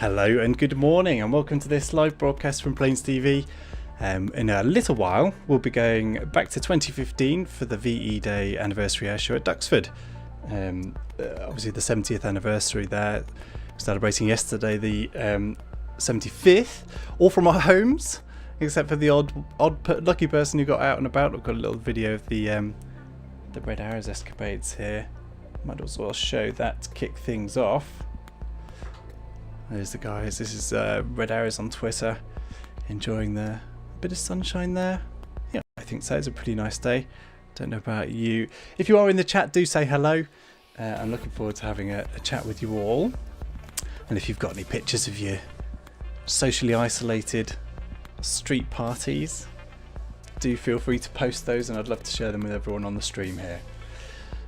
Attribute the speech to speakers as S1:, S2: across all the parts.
S1: Hello and good morning and welcome to this live broadcast from PlanesTV. In a little while we'll be going back to 2015 for the VE Day anniversary airshow at Duxford. Obviously the 70th anniversary there, celebrating yesterday the 75th, all from our homes except for the odd lucky person who got out and about. We've got a little video of the Red Arrows escapades here. Might as well show that to kick things off. There's the guys. This is Red Arrows on Twitter, enjoying the bit of sunshine there. Yeah, I think so. It's a pretty nice day. Don't know about you. If you are in the chat, do say hello. I'm looking forward to having a chat with you all. And if you've got any pictures of your socially isolated street parties, do feel free to post those, and I'd love to share them with everyone on the stream here.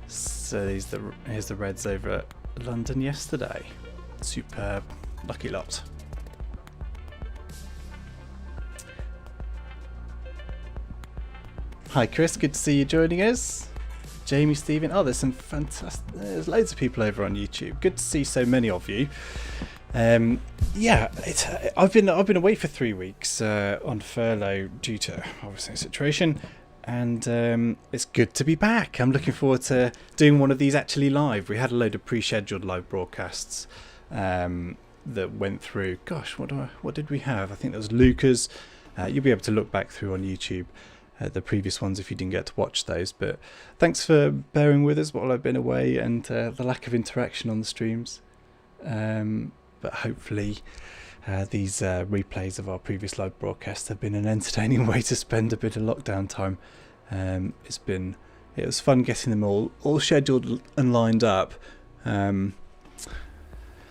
S1: So here's the Reds over at London yesterday. Superb. Lucky lot. Hi Chris, good to see you joining us. Jamie, Stephen, there's some fantastic, there's loads of people over on YouTube. Good to see so many of you. Yeah, I've been away for 3 weeks on furlough due to obviously the situation, and it's good to be back. I'm looking forward to doing one of these actually live. We had a load of pre-scheduled live broadcasts that went through. Gosh, what did we have? I think there was Luca's. You'll be able to look back through on YouTube the previous ones if you didn't get to watch those. But thanks for bearing with us while I've been away and the lack of interaction on the streams. But hopefully these replays of our previous live broadcasts have been an entertaining way to spend a bit of lockdown time. It was fun getting them all scheduled and lined up.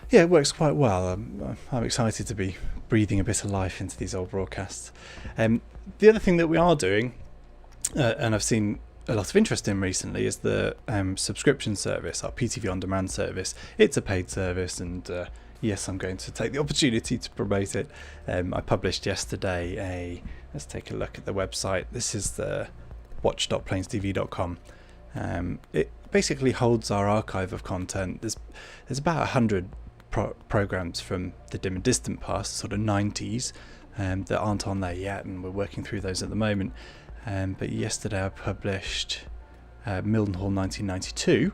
S1: Yeah, it works quite well. I'm excited to be breathing a bit of life into these old broadcasts. The other thing that we are doing, and I've seen a lot of interest in recently, is the subscription service, our PTV on demand service. It's a paid service, and yes, I'm going to take the opportunity to promote it. I published yesterday let's take a look at the website. This is the watch.planestv.com. It basically holds our archive of content. There's about 100 programs from the dim and distant past, sort of 90s, that aren't on there yet, and we're working through those at the moment. But yesterday I published Mildenhall 1992,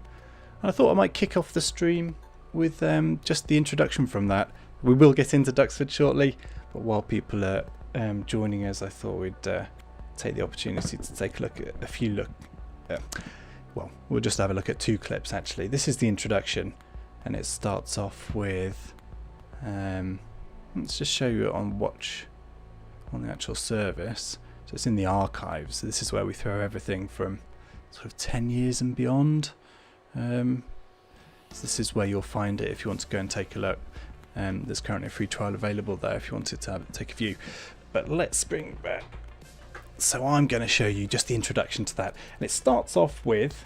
S1: and I thought I might kick off the stream with just the introduction from that. We will get into Duxford shortly, but while people are joining us, I thought we'd take the opportunity to take a look at we'll just have a look at 2 clips actually. This is the introduction, and it starts off with let's just show you on watch on the actual service. So it's in the archives. So this is where we throw everything from sort of 10 years and beyond. So this is where you'll find it if you want to go and take a look. There's currently a free trial available there if you wanted to take a view. But let's bring it back. So I'm going to show you just the introduction to that, and it starts off with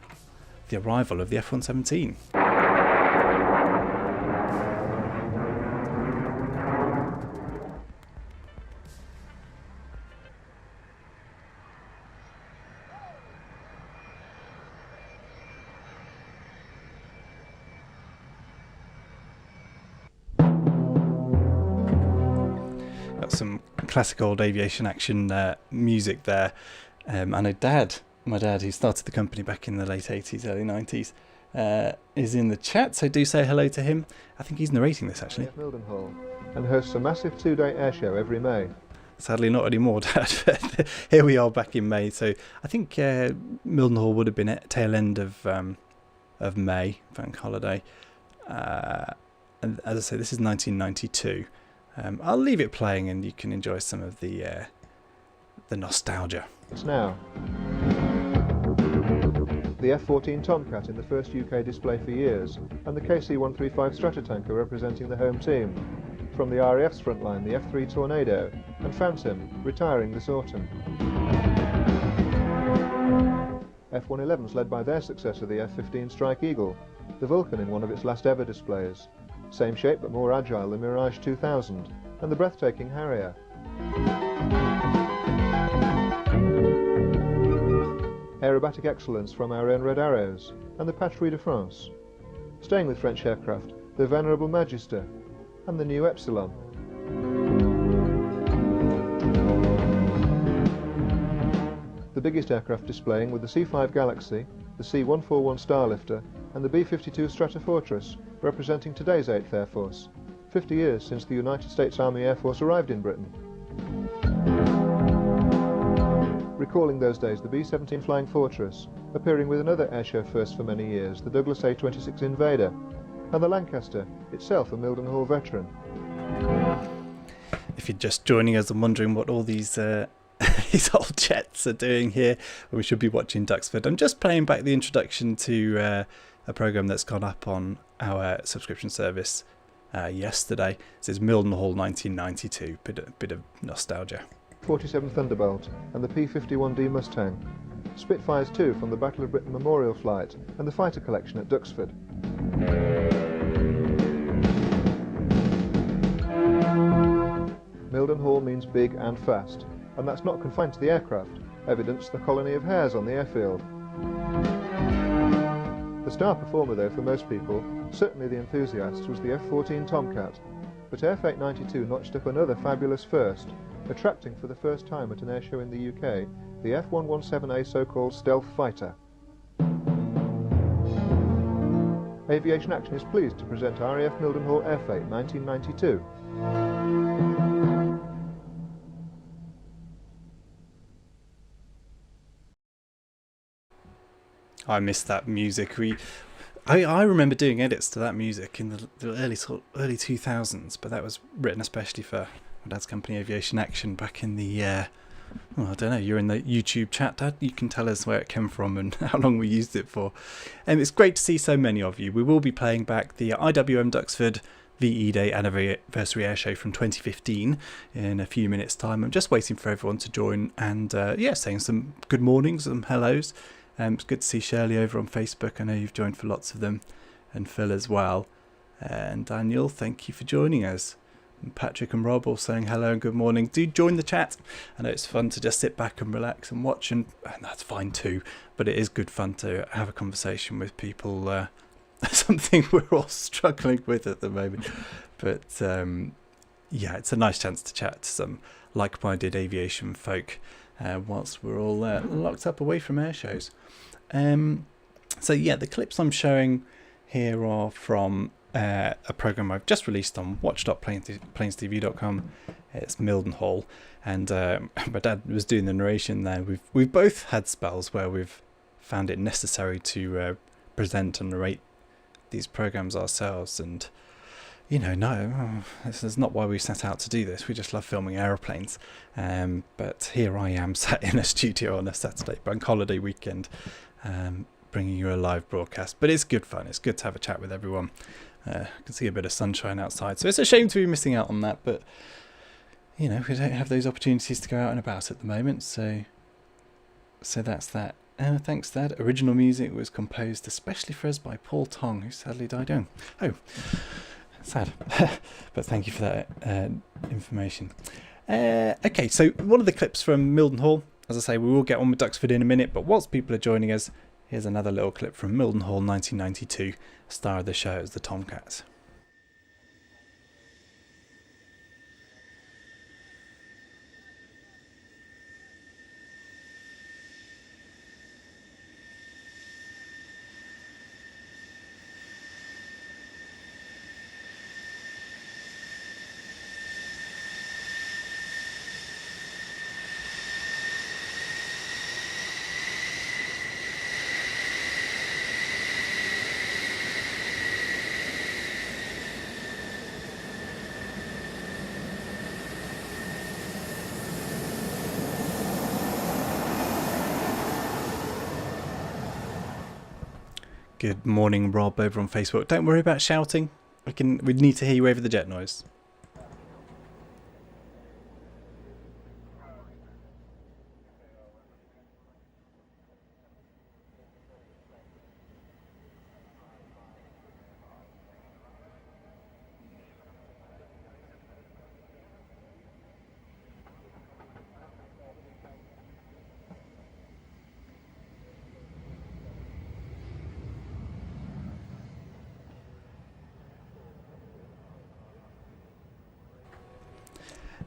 S1: the arrival of the F-117. Some classic old aviation action music there. I know my dad, who started the company back in the late 80s, early 90s, is in the chat, so do say hello to him. I think he's narrating this actually.
S2: Mildenhall, and hosts a massive 2-day airshow every May.
S1: Sadly not anymore, Dad. Here we are back in May, so I think Mildenhall would have been at tail end of May, bank holiday. And as I say, this is 1992. I'll leave it playing and you can enjoy some of the nostalgia.
S2: It's now. The F-14 Tomcat in the first UK display for years, and the KC-135 Stratotanker representing the home team. From the RAF's front line, the F-3 Tornado, and Phantom, retiring this autumn. F-111s led by their successor, the F-15 Strike Eagle, the Vulcan in one of its last ever displays. Same shape but more agile, the Mirage 2000, and the breathtaking Harrier. Aerobatic excellence from our own Red Arrows, and the Patrouille de France. Staying with French aircraft, the Venerable Magister, and the new Epsilon. The biggest aircraft displaying were the C-5 Galaxy, the C-141 Starlifter and the B-52 Stratofortress, representing today's 8th Air Force, 50 years since the United States Army Air Force arrived in Britain. Recalling those days, the B-17 Flying Fortress, appearing with another airshow first for many years, the Douglas A-26 Invader, and the Lancaster, itself a Mildenhall veteran.
S1: If you're just joining us and wondering what all these these old jets are doing here, we should be watching Duxford. I'm just playing back the introduction to a program that's gone up on our subscription service yesterday. This is Mildenhall 1992, bit of nostalgia.
S2: 47 Thunderbolt and the P-51D Mustang, Spitfires 2 from the Battle of Britain Memorial Flight and the fighter collection at Duxford. Mildenhall means big and fast, and that's not confined to the aircraft, evidence the colony of hares on the airfield. The star performer though for most people, certainly the enthusiasts, was the F-14 Tomcat, but Airfate 92 notched up another fabulous first, attracting for the first time at an airshow in the UK the F-117A so-called stealth fighter. Aviation Action is pleased to present RAF Mildenhall Airfate 1992.
S1: I miss that music. I remember doing edits to that music in the early 2000s, but that was written especially for my dad's company, Aviation Action, back in the well, I don't know. You're in the YouTube chat, Dad. You can tell us where it came from and how long we used it for. And it's great to see so many of you. We will be playing back the IWM Duxford VE Day Anniversary Airshow from 2015 in a few minutes' time. I'm just waiting for everyone to join and saying some good mornings, some hellos. It's good to see Shirley over on Facebook. I know you've joined for lots of them, and Phil as well. And Daniel, thank you for joining us. And Patrick and Rob all saying hello and good morning. Do join the chat. I know it's fun to just sit back and relax and watch, and that's fine too. But it is good fun to have a conversation with people. Something we're all struggling with at the moment. But it's a nice chance to chat to some like-minded aviation folk whilst we're all locked up away from air shows. The clips I'm showing here are from a program I've just released on watch.planestv.com. It's Mildenhall, and my dad was doing the narration there. We've both had spells where we've found it necessary to present and narrate these programs ourselves, and this is not why we set out to do this. We just love filming aeroplanes. But here I am sat in a studio on a Saturday bank holiday weekend, bringing you a live broadcast. But it's good fun. It's good to have a chat with everyone. I can see a bit of sunshine outside, so it's a shame to be missing out on that. But we don't have those opportunities to go out and about at the moment. So that's that. Thanks, Dad. Original music was composed especially for us by Paul Tong, who sadly died young. Oh. Sad, but thank you for that information. Okay, so one of the clips from Mildenhall, as I say, we will get on with Duxford in a minute, but whilst people are joining us, here's another little clip from Mildenhall 1992. Star of the show is the Tomcat. Good morning, Rob, over on Facebook. Don't worry about shouting. We need to hear you over the jet noise.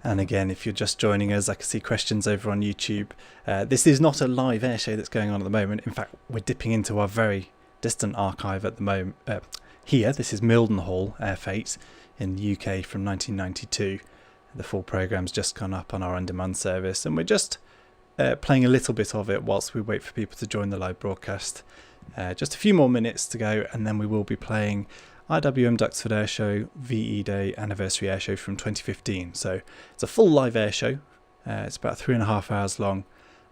S1: And again, if you're just joining us, I can see questions over on YouTube. This is not a live air show that's going on at the moment. In fact, we're dipping into our very distant archive at the moment. Here, this is Mildenhall Air Fate in the UK from 1992. The full programme's just gone up on our on-demand service, and we're just playing a little bit of it whilst we wait for people to join the live broadcast. Just a few more minutes to go, and then we will be playing IWM Duxford Air Show VE Day Anniversary Air Show from 2015. So it's a full live air show. It's about 3.5 hours long,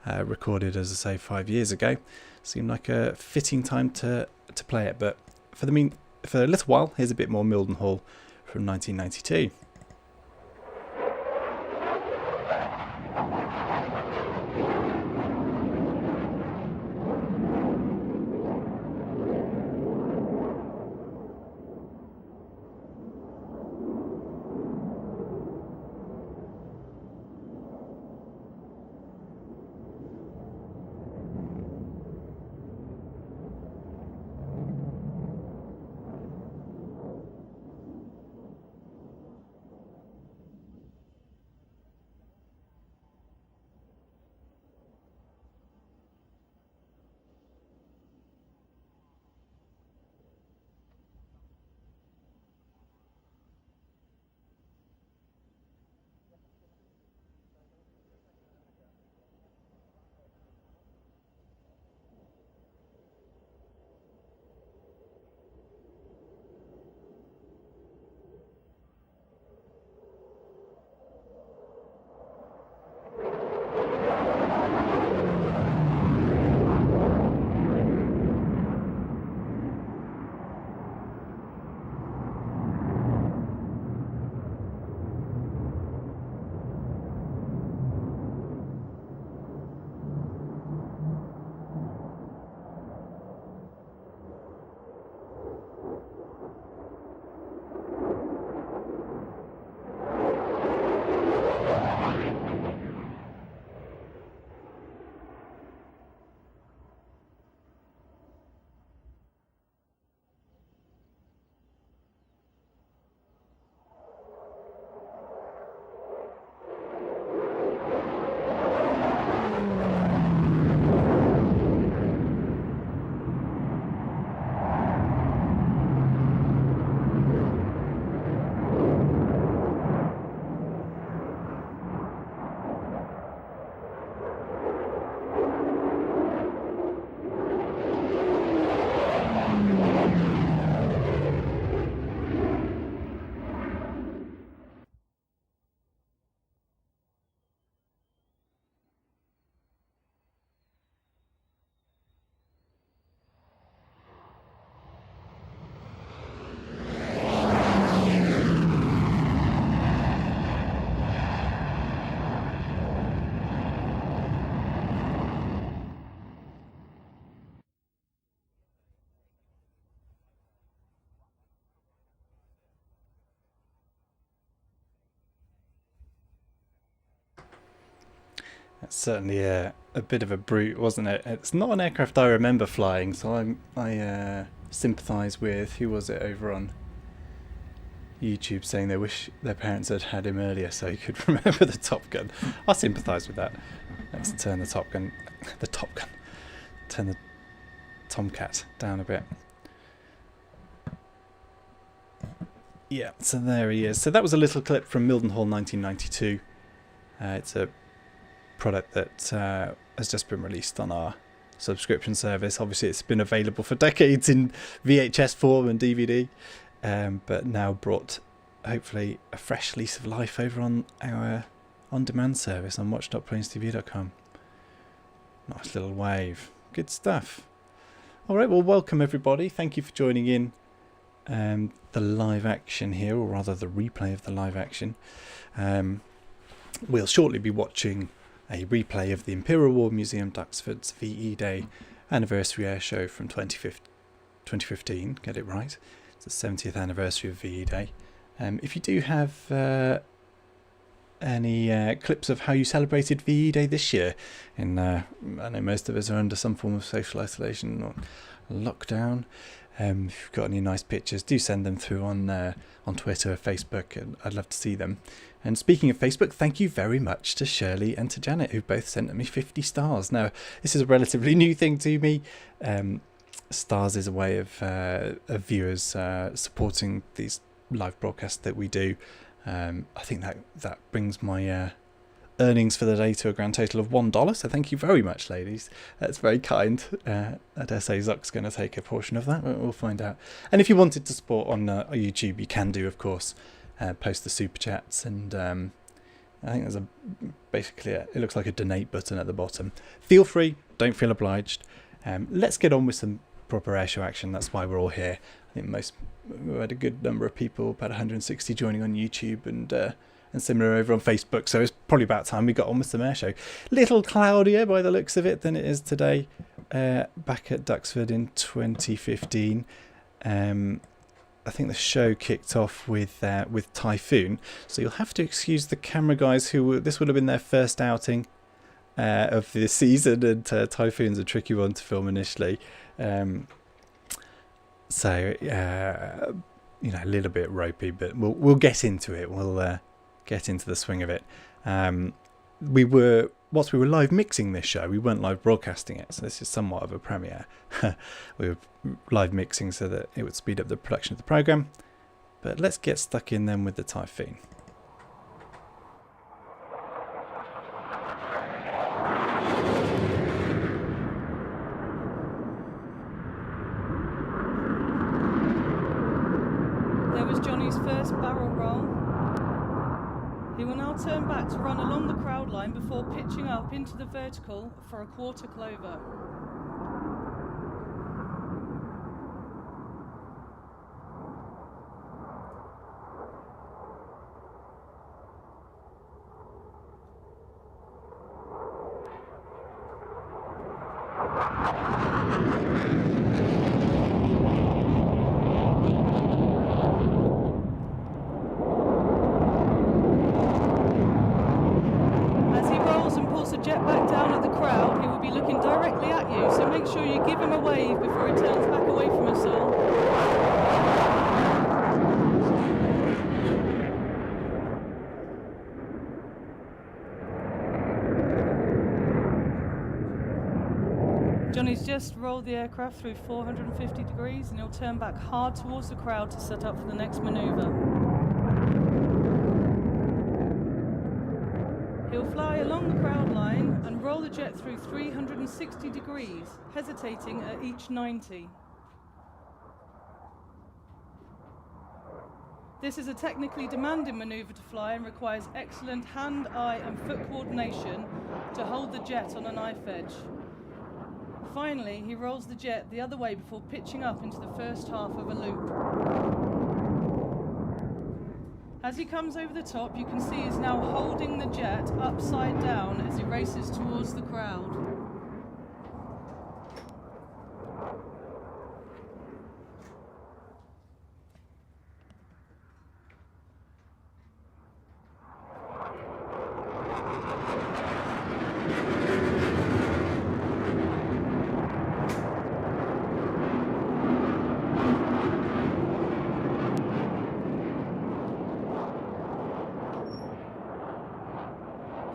S1: recorded, as I say, 5 years ago. Seemed like a fitting time to play it, but for a little while, here's a bit more Mildenhall from 1992. That's certainly a bit of a brute, wasn't it? It's not an aircraft I remember flying, so I sympathise with, who was it over on YouTube, saying they wish their parents had had him earlier so he could remember the Top Gun. I sympathise with that. Let's turn the Tomcat down a bit. Yeah, so there he is. So that was a little clip from Mildenhall 1992. It's a product that has just been released on our subscription service. Obviously it's been available for decades in VHS form and DVD, but now brought hopefully a fresh lease of life over on our on-demand service on watch.planestv.com. Nice little wave. Good stuff. Alright, well, welcome everybody. Thank you for joining in the live action here, or rather the replay of the live action. We'll shortly be watching a replay of the Imperial War Museum Duxford's VE Day Anniversary Air Show from 2015. Get it right. It's the 70th anniversary of VE Day. If you do have any clips of how you celebrated VE Day this year, I know most of us are under some form of social isolation or lockdown, If you've got any nice pictures, do send them through on Twitter or Facebook, and I'd love to see them. And speaking of Facebook, thank you very much to Shirley and to Janet, who both sent me 50 stars. Now, this is a relatively new thing to me. Stars is a way of viewers supporting these live broadcasts that we do. I think that brings my earnings for the day to a grand total of $1. So thank you very much, ladies. That's very kind. I dare say Zuck's going to take a portion of that. We'll find out. And if you wanted to support on YouTube, you can do, of course. Post the super chats, and I think there's basically it looks like a donate button at the bottom. Feel free. Don't feel obliged. Let's get on with some proper airshow action. That's why we're all here. I think we had a good number of people, about 160 joining on YouTube, and similar over on Facebook. So it's probably about time we got on with some airshow. Little cloudier by the looks of it than it is today. Back at Duxford in 2015. I think the show kicked off with Typhoon. So you'll have to excuse the camera guys this would have been their first outing of the season, and Typhoon's a tricky one to film initially. So a little bit ropey, but we'll get into it. We'll get into the swing of it. Whilst we were live mixing this show, we weren't live broadcasting it, so this is somewhat of a premiere. We were live mixing so that it would speed up the production of the programme. But let's get stuck in then with the Typhoon.
S3: There was Johnny's first barrel roll. He will now turn back to run along the crowd line before pitching up into the vertical for a quarter clover. Johnny's just rolled the aircraft through 450 degrees and he'll turn back hard towards the crowd to set up for the next manoeuvre. He'll fly along the crowd line and roll the jet through 360 degrees, hesitating at each 90. This is a technically demanding manoeuvre to fly and requires excellent hand, eye and foot coordination to hold the jet on a knife edge. Finally, he rolls the jet the other way before pitching up into the first half of a loop. As he comes over the top, you can see he's now holding the jet upside down as he races towards the crowd.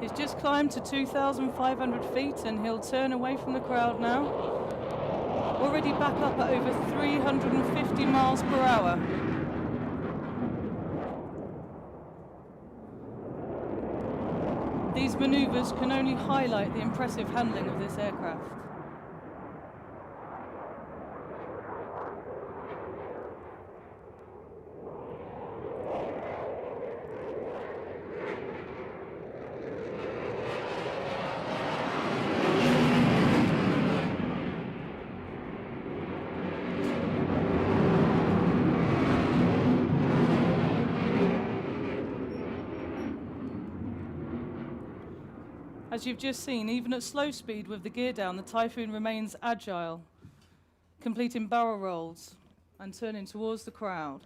S3: He's just climbed to 2,500 feet and he'll turn away from the crowd now. Already back up at over 350 miles per hour. These maneuvers can only highlight the impressive handling of this aircraft. As you've just seen, even at slow speed with the gear down, the Typhoon remains agile, completing barrel rolls and turning towards the crowd.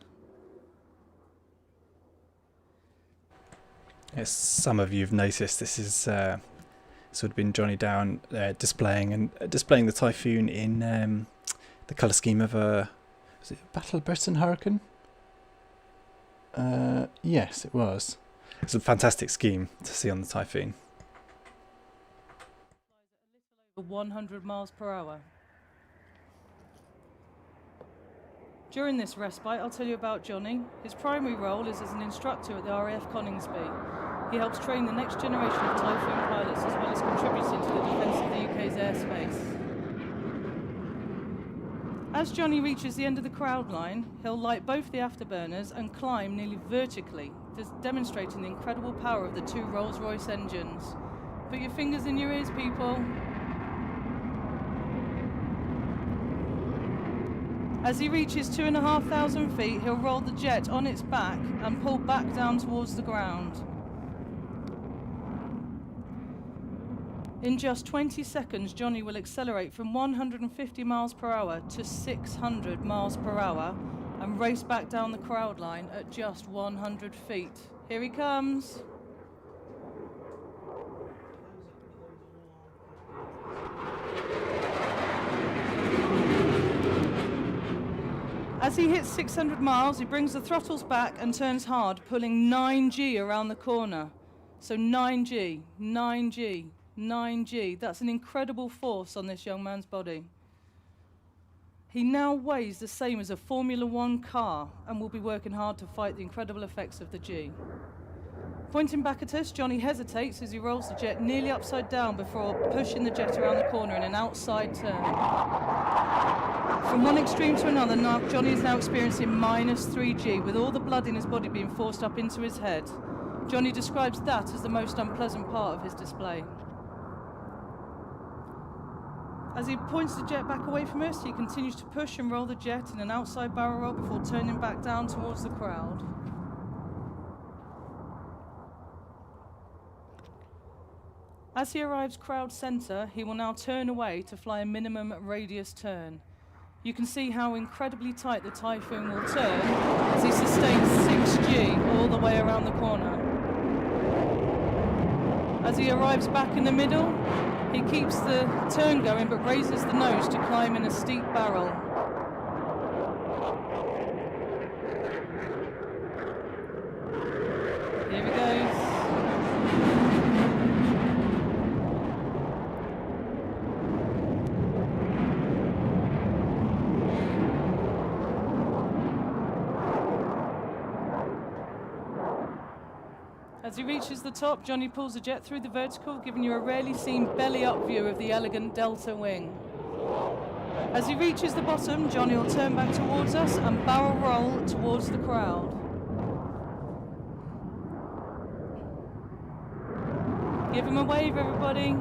S1: As some of you have noticed, this is sort of been Johnny Down displaying the Typhoon in the colour scheme of a Was it Battle of Britain Hurricane? Yes, it was. It's a fantastic scheme to see on the Typhoon.
S3: 100 miles per hour. During this respite, I'll tell you about Johnny. His primary role is as an instructor at the RAF Coningsby. He helps train the next generation of Typhoon pilots as well as contributing to the defence of the UK's airspace. As Johnny reaches the end of the crowd line, he'll light both the afterburners and climb nearly vertically, demonstrating the incredible power of the two Rolls-Royce engines. Put your fingers in your ears, people. As he reaches 2,500 feet, he'll roll the jet on its back and pull back down towards the ground. In just 20 seconds, Johnny will accelerate from 150 miles per hour to 600 miles per hour and race back down the crowd line at just 100 feet. Here he comes. As he hits 600 miles, he brings the throttles back and turns hard, pulling 9G around the corner. So 9G, 9G, 9G. That's an incredible force on this young man's body. He now weighs the same as a Formula One car and will be working hard to fight the incredible effects of the G. Pointing back at us, Johnny hesitates as he rolls the jet nearly upside down before pushing the jet around the corner in an outside turn. From one extreme to another, now Johnny is now experiencing minus 3G, with all the blood in his body being forced up into his head. Johnny describes that as the most unpleasant part of his display. As he points the jet back away from us, he continues to push and roll the jet in an outside barrel roll before turning back down towards the crowd. As he arrives crowd centre, he will now turn away to fly a minimum radius turn. You can see how incredibly tight the Typhoon will turn as he sustains 6G all the way around the corner. As he arrives back in the middle, he keeps the turn going but raises the nose to climb in a steep barrel. Here he goes. As he reaches the top, Johnny pulls the jet through the vertical, giving you a rarely seen belly-up view of the elegant Delta wing. As he reaches the bottom, Johnny will turn back towards us and barrel roll towards the crowd. Give him a wave, everybody.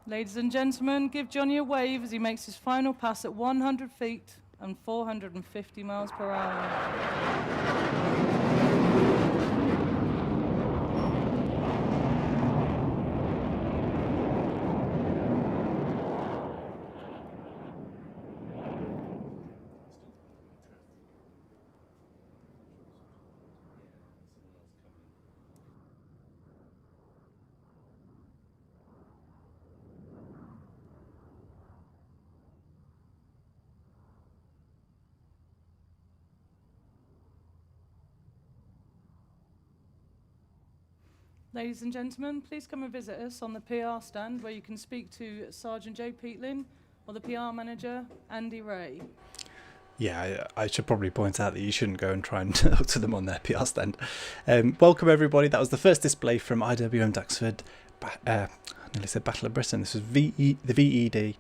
S3: Ladies and gentlemen, give Johnny a wave as he makes his final pass at 100 feet and 450 miles per hour. Ladies and gentlemen, please come and visit us on the PR stand where you can speak to Sergeant Joe Peatlin or the PR manager, Andy Ray.
S1: Yeah, I should probably point out that you shouldn't go and try and talk to them on their PR stand. Welcome everybody. That was the first display from IWM Duxford. I nearly said Battle of Britain. This was the VED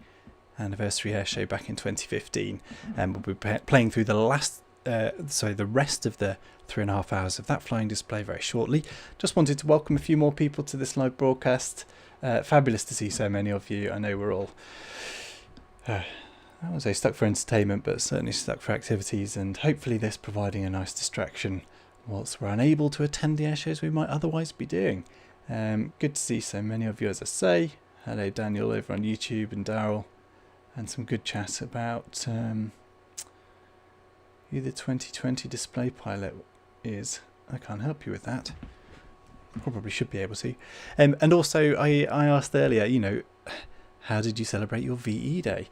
S1: anniversary air show back in 2015. And we'll be playing through the last the rest of the 3.5 hours of that flying display very shortly. Just wanted to welcome a few more people to this live broadcast. Fabulous to see so many of you. I know we're all, I won't say stuck for entertainment, but certainly stuck for activities, and hopefully this providing a nice distraction whilst we're unable to attend the air shows we might otherwise be doing. Good to see so many of you, as I say. Hello Daniel over on YouTube, and Daryl, and some good chat about who the 2020 display pilot is. I can't help you with that. Probably should be able to. And also I asked earlier, you know, how did you celebrate your VE day?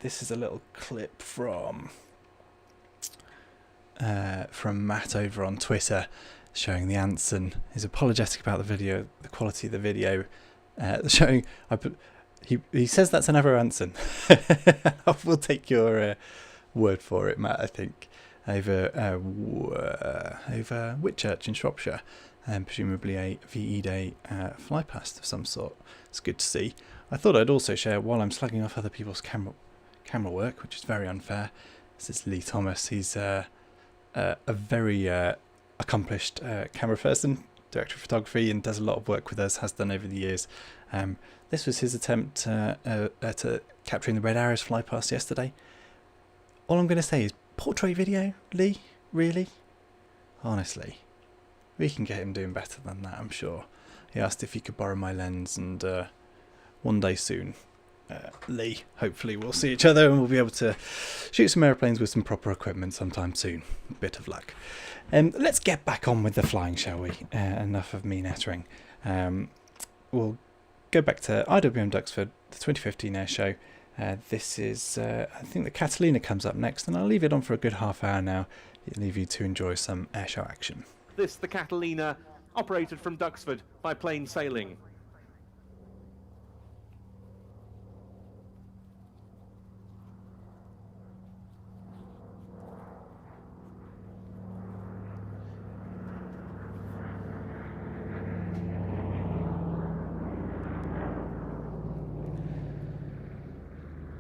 S1: This is a little clip from Matt over on Twitter, showing the ants, and he's apologetic about the video, the quality of the video, showing. He says that's an Anson. We'll take your word for it, Matt. I think over Whitchurch in Shropshire, and presumably a VE Day fly past of some sort. It's good to see. I thought I'd also share, while I'm slagging off other people's camera work, which is very unfair. This is Lee Thomas. He's a very accomplished camera person, director of photography, and does a lot of work with us, has done over the years. This was his attempt at capturing the red arrows fly past yesterday. All I'm going to say is, portrait video, Lee? Really? Honestly, we can get him doing better than that, I'm sure. He asked if he could borrow my lens, and one day soon, Lee, hopefully we'll see each other and we'll be able to shoot some aeroplanes with some proper equipment sometime soon. Bit of luck. Let's get back on with the flying, shall we? Enough of me nattering. We'll go back to IWM Duxford, the 2015 air show. This is, I think the Catalina comes up next, and I'll leave it on for a good half hour now, leave you to enjoy some air show action.
S4: This, the Catalina, operated from Duxford by plain sailing.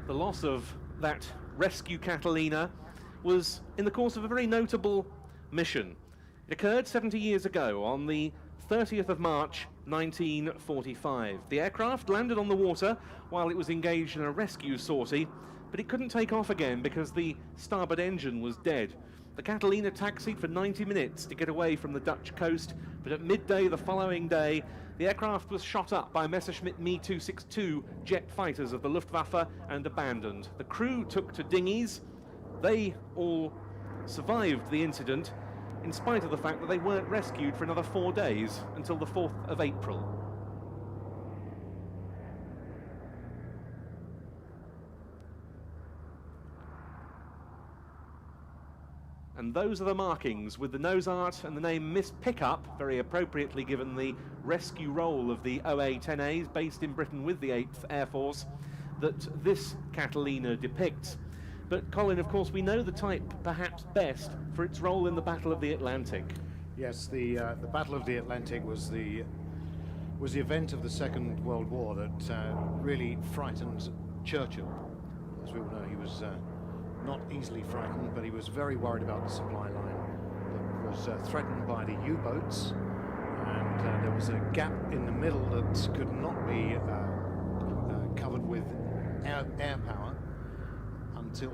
S4: The loss of that rescue Catalina was in the course of a very notable mission. It occurred 70 years ago on the 30th of March 1945. The aircraft landed on the water while it was engaged in a rescue sortie, but it couldn't take off again because the starboard engine was dead. The Catalina taxied for 90 minutes to get away from the Dutch coast, but at midday the following day, the aircraft was shot up by Messerschmitt Me-262 jet fighters of the Luftwaffe and abandoned. The crew took to dinghies. They all survived the incident, in spite of the fact that they weren't rescued for another 4 days until the 4th of April. And those are the markings, with the nose art and the name Miss Pickup, very appropriately given the rescue role of the OA-10As based in Britain with the 8th Air Force, that this Catalina depicts. But Colin, of course, we know the type perhaps best for its role in the Battle of the Atlantic.
S5: Yes, the Battle of the Atlantic was the event of the Second World War that really frightened Churchill. As we all know, he was not easily frightened, but he was very worried about the supply line that was threatened by the U-boats, and there was a gap in the middle that could not be covered with air power until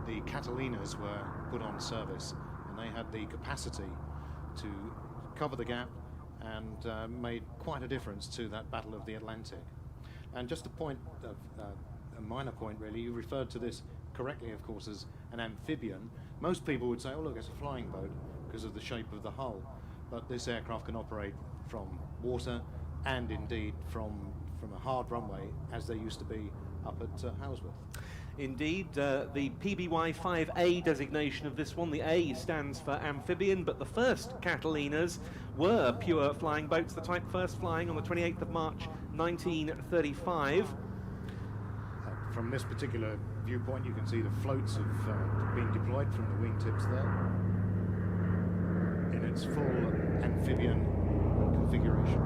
S5: the Catalinas were put on service, and they had the capacity to cover the gap and made quite a difference to that Battle of the Atlantic. And just a minor point really, you referred to this correctly, of course, as an amphibian. Most people would say, oh look, it's a flying boat because of the shape of the hull, but this aircraft can operate from water and indeed from a hard runway, as they used to be up at Howsworth.
S4: Indeed, the PBY-5A designation of this one, the A stands for amphibian, but the first Catalinas were pure flying boats, the type first flying on the 28th of March 1935.
S5: From this particular viewpoint, you can see the floats have been deployed from the wingtips there in its full amphibian configuration.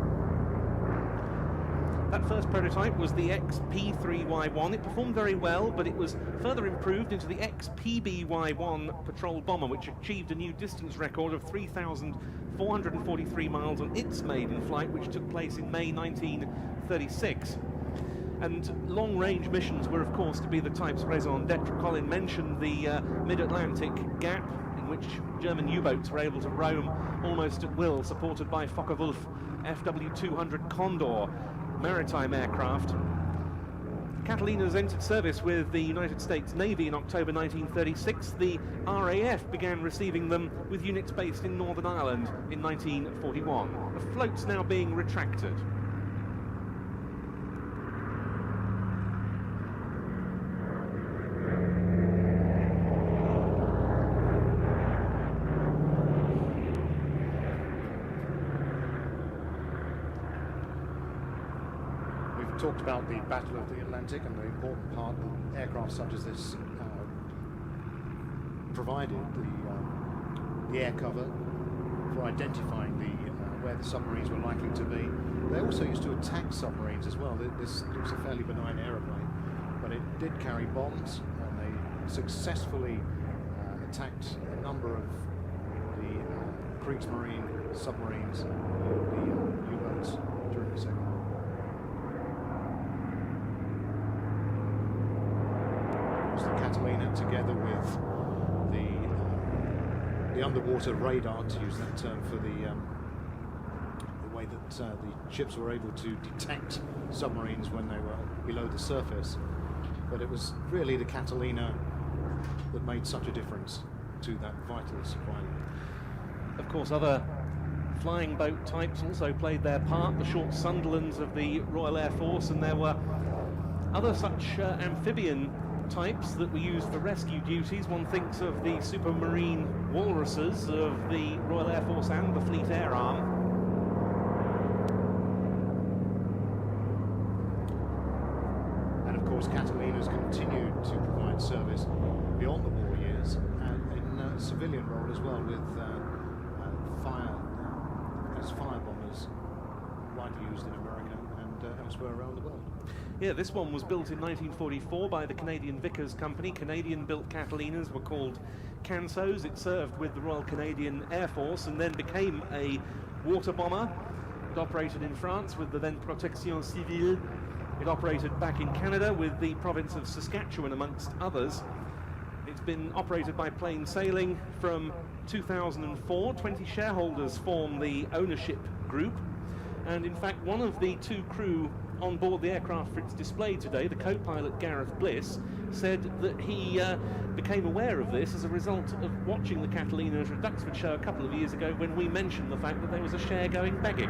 S4: That first prototype was the XP3Y1. It performed very well, but it was further improved into the XPBY1 patrol bomber, which achieved a new distance record of 3,443 miles on its maiden flight, which took place in May 1936. And long-range missions were, of course, to be the type's raison d'etre. Colin mentioned the mid-Atlantic gap, in which German U-boats were able to roam almost at will, supported by Focke-Wulf FW-200 Condor maritime aircraft. Catalina's entered service with the United States Navy in October 1936. The RAF began receiving them with units based in Northern Ireland in 1941. The float's now being retracted.
S5: Talked about the Battle of the Atlantic and the important part that aircraft such as this provided, the air cover for identifying where the submarines were likely to be. They also used to attack submarines as well. This looks a fairly benign aeroplane, but it did carry bombs, and they successfully attacked a number of the Kriegsmarine submarines, the U-boats during the Second World War. The Catalina, together with the underwater radar, to use that term for the way that the ships were able to detect submarines when they were below the surface. But it was really the Catalina that made such a difference to that vital supply line.
S4: Of course, other flying boat types also played their part, the short Sunderlands of the Royal Air Force, and there were other such amphibian types that were used for rescue duties. One thinks of the supermarine walruses of the Royal Air Force and the Fleet Air Arm.
S5: And of course, Catalinas continued to provide service beyond the war years and in a civilian role as well, with as fire bombers widely used in America and elsewhere around the world.
S4: Yeah, this one was built in 1944 by the Canadian Vickers Company. Canadian-built Catalinas were called Cansos. It served with the Royal Canadian Air Force and then became a water bomber. It operated in France with the then Protection Civile. It operated back in Canada with the province of Saskatchewan, amongst others. It's been operated by Plain Sailing from 2004. 20 shareholders form the ownership group. And in fact, one of the two crew on board the aircraft for its display today, the co-pilot Gareth Bliss, said that he became aware of this as a result of watching the Catalina at a Duxford show a couple of years ago, when we mentioned the fact that there was a share going begging.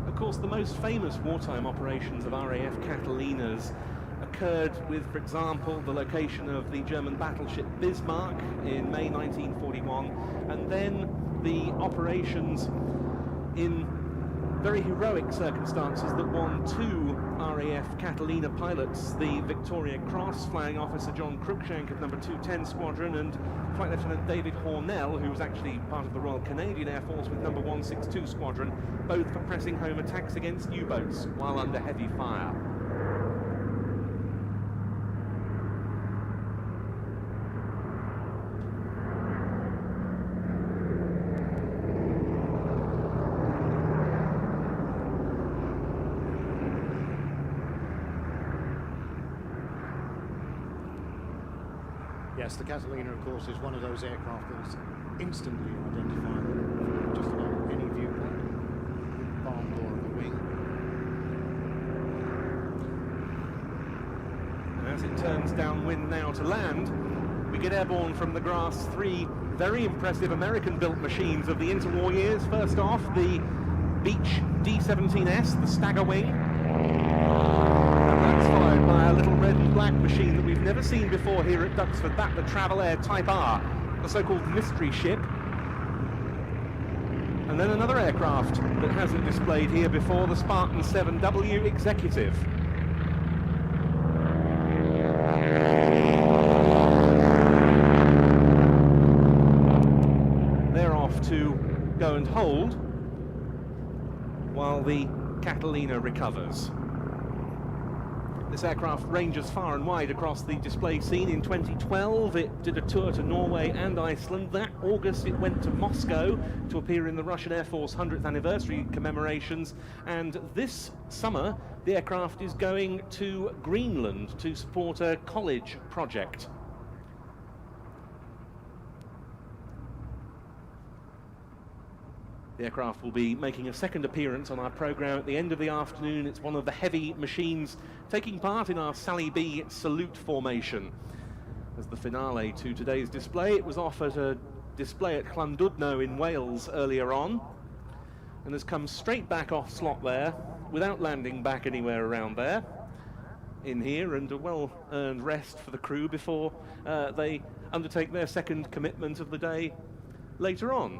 S4: Of course, the most famous wartime operations of RAF Catalinas occurred with, for example, the location of the German battleship Bismarck in May 1941, and then the operations in very heroic circumstances that won two RAF Catalina pilots, the Victoria Cross, Flying Officer John Cruikshank of number 210 Squadron, and Flight Lieutenant David Hornell, who was actually part of the Royal Canadian Air Force with number 162 Squadron, both for pressing home attacks against U-boats while under heavy fire.
S5: Yes, the Catalina, of course, is one of those aircraft that's instantly identifiable from just about any viewpoint. Barn door of the wing.
S4: And as it turns downwind now to land, we get airborne from the grass three very impressive American-built machines of the interwar years. First off, the Beech D-17S, the Stagger Wing. That's followed by a little red and black machine that we've never seen before here at Duxford, that the Travel Air Type R, the so-called mystery ship. And then another aircraft that hasn't displayed here before, the Spartan 7W Executive. to go and hold while the Catalina recovers. This aircraft ranges far and wide across the display scene. In 2012 it did a tour to Norway and Iceland. That August it went to Moscow to appear in the Russian Air Force 100th anniversary commemorations, and this summer the aircraft is going to Greenland to support a college project. The aircraft will be making a second appearance on our programme at the end of the afternoon. It's one of the heavy machines taking part in our Sally B salute formation. As the finale to today's display, it was off at a display at Llandudno in Wales earlier on, and has come straight back off slot there without landing back anywhere around there in here, and a well-earned rest for the crew before they undertake their second commitment of the day later on.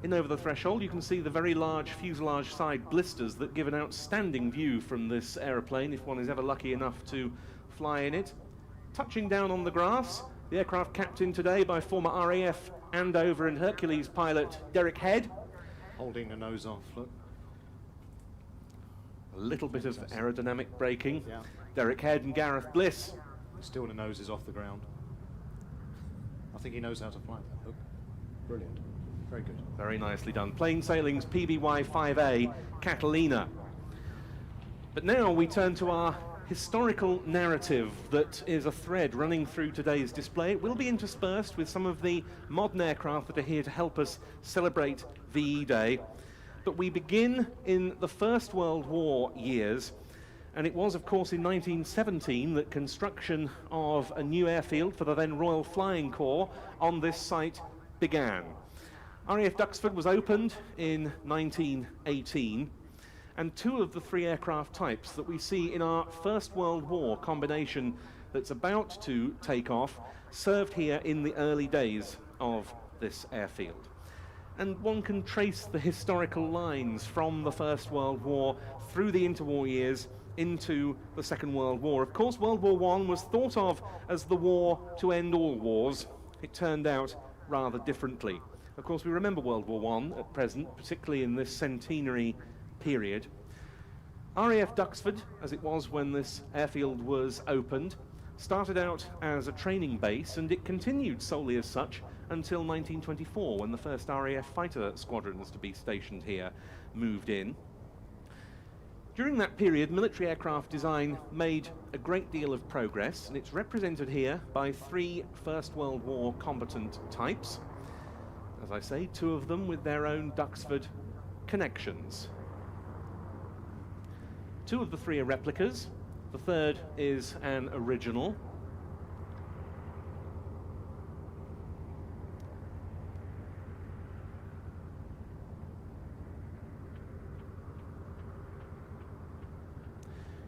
S4: In over the threshold you can see the very large fuselage side blisters that give an outstanding view from this aeroplane if one is ever lucky enough to fly in it. Touching down on the grass, the aircraft captained today by former RAF Andover and Hercules pilot Derek Head.
S5: Holding a nose off, look.
S4: A little bit of aerodynamic braking.
S5: Yeah.
S4: Derek Head and Gareth Bliss.
S5: Still the nose is off the ground. I think he knows how to fly that, look. Brilliant. Very good.
S4: Very nicely done. Plain Sailing's PBY-5A Catalina. But now we turn to our historical narrative that is a thread running through today's display. It will be interspersed with some of the modern aircraft that are here to help us celebrate VE Day. But we begin in the First World War years, and it was, of course, in 1917 that construction of a new airfield for the then Royal Flying Corps on this site began. RAF Duxford was opened in 1918, and two of the three aircraft types that we see in our First World War combination that's about to take off served here in the early days of this airfield. And one can trace the historical lines from the First World War through the interwar years into the Second World War. Of course, World War I was thought of as the war to end all wars. It turned out rather differently. Of course, we remember World War I at present, particularly in this centenary period. RAF Duxford, as it was when this airfield was opened, started out as a training base, and it continued solely as such until 1924, when the first RAF fighter squadrons to be stationed here moved in. During that period, military aircraft design made a great deal of progress, and it's represented here by three First World War combatant types. As I say, two of them with their own Duxford connections. Two of the three are replicas. The third is an original.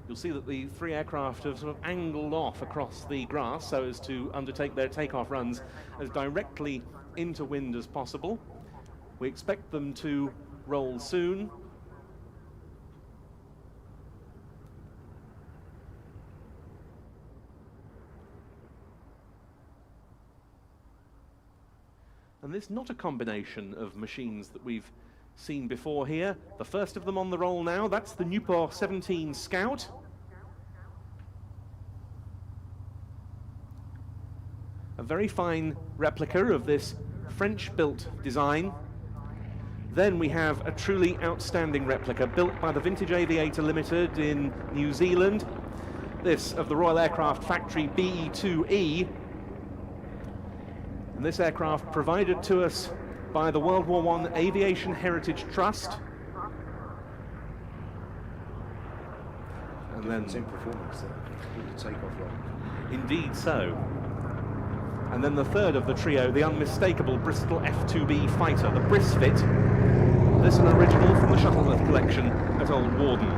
S4: You'll see that the three aircraft have sort of angled off across the grass so as to undertake their takeoff runs as directly into wind as possible. We expect them to roll soon. And this is not a combination of machines that we've seen before here. The first of them on the roll now, that's the Newport 17 Scout. A very fine replica of this French-built design. Then we have a truly outstanding replica built by the Vintage Aviator Limited in New Zealand. This of the Royal Aircraft Factory BE-2E. And this aircraft provided to us by the World War I Aviation Heritage Trust.
S5: And then in performance there, with the takeoff run.
S4: Indeed so. And then the third of the trio, the unmistakable Bristol F2B fighter, the Brisfit. This an original from the Shuttleworth collection at Old Warden.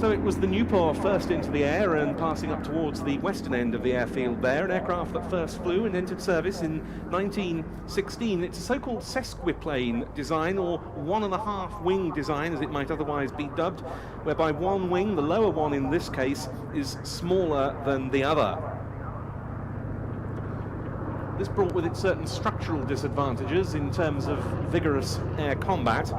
S4: So it was the Newport first into the air and passing up towards the western end of the airfield there, an aircraft that first flew and entered service in 1916. It's a so-called sesquiplane design, or 1.5 wing design as it might otherwise be dubbed, whereby one wing, the lower one in this case, is smaller than the other. This brought with it certain structural disadvantages in terms of vigorous air combat,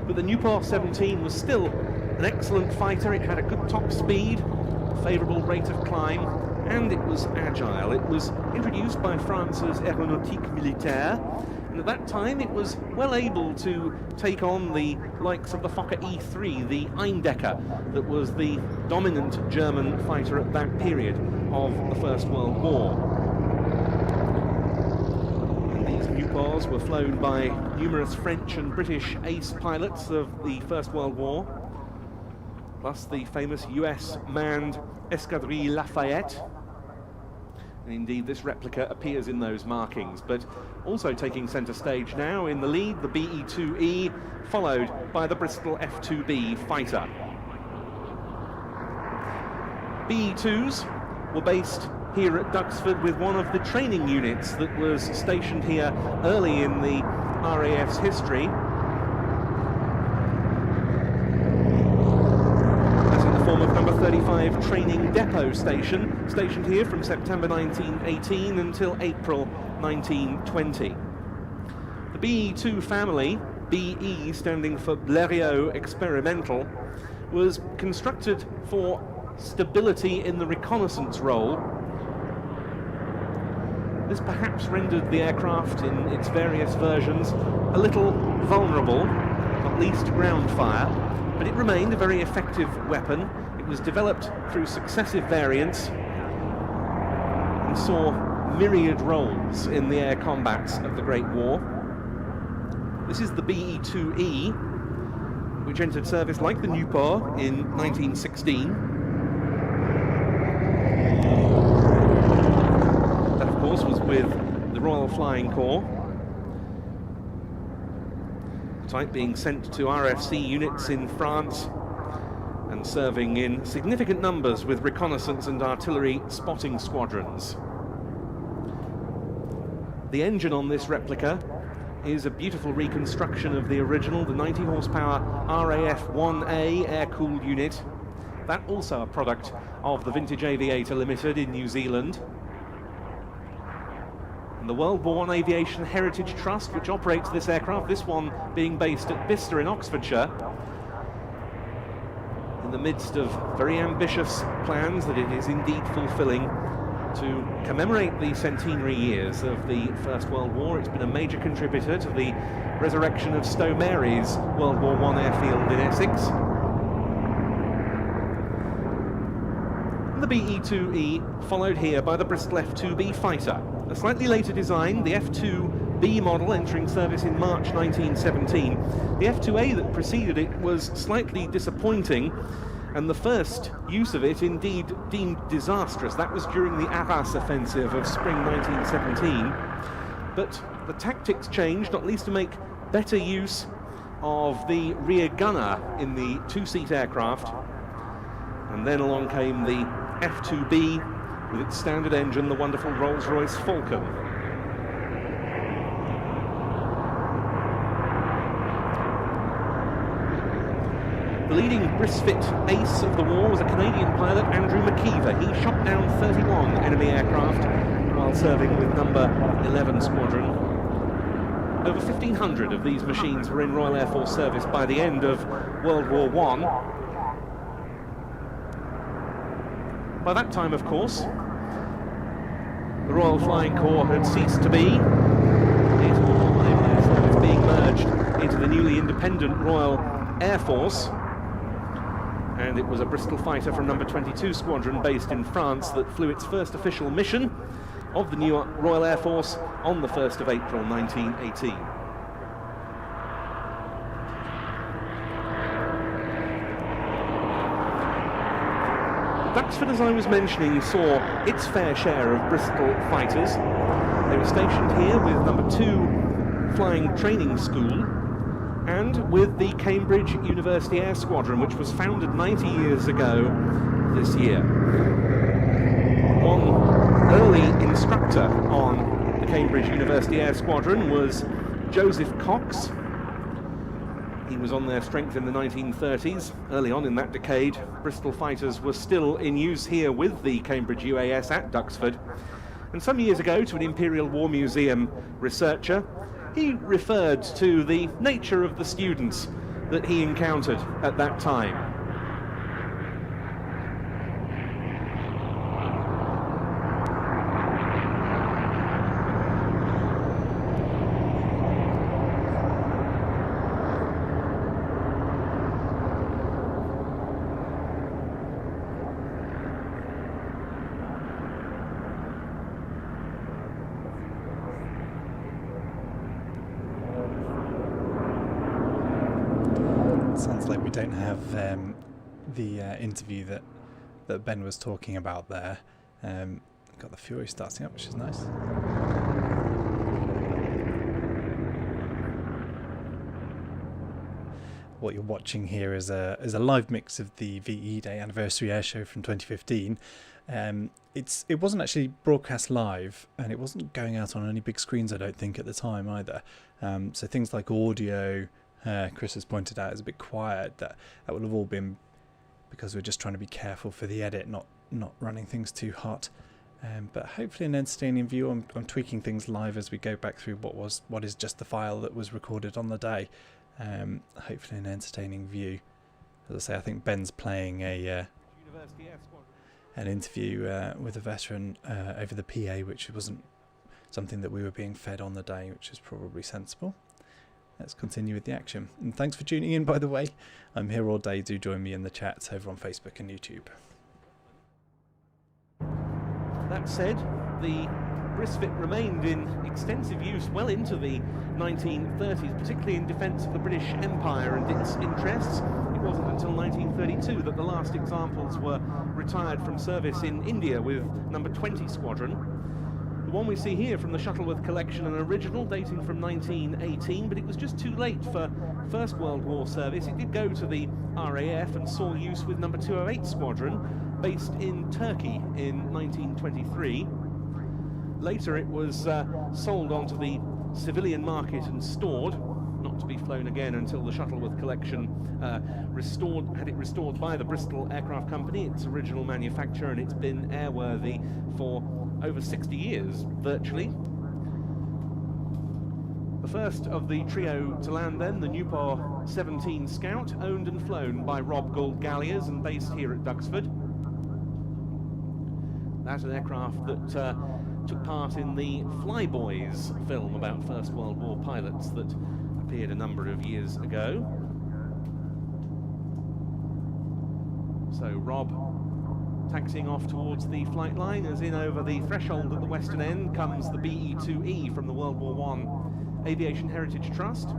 S4: but the Nieuport 17 was still an excellent fighter. It had a good top speed, a favourable rate of climb, and it was agile. It was introduced by France's Aéronautique Militaire, and at that time it was well able to take on the likes of the Fokker E-3, the Eindecker, that was the dominant German fighter at that period of the First World War. Nieuport were flown by numerous French and British ace pilots of the First World War, plus the famous US manned Escadrille Lafayette. And indeed this replica appears in those markings, but also taking centre stage now in the lead, the BE-2E, followed by the Bristol F-2B fighter. BE-2s were based here at Duxford with one of the training units that was stationed here early in the RAF's history. As in the form of number 35 Training Depot Station, stationed here from September 1918 until April 1920. The BE-2 family, BE standing for Blériot Experimental, was constructed for stability in the reconnaissance role. This perhaps rendered the aircraft in its various versions a little vulnerable, not least to ground fire, but it remained a very effective weapon. It was developed through successive variants and saw myriad roles in the air combats of the Great War. This is the BE-2E, which entered service like the Nieuport in 1916. Was with the Royal Flying Corps, the type being sent to RFC units in France and serving in significant numbers with reconnaissance and artillery spotting squadrons. The engine on this replica is a beautiful reconstruction of the original, the 90 horsepower RAF-1A air-cooled unit. That also a product of the Vintage Aviator Limited in New Zealand. And the World War I Aviation Heritage Trust, which operates this aircraft, this one being based at Bicester in Oxfordshire, in the midst of very ambitious plans that it is indeed fulfilling to commemorate the centenary years of the First World War. It's been a major contributor to the resurrection of Stowe Mary's World War I airfield in Essex. The BE-2E followed here by the Bristol F-2B fighter. A slightly later design, the F-2B model entering service in March 1917. The F-2A that preceded it was slightly disappointing, and the first use of it indeed deemed disastrous. That was during the Arras offensive of spring 1917. But the tactics changed, not least to make better use of the rear gunner in the two-seat aircraft. And then along came the F-2B with its standard engine, the wonderful Rolls-Royce Falcon. The leading Brisfit ace of the war was a Canadian pilot, Andrew McKeever. He shot down 31 enemy aircraft while serving with number 11 Squadron. Over 1,500 of these machines were in Royal Air Force service by the end of World War I. By that time, of course, the Royal Flying Corps had ceased to be. It was being merged into the newly independent Royal Air Force, and it was a Bristol fighter from number 22 Squadron based in France that flew its first official mission of the new Royal Air Force on the 1st of April 1918. Duxford, as I was mentioning, saw its fair share of Bristol fighters. They were stationed here with number 2 Flying Training School and with the Cambridge University Air Squadron, which was founded 90 years ago this year. One early instructor on the Cambridge University Air Squadron was Joseph Cox. He was on their strength in the 1930s. Early on in that decade, Bristol fighters were still in use here with the Cambridge UAS at Duxford. And some years ago, to an Imperial War Museum researcher, he referred to the nature of the students that he encountered at that time.
S1: Sounds like we don't have the interview that Ben was talking about there. Got the Fury starting up, which is nice. What you're watching here is a live mix of the VE Day Anniversary Airshow from 2015. It wasn't actually broadcast live, and it wasn't going out on any big screens, I don't think, at the time either. So things like audio, Chris has pointed out, is a bit quiet. That would have all been because we're just trying to be careful for the edit, not running things too hot. But hopefully an entertaining view. I'm tweaking things live as we go back through what is just the file that was recorded on the day. Hopefully an entertaining view. As I say, I think Ben's playing an interview with a veteran over the PA, which wasn't something that we were being fed on the day, which is probably sensible. Let's continue with the action. And thanks for tuning in, by the way. I'm here all day. Do join me in the chats over on Facebook and YouTube.
S4: That said, the Brisvit remained in extensive use well into the 1930s, particularly in defence of the British Empire and its interests. It wasn't until 1932 that the last examples were retired from service in India with number 20 Squadron. The one we see here from the Shuttleworth collection, an original dating from 1918, but it was just too late for First World War service. It did go to the RAF and saw use with number 208 Squadron, based in Turkey in 1923. Later it was sold onto the civilian market and stored, not to be flown again until the Shuttleworth collection had it restored by the Bristol Aircraft Company, its original manufacturer, and it's been airworthy for over 60 years, virtually. The first of the trio to land then, the Newport 17 Scout, owned and flown by Rob Gould Galliers and based here at Duxford. That's an aircraft that took part in the Flyboys film about First World War pilots that appeared a number of years ago. So Rob taxiing off towards the flight line, as in over the threshold at the western end comes the BE-2E from the World War I Aviation Heritage Trust.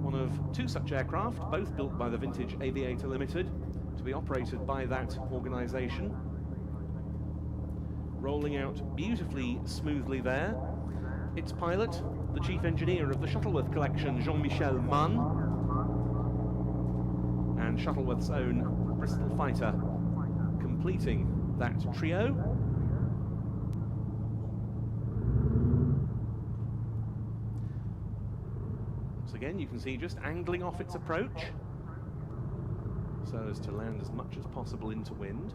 S4: One of two such aircraft, both built by the Vintage Aviator Limited, to be operated by that organisation. Rolling out beautifully smoothly there. Its pilot, the chief engineer of the Shuttleworth collection, Jean-Michel Munn, and Shuttleworth's own Bristol fighter completing that trio. Once again, you can see just angling off its approach so as to land as much as possible into wind.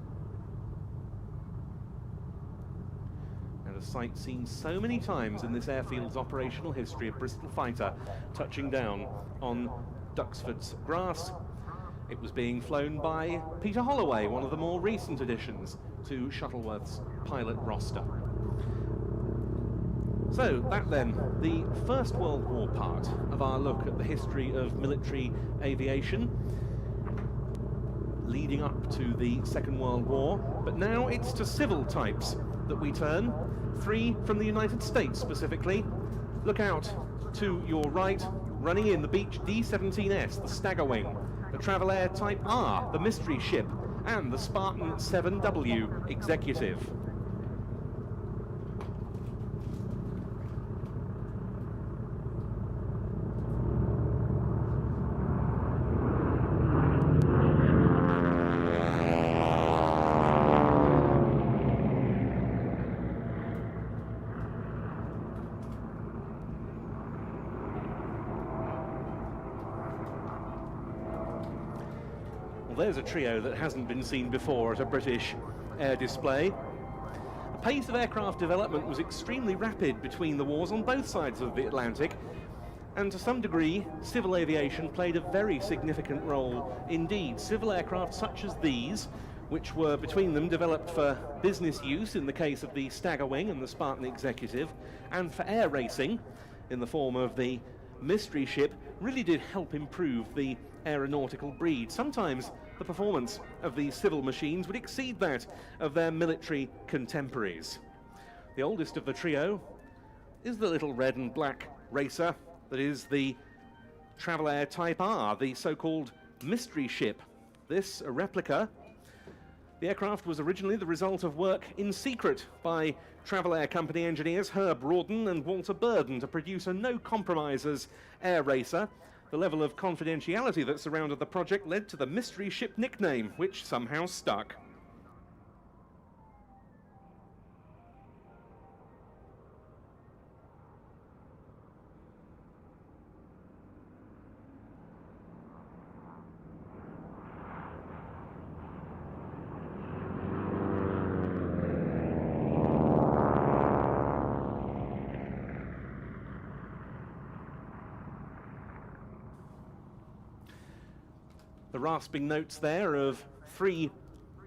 S4: And a sight seen so many times in this airfield's operational history of Bristol fighter touching down on Duxford's grass. It was being flown by Peter Holloway, one of the more recent additions to Shuttleworth's pilot roster. So that then, the First World War part of our look at the history of military aviation, leading up to the Second World War. But now it's to civil types that we turn, three from the United States specifically. Look out to your right, running in the Beech D-17S, the Staggerwing, the Travel Air Type R, the Mystery Ship, and the Spartan 7W Executive. Well, there's a trio that hasn't been seen before at a British air display. The pace of aircraft development was extremely rapid between the wars on both sides of the Atlantic, and to some degree, civil aviation played a very significant role indeed. Civil aircraft such as these, which were between them developed for business use in the case of the Stagger Wing and the Spartan Executive, and for air racing in the form of the Mystery Ship, really did help improve the aeronautical breed. Sometimes the performance of these civil machines would exceed that of their military contemporaries. The oldest of the trio is the little red and black racer that is the Travel Air Type R, the so-called Mystery Ship. This, a replica. The aircraft was originally the result of work in secret by Travel Air Company engineers Herb Rawdon and Walter Burden to produce a no-compromisers air racer. The level of confidentiality that surrounded the project led to the Mystery Ship nickname, which somehow stuck. The rasping notes there of 3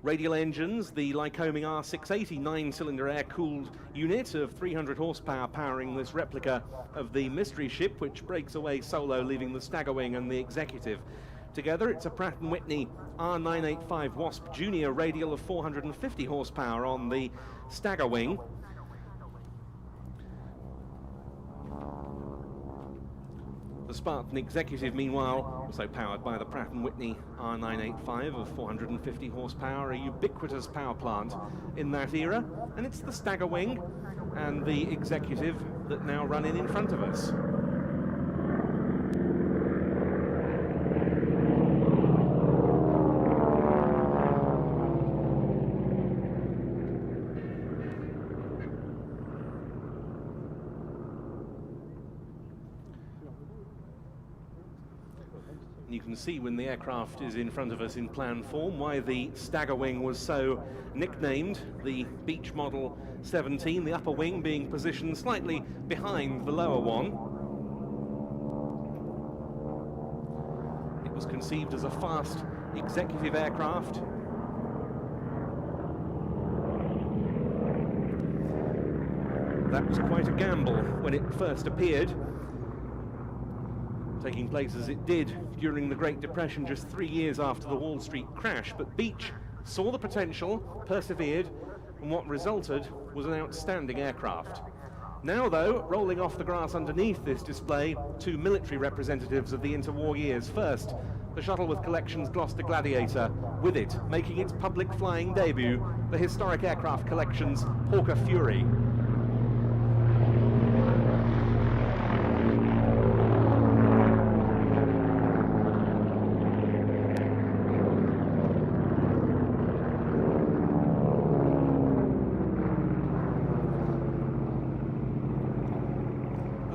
S4: radial engines, the Lycoming R680 9-cylinder air-cooled unit of 300 horsepower powering this replica of the Mystery Ship, which breaks away solo, leaving the Stagger Wing and the Executive. Together, it's a Pratt & Whitney R985 Wasp Junior radial of 450 horsepower on the Stagger Wing. The Spartan Executive, meanwhile, also powered by the Pratt & Whitney R985 of 450 horsepower, a ubiquitous power plant in that era, and it's the Stagger Wing and the Executive that now run in front of us. You can see when the aircraft is in front of us in plan form why the Stagger Wing was so nicknamed. The Beech Model 17, the upper wing being positioned slightly behind the lower one. It was conceived as a fast executive aircraft. That was quite a gamble when it first appeared, taking place as it did during the Great Depression just 3 years after the Wall Street crash. But Beech saw the potential, persevered, and what resulted was an outstanding aircraft. Now, though, rolling off the grass underneath this display, 2 military representatives of the interwar years. First, the Shuttleworth Collection's Gloucester Gladiator, with it making its public flying debut, the Historic Aircraft Collection's Hawker Fury.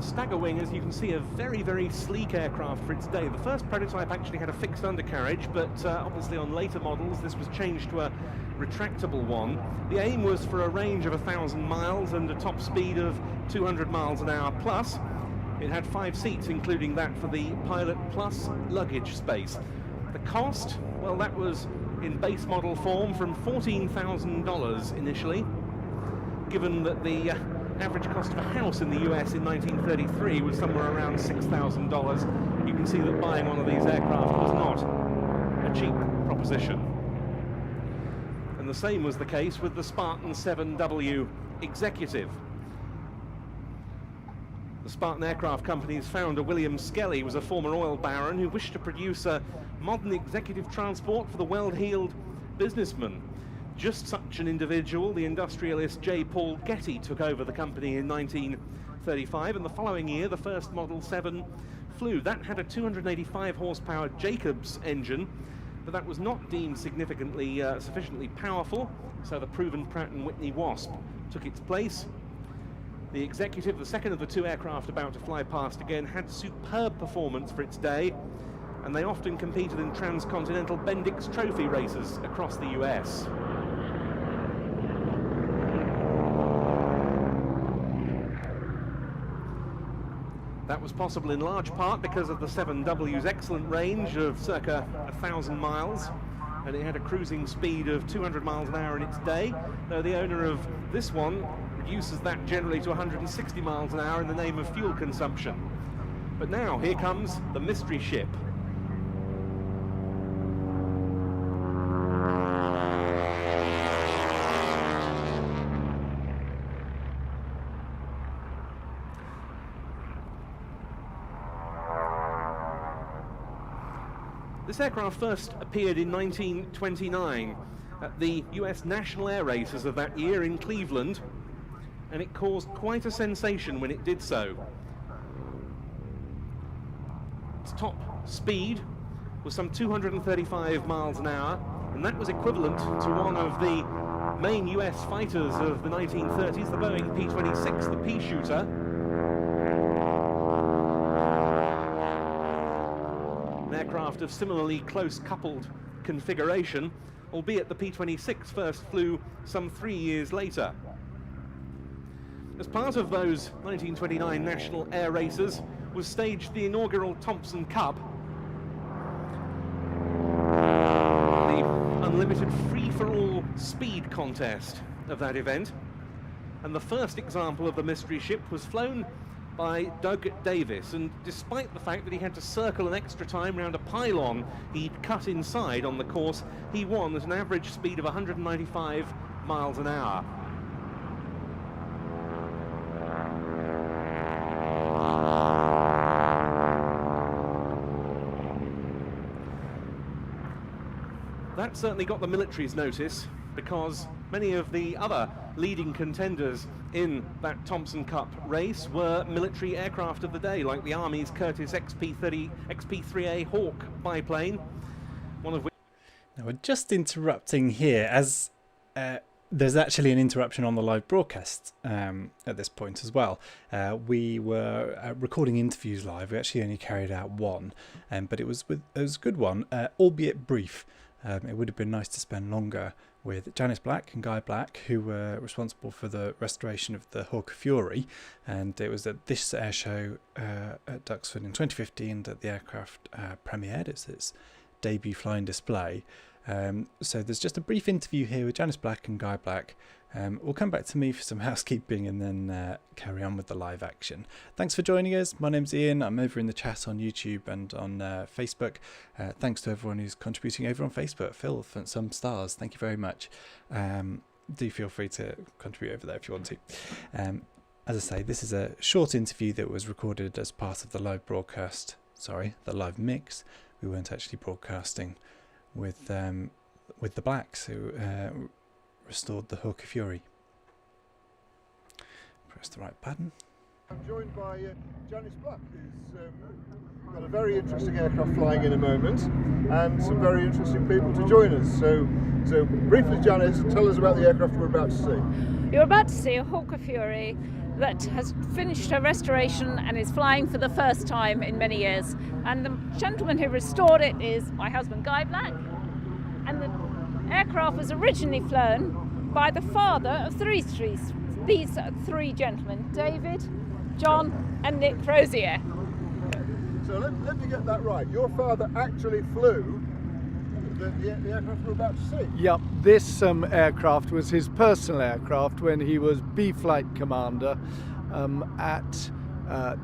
S4: Stagger Wing, as you can see, a very, very sleek aircraft for its day. The first prototype actually had a fixed undercarriage, but obviously on later models this was changed to a retractable one. The aim was for a range of 1,000 miles and a top speed of 200 miles an hour plus. It had 5 seats, including that for the pilot plus luggage space. The cost, well, that was in base model form from $14,000 initially, given that the average cost of a house in the US in 1933 was somewhere around $6,000. You can see that buying one of these aircraft was not a cheap proposition. And the same was the case with the Spartan 7W Executive. The Spartan Aircraft Company's founder, William Skelly, was a former oil baron who wished to produce a modern executive transport for the well-heeled businessman. Just such an individual, the industrialist J. Paul Getty, took over the company in 1935, and the following year the first Model 7 flew. That had a 285 horsepower Jacobs engine, but that was not deemed sufficiently powerful, so the proven Pratt & Whitney Wasp took its place. The Executive, the second of the 2 aircraft about to fly past again, had superb performance for its day, and they often competed in transcontinental Bendix Trophy races across the US. That was possible in large part because of the 7W's excellent range of circa 1,000 miles, and it had a cruising speed of 200 miles an hour in its day, though the owner of this one reduces that generally to 160 miles an hour in the name of fuel consumption. But now, here comes the mystery ship. This aircraft first appeared in 1929 at the US National Air Races of that year in Cleveland, and it caused quite a sensation when it did so. Its top speed was some 235 miles an hour, and that was equivalent to one of the main US fighters of the 1930s, the Boeing P-26, the pea-shooter. An aircraft of similarly close coupled configuration, albeit the P-26 first flew some 3 years later. As part of those 1929 National Air Races was staged the inaugural Thompson Cup, the unlimited free-for-all speed contest of that event, and the first example of the mystery ship was flown by Doug Davis, and despite the fact that he had to circle an extra time round a pylon he'd cut inside on the course, he won at an average speed of 195 miles an hour. That certainly got the military's notice, because many of the other leading contenders in that Thompson Cup race were military aircraft of the day, like the Army's Curtiss XP-3A Hawk biplane, one of which...
S1: Now we're just interrupting here, as there's actually an interruption on the live broadcast at this point as well. We were recording interviews live. We actually only carried out one, but it was a good one, albeit brief. It would have been nice to spend longer with Janice Black and Guy Black, who were responsible for the restoration of the Hawker Fury, and it was at this air show at Duxford in 2015 that the aircraft premiered. It's its debut flying display. So there's just a brief interview here with Janice Black and Guy Black. We'll come back to me for some housekeeping and then carry on with the live action. Thanks for joining us. My name's Ian. I'm over in the chat on YouTube and on Facebook. Thanks to everyone who's contributing over on Facebook. Phil, for some stars, thank you very much. Do feel free to contribute over there if you want to. As I say, this is a short interview that was recorded as part of the live broadcast. Sorry, the live mix. We weren't actually broadcasting with the Blacks, who restored the Hawker Fury. Press the right button.
S2: I'm joined by Janice Black, who's got a very interesting aircraft flying in a moment, and some very interesting people to join us. So briefly, Janice, tell us about the aircraft we're about to see.
S6: You're about to see a Hawker Fury that has finished her restoration and is flying for the first time in many years. And the gentleman who restored it is my husband, Guy Black. And the aircraft was originally flown by the father of these three gentlemen, David, John and Nick Rosier.
S2: So let me get that right. Your father actually flew the aircraft we're about to see?
S7: Yep, this aircraft was his personal aircraft when he was B-Flight Commander at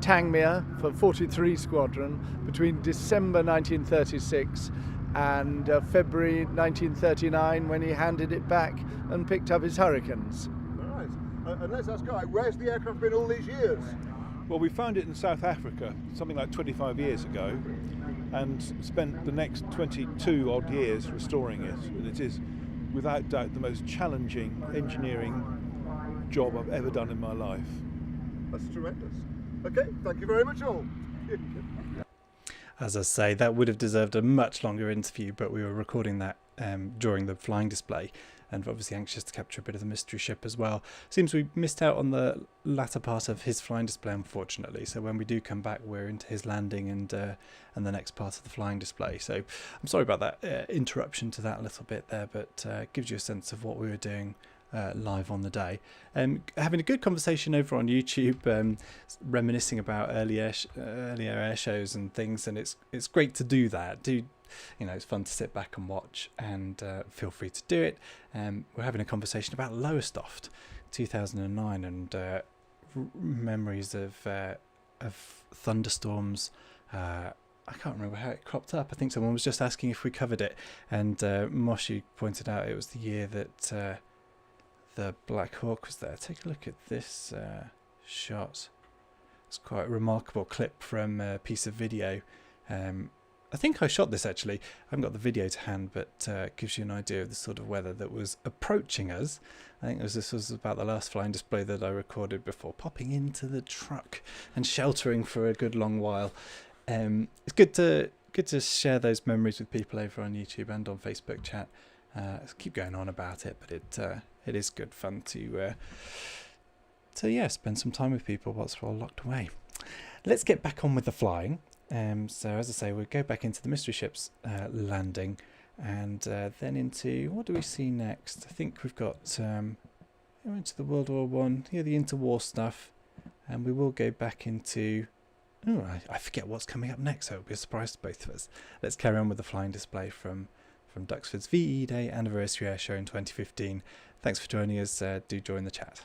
S7: Tangmere for 43 Squadron between December 1936 and February 1939, when he handed it back and picked up his Hurricanes.
S2: All right. And let's ask Guy, where's the aircraft been all these years?
S8: Well, we found it in South Africa something like 25 years ago and spent the next 22 odd years restoring it. And it is, without doubt, the most challenging engineering job I've ever done in my life.
S2: That's tremendous. Okay, thank you very much all.
S1: As I say, that would have deserved a much longer interview, but we were recording that during the flying display, and obviously anxious to capture a bit of the mystery ship as well. Seems we missed out on the latter part of his flying display, unfortunately. So when we do come back, we're into his landing and the next part of the flying display. So I'm sorry about that interruption to that a little bit there, but gives you a sense of what we were doing live on the day. Having a good conversation over on YouTube, reminiscing about earlier air shows and things, and it's great to do that. It's fun to sit back and watch, and feel free to do it. We're having a conversation about Lowestoft 2009 and memories of thunderstorms. I can't remember how it cropped up. I think someone was just asking if we covered it, and Moshi pointed out it was the year that the Black Hawk was there. Take a look at this shot. It's quite a remarkable clip from a piece of video. I think I shot this actually. I haven't got the video to hand, but it gives you an idea of the sort of weather that was approaching us. I think this was about the last flying display that I recorded before popping into the truck and sheltering for a good long while. It's good to share those memories with people over on YouTube and on Facebook chat. Let's keep going on about it, but it is good fun to spend some time with people whilst we're all locked away. Let's get back on with the flying. So as I say, we'll go back into the mystery ship's landing, and then into, what do we see next? I think we've got into the World War One, the interwar stuff, and we will go back into, I forget what's coming up next, so it'll be a surprise to both of us. Let's carry on with the flying display from Duxford's VE Day Anniversary Air Show in 2015. Thanks for joining us. Do join the chat.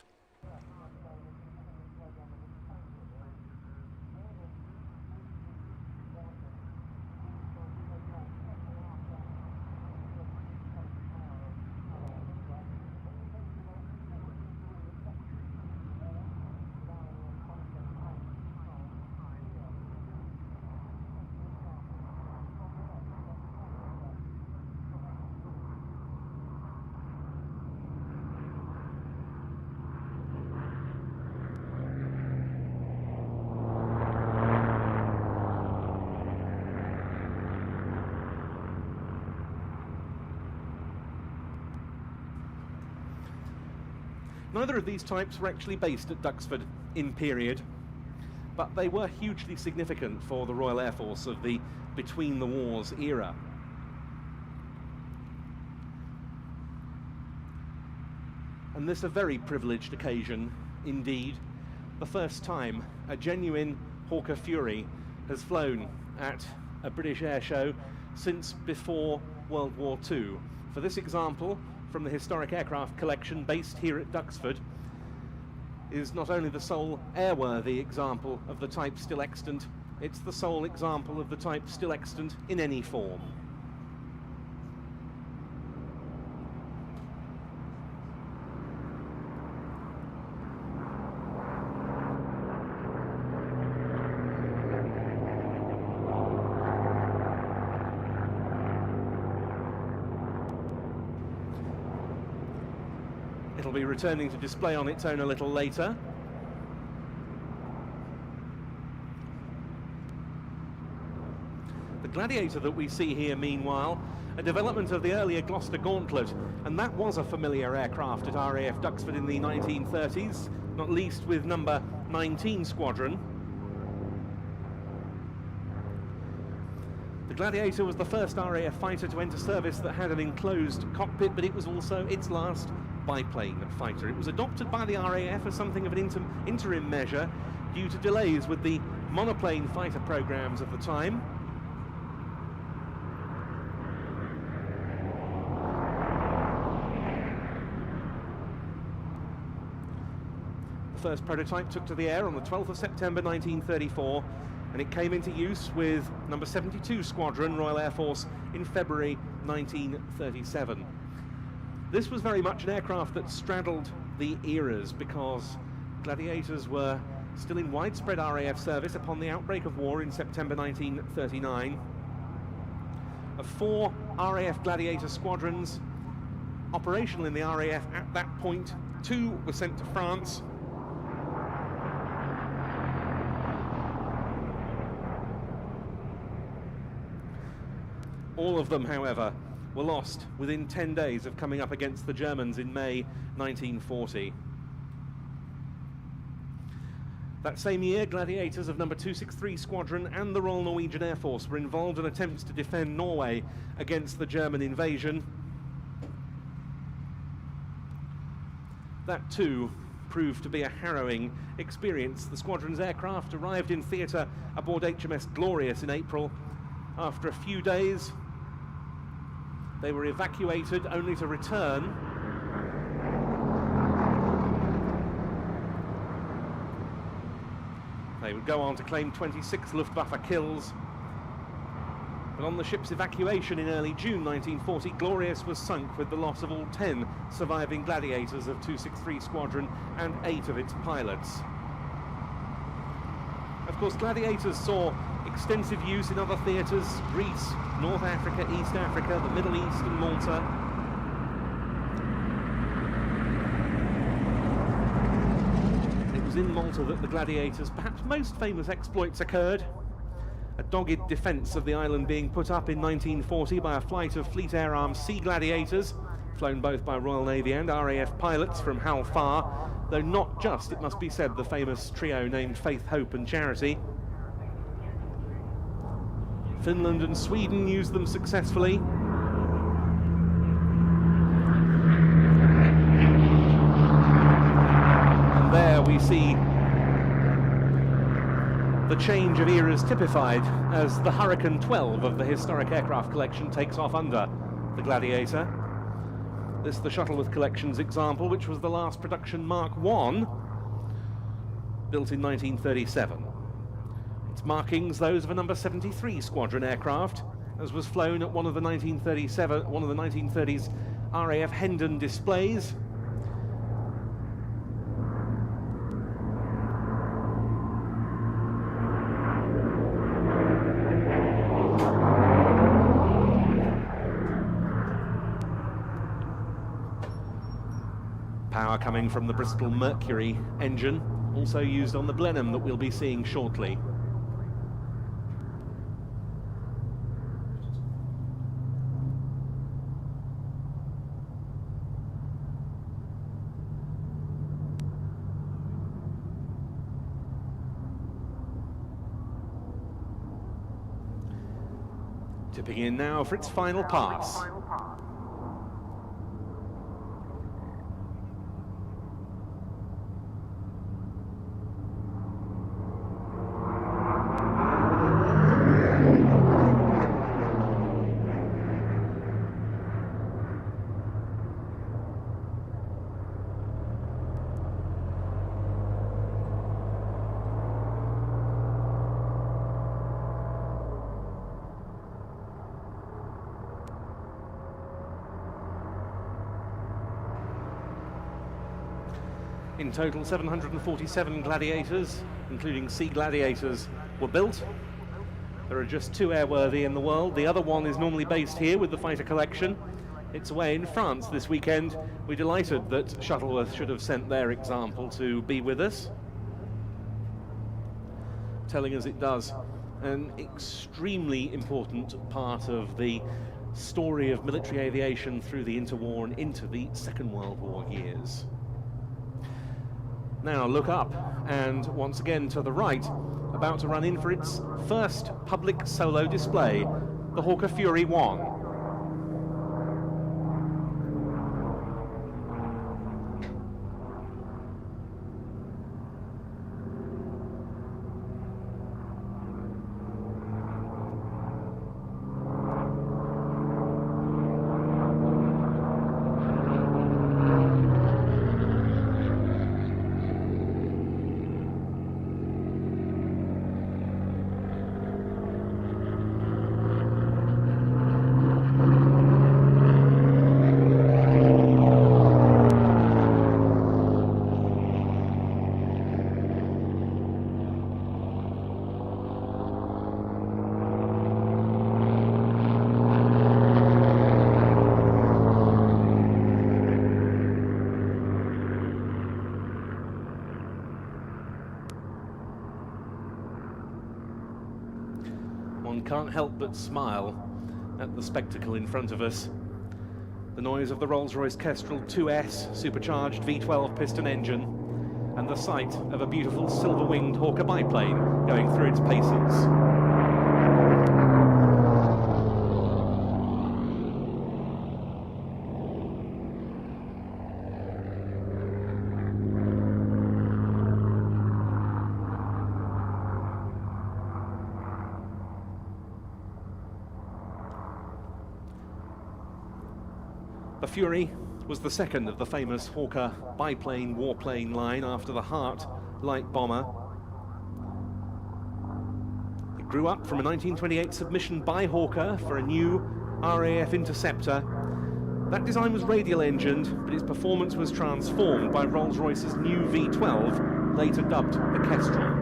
S4: Neither of these types were actually based at Duxford in period, but they were hugely significant for the Royal Air Force of the between the wars era. And this a very privileged occasion indeed. The first time a genuine Hawker Fury has flown at a British air show since before World War II. For this example, from the historic aircraft collection based here at Duxford, is not only the sole airworthy example of the type still extant, it's the sole example of the type still extant in any form. It'll be returning to display on its own a little later. The Gladiator that we see here, meanwhile, a development of the earlier Gloucester Gauntlet, and that was a familiar aircraft at RAF Duxford in the 1930s, not least with number 19 Squadron. The Gladiator was the first RAF fighter to enter service that had an enclosed cockpit, but it was also its last biplane fighter. It was adopted by the RAF as something of an interim measure due to delays with the monoplane fighter programs of the time. The first prototype took to the air on the 12th of September 1934, and it came into use with number 72 Squadron, Royal Air Force, in February 1937. This was very much an aircraft that straddled the eras because Gladiators were still in widespread RAF service upon the outbreak of war in September 1939. Of 4 RAF Gladiator squadrons operational in the RAF at that point, 2 were sent to France. All of them, however, were lost within 10 days of coming up against the Germans in May 1940. That same year, Gladiators of number 263 Squadron and the Royal Norwegian Air Force were involved in attempts to defend Norway against the German invasion. that too proved to be a harrowing experience. The squadron's aircraft arrived in theatre aboard HMS Glorious in April. After a few days, they were evacuated only to return They would go on to claim 26 Luftwaffe kills. But on the ship's evacuation in early June 1940, Glorious was sunk with the loss of all 10 surviving Gladiators of 263 Squadron and 8 of its pilots. Of course, Gladiators saw extensive use in other theatres: Greece, North Africa, East Africa, the Middle East and Malta. It was in Malta that the Gladiators' perhaps most famous exploits occurred. A dogged defence of the island being put up in 1940 by a flight of Fleet Air Arm Sea Gladiators, flown both by Royal Navy and RAF pilots from Hal Far, though not just, it must be said, the famous trio named Faith, Hope and Charity. Finland and Sweden used them successfully. And there we see the change of eras typified as the Hurricane 12 of the historic aircraft collection takes off under the Gladiator. This is the Shuttleworth Collection's example, which was the last production Mark I, built in 1937. Its markings those of a number 73 Squadron aircraft, as was flown at one of the 1930s RAF Hendon displays. Power coming from the Bristol Mercury engine, also used on the Blenheim that we'll be seeing shortly. Tipping in now for its final pass. In total, 747 Gladiators, including Sea Gladiators, were built. There are just 2 airworthy in the world. The other one is normally based here with the fighter collection. It's away in France this weekend. We're delighted that Shuttleworth should have sent their example to be with us, telling us it does an extremely important part of the story of military aviation through the interwar and into the Second World War years. Now look up, and once again to the right, about to run in for its first public solo display, the Hawker Fury 1. One can't help but smile at the spectacle in front of us. The noise of the Rolls-Royce Kestrel 2S supercharged V12 piston engine, and the sight of a beautiful silver-winged Hawker biplane going through its paces. The Fury was the second of the famous Hawker biplane warplane line after the Hart light bomber. It grew up from a 1928 submission by Hawker for a new RAF interceptor. That design was radial engined, but its performance was transformed by Rolls-Royce's new V12, later dubbed the Kestrel.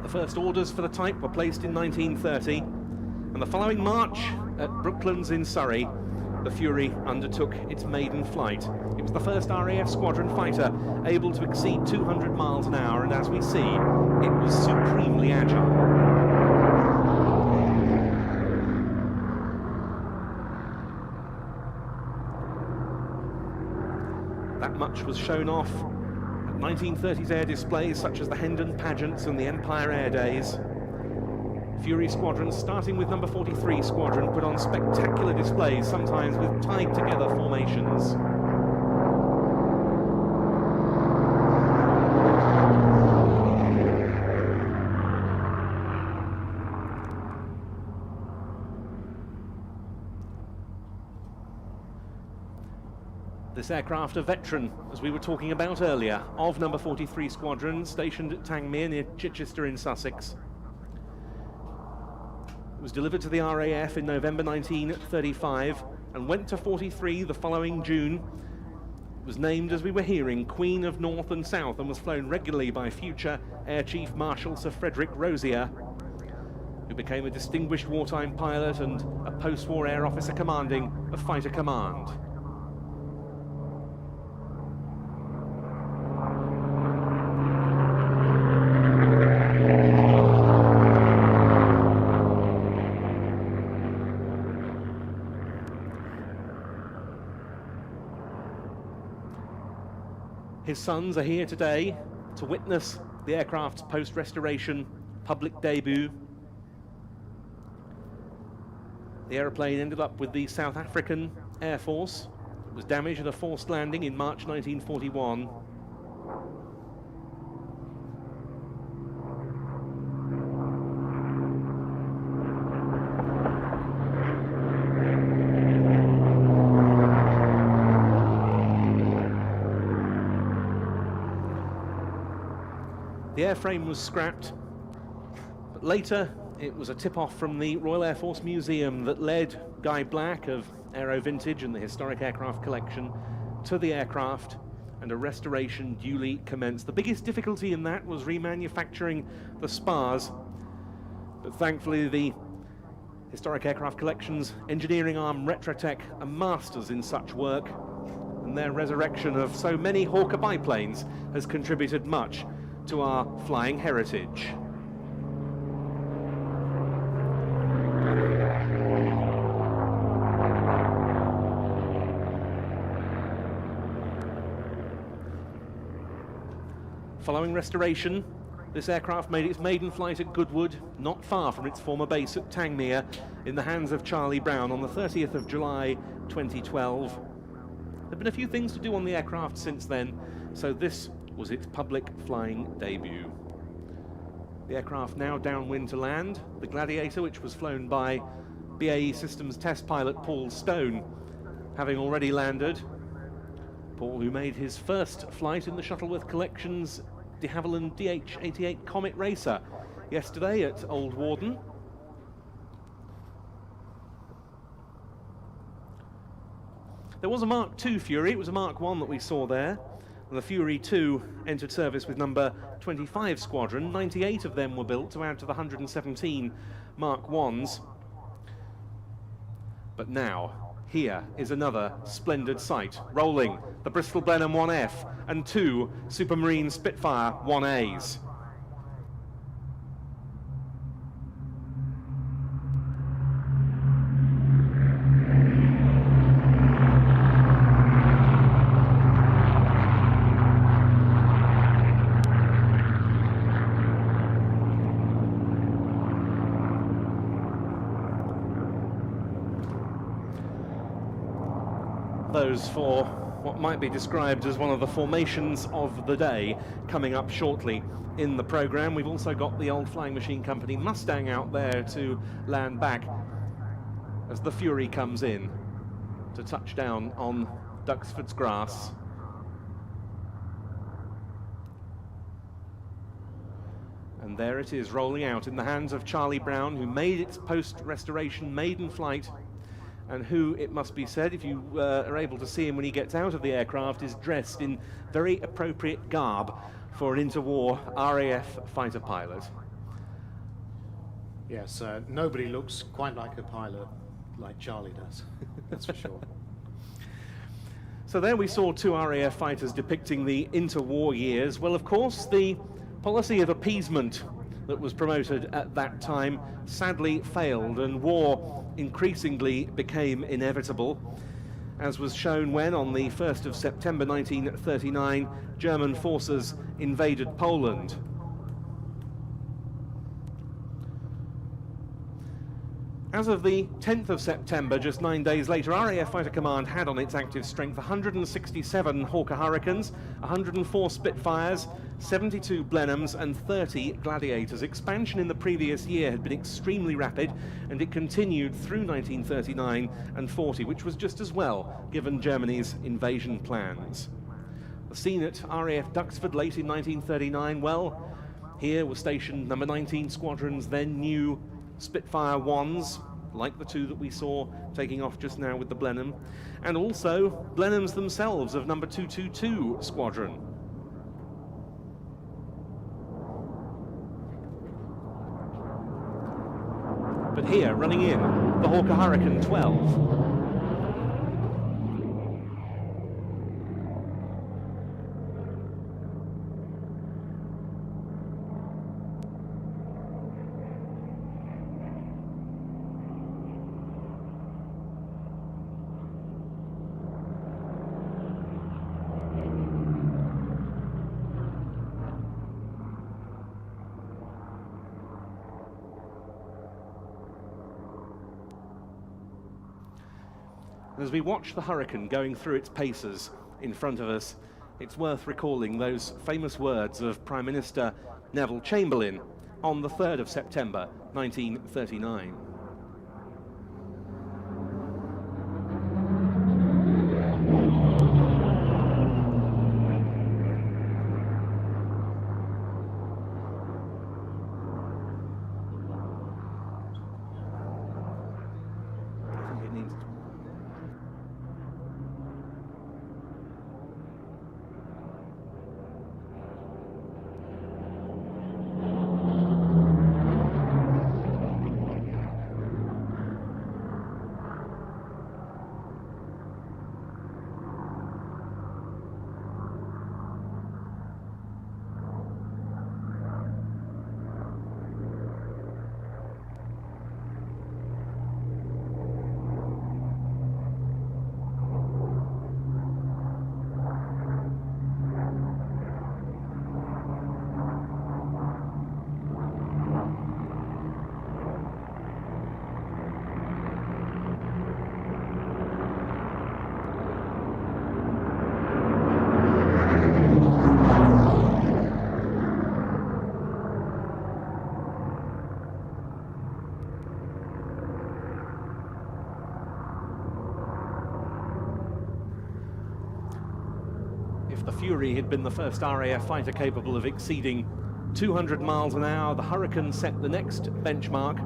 S4: The first orders for the type were placed in 1930, and the following March at Brooklands in Surrey, the Fury undertook its maiden flight. It was the first RAF squadron fighter able to exceed 200 miles an hour, and as we see, it was supremely agile. That much was shown off at 1930s air displays such as the Hendon Pageants and the Empire Air Days. Fury squadrons, starting with number 43 squadron, put on spectacular displays, sometimes with tied together formations. This aircraft, a veteran, as we were talking about earlier, of number 43 squadron, stationed at Tangmere near Chichester in Sussex. It was delivered to the RAF in November 1935 and went to 43 the following June. It was named, as we were hearing, Queen of North and South, and was flown regularly by future Air Chief Marshal Sir Frederick Rosier, who became a distinguished wartime pilot and a post-war air officer commanding a fighter command. His sons are here today to witness the aircraft's post-restoration public debut. The aeroplane ended up with the South African Air Force. It was damaged at a forced landing in March 1941. The airframe was scrapped, but later it was a tip-off from the Royal Air Force Museum that led Guy Black of Aero Vintage and the Historic Aircraft Collection to the aircraft, and a restoration duly commenced. The biggest difficulty in that was remanufacturing the spars, but thankfully the Historic Aircraft Collection's engineering arm Retrotech are masters in such work, and their resurrection of so many Hawker biplanes has contributed much to our flying heritage. Following restoration, this aircraft made its maiden flight at Goodwood, not far from its former base at Tangmere, in the hands of Charlie Brown on the 30th of July 2012. There have been a few things to do on the aircraft since then, so this was its public flying debut. The aircraft now downwind to land. The Gladiator, which was flown by BAE Systems test pilot Paul Stone, having already landed. Paul, who made his first flight in the Shuttleworth Collection's de Havilland DH-88 Comet Racer yesterday at Old Warden. There was a Mark II Fury, it was a Mark I that we saw there. And the Fury 2 entered service with number 25 Squadron. 98 of them were built to add to the 117 Mark Is. But now, here is another splendid sight. Rolling the Bristol Blenheim 1F and 2 Supermarine Spitfire 1As. photos for what might be described as one of the formations of the day coming up shortly in the programme. We've also got the old flying machine company Mustang out there to land back as the Fury comes in to touch down on Duxford's grass. And there it is, rolling out in the hands of Charlie Brown, who made its post-restoration maiden flight, and who, it must be said, if you are able to see him when he gets out of the aircraft, is dressed in very appropriate garb for an interwar RAF fighter pilot.
S5: Yes, nobody looks quite like a pilot like Charlie does, that's for sure.
S4: So there we saw two RAF fighters depicting the interwar years. Well, of course, the policy of appeasement that was promoted at that time sadly failed, and war increasingly became inevitable, as was shown when, on the 1st of September 1939, German forces invaded Poland. As of the 10th of September, just 9 days later, RAF Fighter Command had on its active strength 167 Hawker Hurricanes, 104 Spitfires, 72 Blenheims and 30 Gladiators. Expansion in the previous year had been extremely rapid, and it continued through 1939 and 40, which was just as well, given Germany's invasion plans. The scene at RAF Duxford late in 1939, well, here were stationed number 19 Squadron's then new Spitfire 1s, like the two that we saw taking off just now with the Blenheim, and also Blenheims themselves of number 222 Squadron. But here, running in, the Hawker Hurricane 12. As we watch the Hurricane going through its paces in front of us, it's worth recalling those famous words of Prime Minister Neville Chamberlain on the 3rd of September 1939. If the Fury had been the first RAF fighter capable of exceeding 200 miles an hour, the Hurricane set the next benchmark,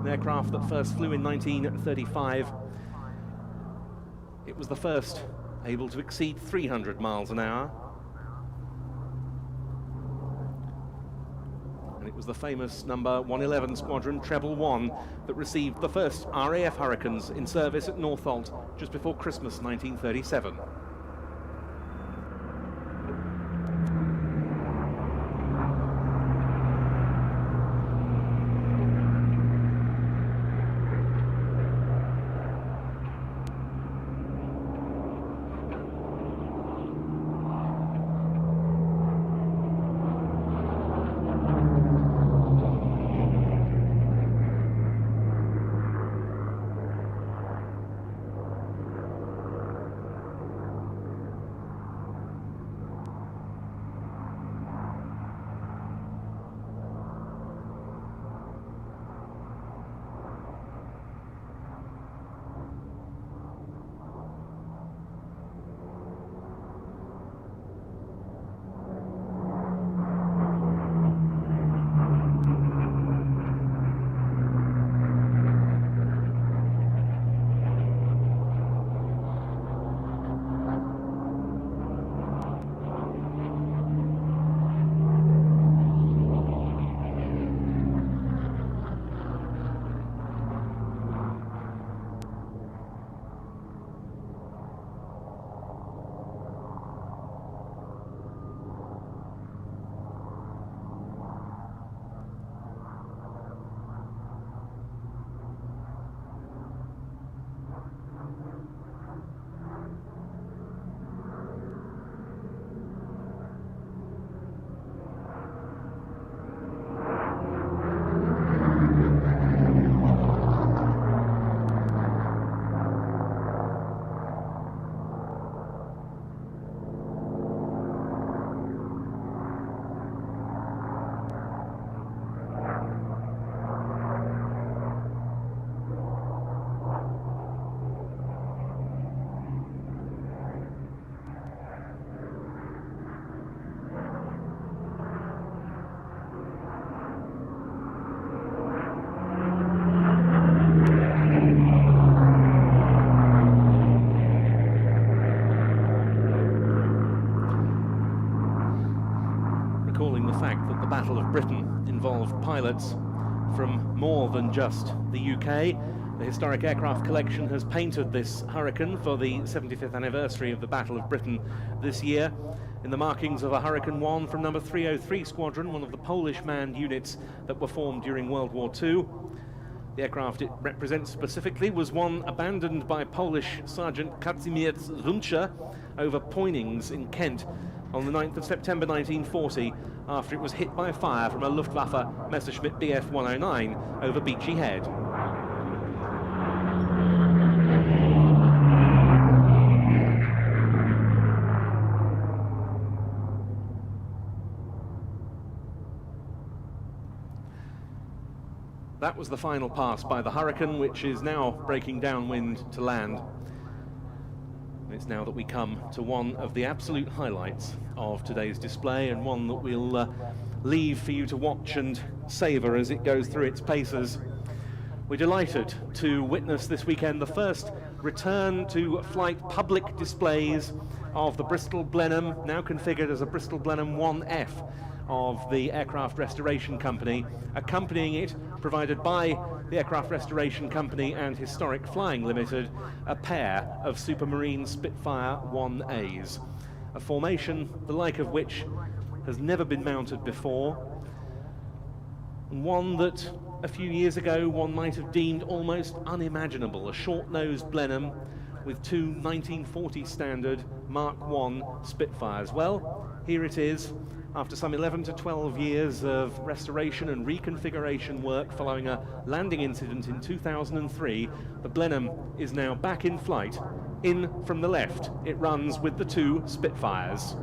S4: an aircraft that first flew in 1935. It was the first able to exceed 300 miles an hour. And it was the famous number 111 Squadron Treble 1 that received the first RAF Hurricanes in service at Northolt just before Christmas 1937. recalling the fact that the Battle of Britain involved pilots from more than just the UK. The Historic Aircraft Collection has painted this Hurricane for the 75th anniversary of the Battle of Britain this year in the markings of a Hurricane 1 from number 303 Squadron, one of the Polish manned units that were formed during World War II. The aircraft it represents specifically was one abandoned by Polish Sergeant Kazimierz Runcha over Poynings in Kent on the 9th of September 1940 after it was hit by fire from a Luftwaffe Messerschmitt Bf 109 over Beachy Head. That was the final pass by the Hurricane, which is now breaking downwind to land. It's now that we come to one of the absolute highlights of today's display, and one that we'll leave for you to watch and savour as it goes through its paces. We're delighted to witness this weekend the first return to flight public displays of the Bristol Blenheim, now configured as a Bristol Blenheim 1F of the Aircraft Restoration Company. Accompanying it, provided by the Aircraft Restoration Company and Historic Flying Limited, a pair of Supermarine Spitfire 1As, a formation the like of which has never been mounted before, and one that a few years ago one might have deemed almost unimaginable, a short-nosed Blenheim with two 1940 standard Mark I Spitfires. Well, here it is. After some 11 to 12 years of restoration and reconfiguration work following a landing incident in 2003, the Blenheim is now back in flight. In from the left, it runs with the two Spitfires.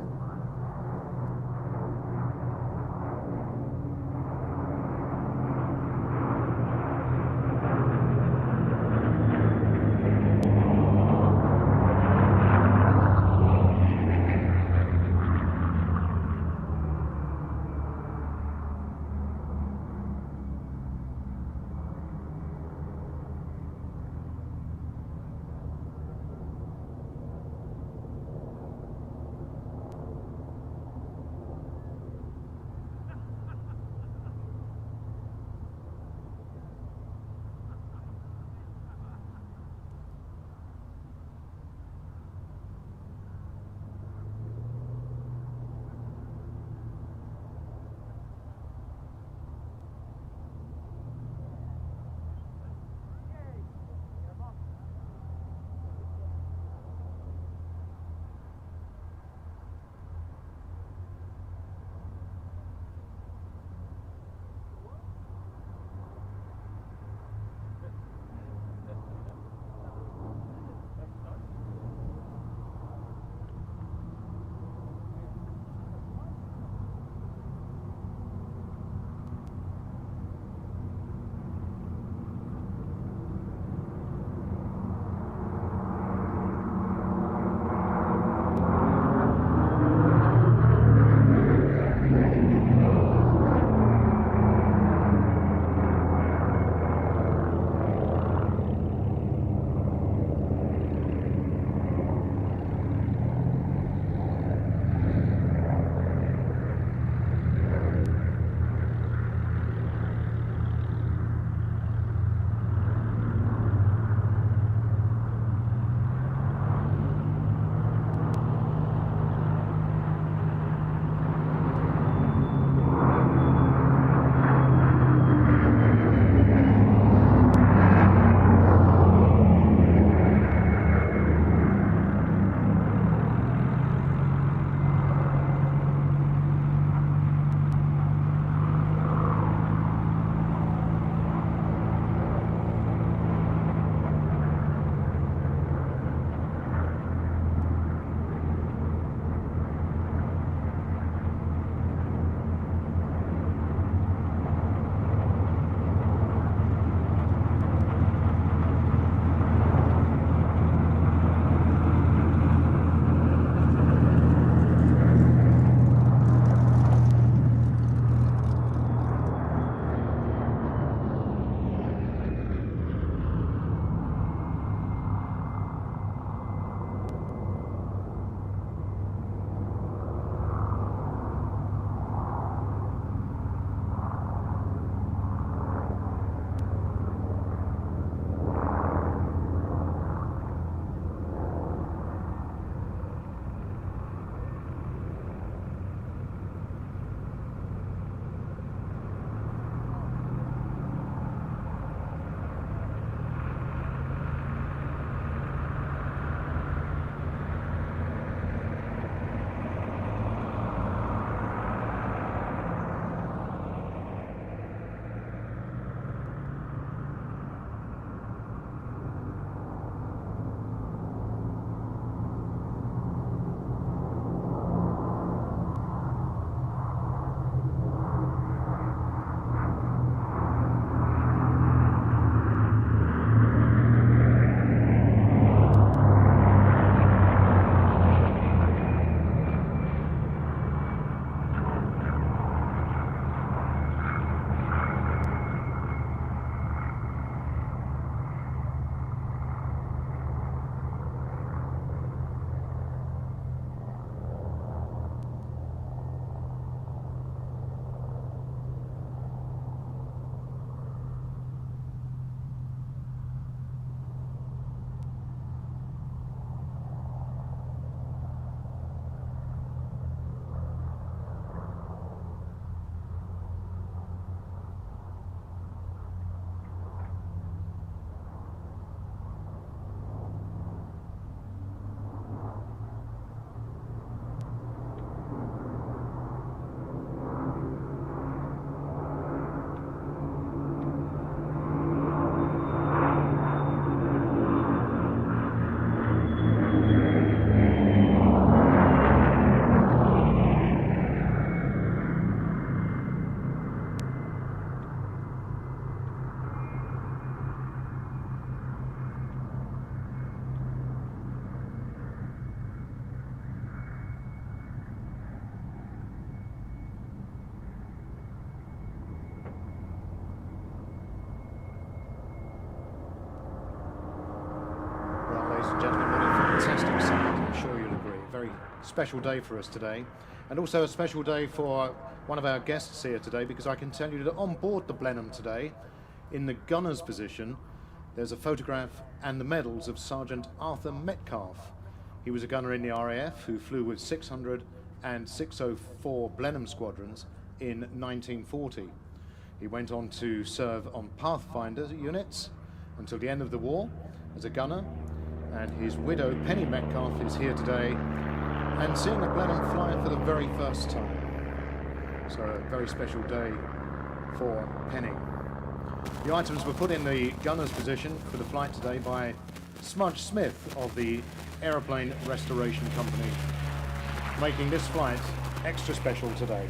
S5: gentlemen, what a fantastic sight. I'm sure you'll agree. A very special day for us today. And also a special day for one of our guests here today, because I can tell you that on board the Blenheim today, in the gunner's position, there's a photograph and the medals of Sergeant Arthur Metcalf. He was a gunner in the RAF who flew with 600 and 604 Blenheim squadrons in 1940. He went on to serve on Pathfinder units until the end of the war as a gunner, and his widow Penny Metcalf is here today and seeing a Blenheim fly for the very first time. So a very special day for Penny. The items were put in the gunner's position for the flight today by Smudge Smith of the Aeroplane Restoration Company, making this flight extra special today.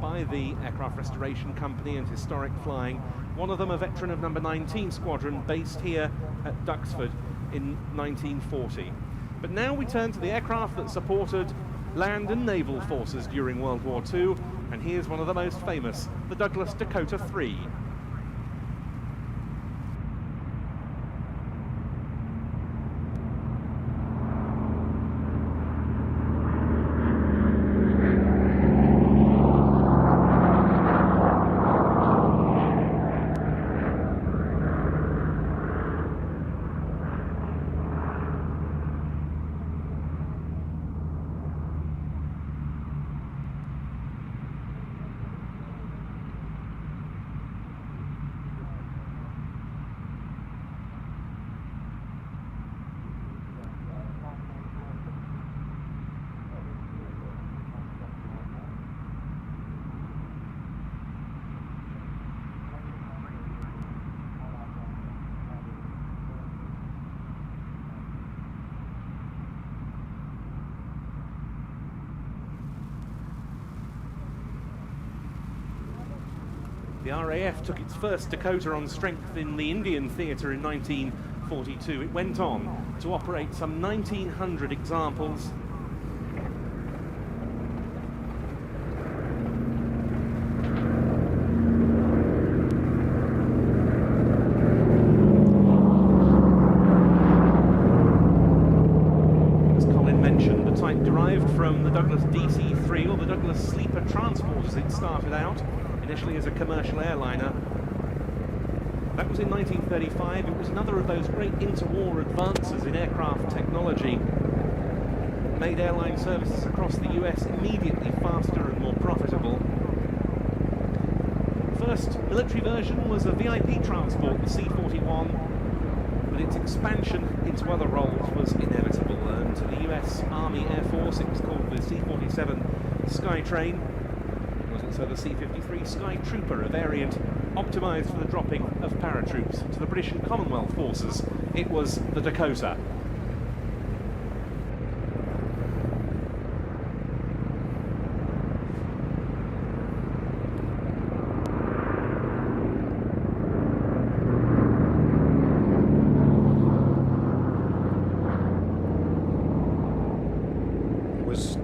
S4: By the Aircraft Restoration Company and Historic Flying, one of them a veteran of number 19 Squadron based here at Duxford in 1940. But now we turn to the aircraft that supported land and naval forces during World War II, and here's one of the most famous, the Douglas Dakota 3. The RAF took its first Dakota on strength in the Indian theatre in 19 1942. It went on to operate some 1,900 examples. From the Douglas DC-3, or the Douglas Sleeper Transport as it started out, initially as a commercial airliner. That was in 1935. It was another of those great interwar advances in aircraft technology. It made airline services across the US immediately faster and more profitable. First military version was a VIP transport, the C-41, but its expansion into other roles was inevitable. To the US Army Air Force, it was called the C-47 Skytrain. It was also the C-53 Sky Trooper, a variant optimised for the dropping of paratroops. To the British and Commonwealth forces, it was the Dakota.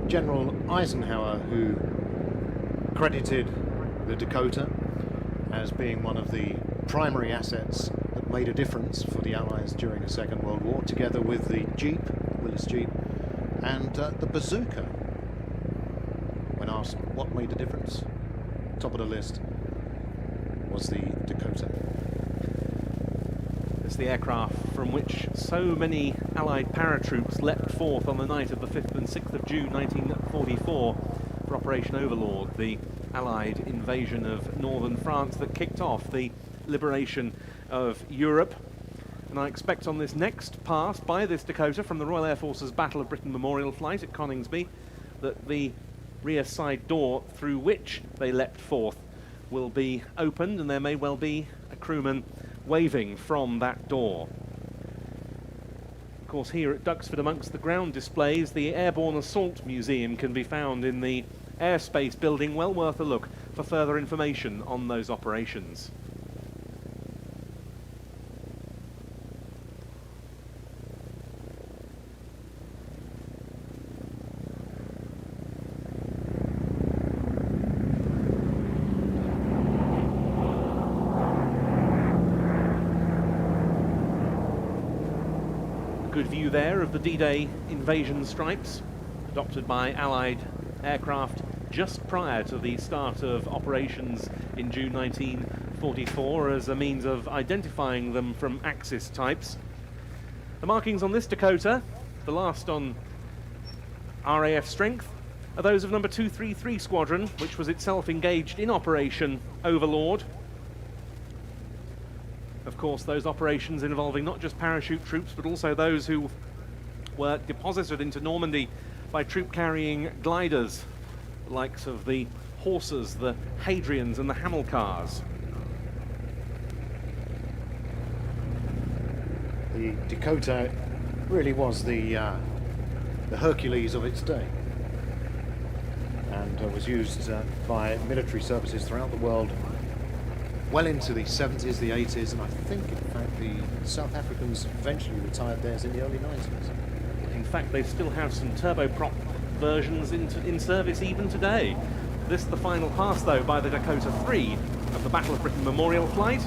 S5: General Eisenhower who credited the Dakota as being one of the primary assets that made a difference for the Allies during the Second World War, together with the Jeep, Willis Jeep, and the bazooka. When asked what made a difference, top of the list was the Dakota.
S4: It's the aircraft from which so many Allied paratroops leapt forth on the night of the 5th and 6th of June 1944 for Operation Overlord, the Allied invasion of northern France that kicked off the liberation of Europe. And I expect on this next pass by this Dakota from the Royal Air Force's Battle of Britain Memorial Flight at Coningsby that the rear side door through which they leapt forth will be opened, and there may well be a crewman waving from that door. Of course, here at Duxford, amongst the ground displays, the Airborne Assault Museum can be found in the airspace building. Well worth a look for further information on those operations. Good view there of the D-Day invasion stripes adopted by Allied aircraft just prior to the start of operations in June 1944 as a means of identifying them from Axis types. The markings on this Dakota, the last on RAF strength, are those of number 233 Squadron, which was itself engaged in Operation Overlord. Of course, those operations involving not just parachute troops, but also those who were deposited into Normandy by troop-carrying gliders, the likes of the Horses, the Hadrians and the Hamilcars.
S5: The Dakota really was the Hercules of its day, and was used by military services throughout the world well into the 70s, the 80s, and I think, in fact, the South Africans eventually retired theirs in the early 90s.
S4: In fact, they still have some turboprop versions in service even today. This is the final pass, though, by the Dakota 3 of the Battle of Britain Memorial Flight.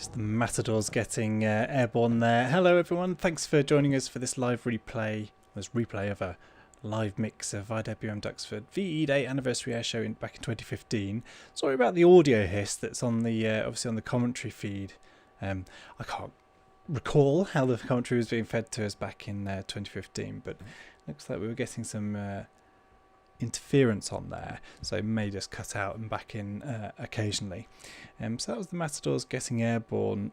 S1: Just the Matadors getting airborne there. Hello everyone, thanks for joining us for this live replay. This replay of a live mix of IWM Duxford VE Day Anniversary Air Show back in 2015. Sorry about the audio hiss that's on the obviously on the commentary feed. I can't recall how the commentary was being fed to us back in 2015, but looks like we were getting some interference on there, so it may just cut out and back in occasionally. So that was the Matadors getting airborne,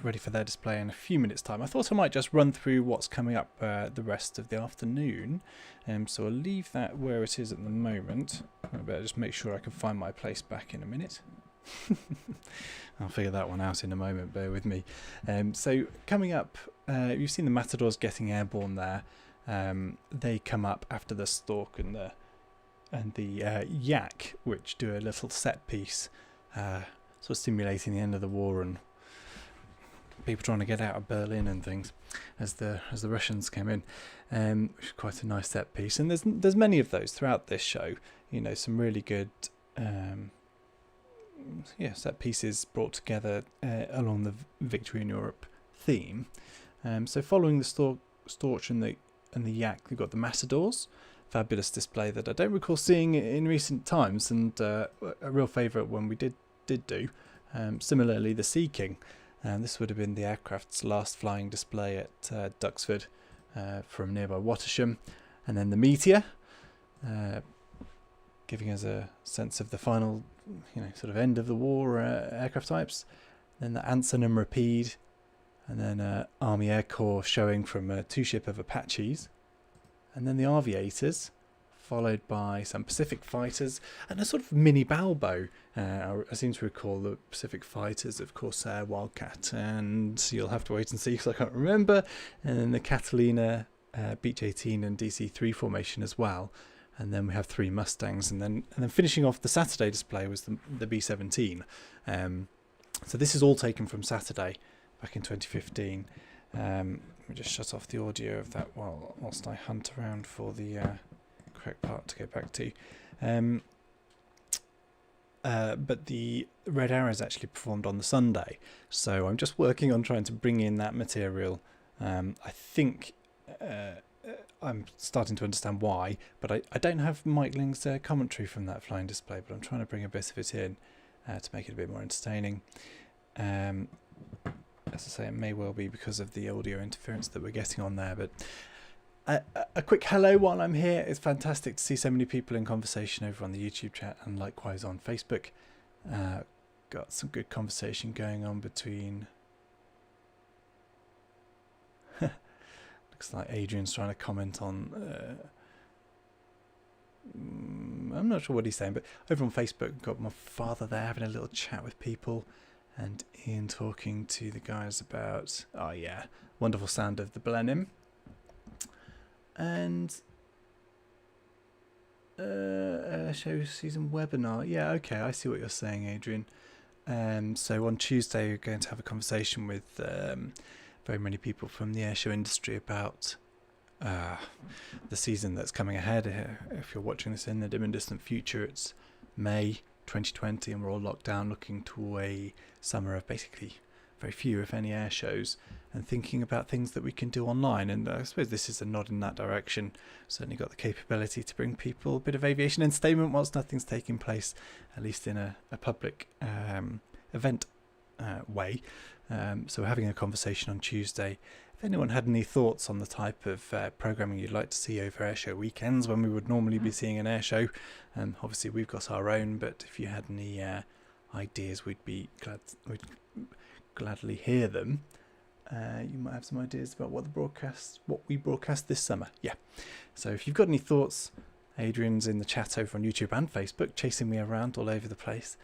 S1: ready for their display in a few minutes time. I thought I might just run through what's coming up the rest of the afternoon, so I'll leave that where it is at the moment. I better just make sure I can find my place back in a minute. I'll figure that one out in a moment, bear with me. So coming up, you've seen the Matadors getting airborne there. They come up after the Storch and the Yak, which do a little set piece, sort of simulating the end of the war and people trying to get out of Berlin and things as the Russians came in, which is quite a nice set piece. And there's many of those throughout this show. You know, some really good set pieces brought together along the Victory in Europe theme. So following the Storch and the Yak, we've got the Matadors, fabulous display that I don't recall seeing in recent times, and a real favourite when we did do. Similarly, the Sea King, this would have been the aircraft's last flying display at Duxford from nearby Wattisham, and then the Meteor, giving us a sense of the final, sort of end of the war aircraft types. Then the Anson and Rapide, and then Army Air Corps showing from a two-ship of Apaches, and then the Aviators, followed by some Pacific Fighters and a sort of mini Balbo. I seem to recall the Pacific Fighters of Corsair, Wildcat, and you'll have to wait and see because I can't remember. And then the Catalina, Beech 18 and DC-3 formation as well. And then we have 3 Mustangs, and then finishing off the Saturday display was the B-17. So this is all taken from Saturday back in 2015. Let me just shut off the audio of that whilst I hunt around for the correct part to go back to. But the Red Arrows actually performed on the Sunday, so I'm just working on trying to bring in that material. I think I'm starting to understand why, but I don't have Mike Ling's commentary from that flying display, but I'm trying to bring a bit of it in to make it a bit more entertaining. As I say, it may well be because of the audio interference that we're getting on there, but a quick hello while I'm here. It's fantastic to see so many people in conversation over on the YouTube chat and likewise on Facebook. Got some good conversation going on between... Looks like Adrian's trying to comment on... I'm not sure what he's saying, but over on Facebook, we've got my father there having a little chat with people, and Ian talking to the guys about, wonderful sound of the Blenheim. And show season webinar. Yeah, okay, I see what you're saying, Adrian. So on Tuesday, we're going to have a conversation with very many people from the airshow industry about the season that's coming ahead. If you're watching this in the dim and distant future, it's May 2020, and we're all locked down, looking to a summer of basically very few, if any, air shows, and thinking about things that we can do online. And I suppose this is a nod in that direction. Certainly got the capability to bring people a bit of aviation entertainment whilst nothing's taking place, at least in a public event way. So we're having a conversation on Tuesday. If anyone had any thoughts on the type of programming you'd like to see over airshow weekends when we would normally be seeing an airshow, obviously we've got our own, but if you had any ideas, we'd gladly hear them. You might have some ideas about what we broadcast this summer. Yeah. So if you've got any thoughts, Adrian's in the chat over on YouTube and Facebook, chasing me around all over the place,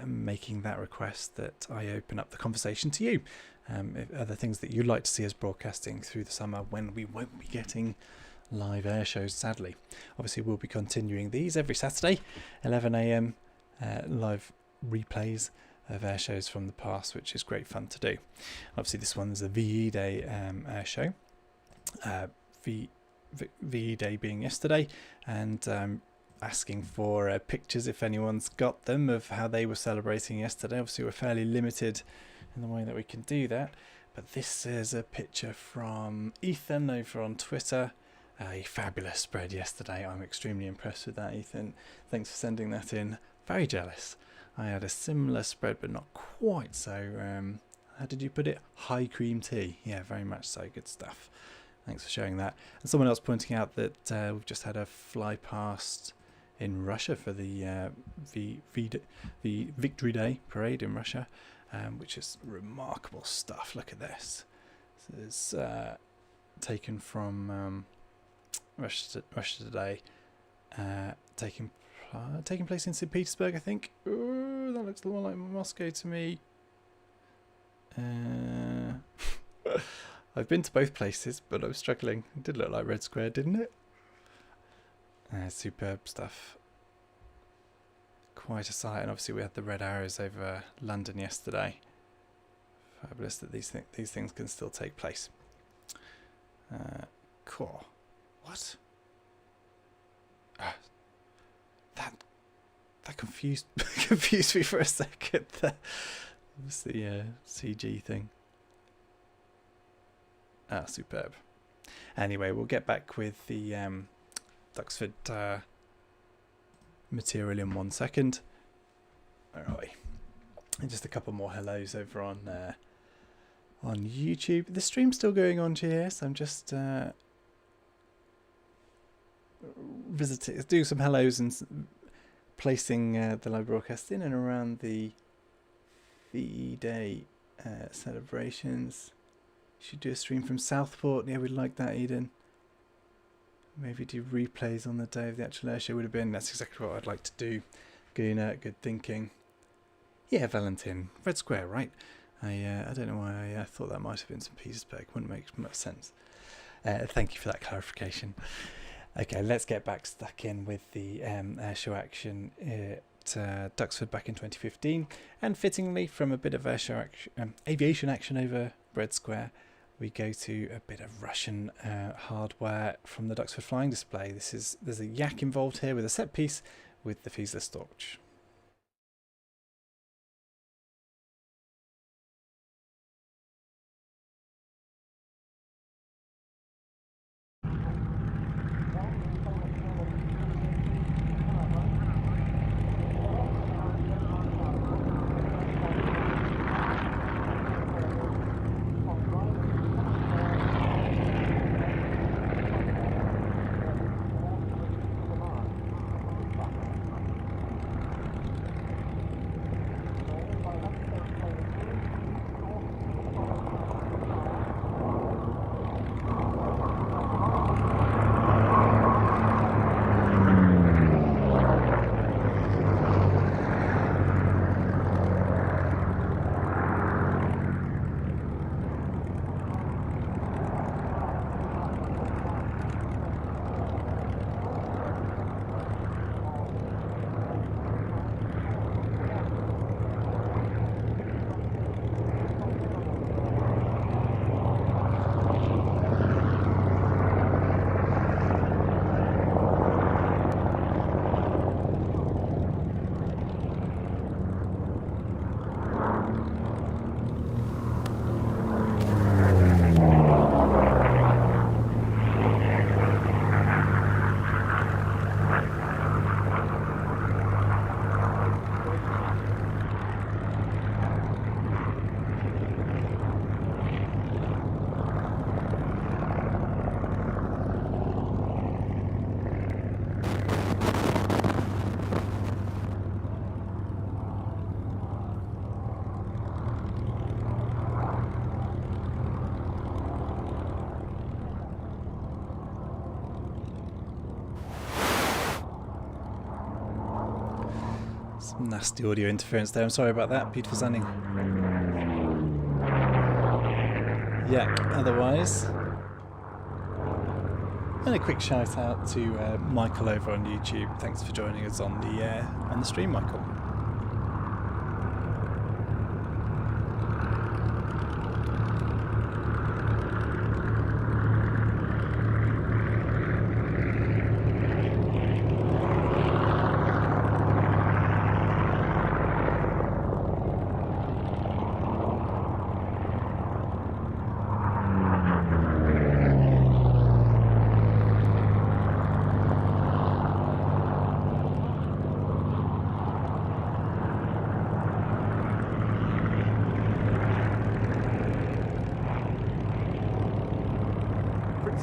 S1: making that request that I open up the conversation to you. If other things that you'd like to see us broadcasting through the summer when we won't be getting live air shows, sadly. Obviously, we'll be continuing these every Saturday, 11 a.m. Live replays of air shows from the past, which is great fun to do. Obviously, this one's a VE Day air show. VE Day being yesterday, and asking for pictures if anyone's got them of how they were celebrating yesterday. Obviously we're fairly limited in the way that we can do that, but this is a picture from Ethan over on Twitter. A fabulous spread yesterday. I'm extremely impressed with that, Ethan. Thanks for sending that in. Very jealous. I had a similar spread, but not quite so. How did you put it? High cream tea. Yeah, very much so. Good stuff. Thanks for sharing that. And someone else pointing out that we've just had a fly past in Russia for the Victory Day parade in Russia, which is remarkable stuff. Look at this. This is taken from Russia Today, taking place in St. Petersburg, I think. Ooh, that looks a lot like Moscow to me. I've been to both places, but I'm struggling. It did look like Red Square, didn't it? Superb stuff. Quite a sight, and obviously we had the red arrows over London yesterday. Fabulous that these things can still take place. Cool. What? That confused me for a second. That was the CG thing. Superb. Anyway, we'll get back with the Duxford material in 1 second. Where are we? And just a couple more hellos over on YouTube. The stream's still going on, GS. I'm just visiting, doing some hellos and placing the live broadcast in and around the VE Day celebrations. Should do a stream from Southport. Yeah, we'd like that, Eden. Maybe do replays on the day of the actual air show. Would have been. That's exactly what I'd like to do. Good thinking. Yeah, Valentin. Red Square, right? I don't know why I thought that might have been St. Petersburg. Wouldn't make much sense. Thank you for that clarification. Okay, let's get back stuck in with the air show action at Duxford back in 2015. And fittingly, from a bit of air show action, aviation action over Red Square, we go to a bit of Russian hardware from the Duxford flying display. There's a Yak involved here with a set piece with the Fiesler Storch. Nasty audio interference there. I'm sorry about that. Beautiful sounding. Yeah, otherwise. And a quick shout out to Michael over on YouTube. Thanks for joining us on the stream, Michael.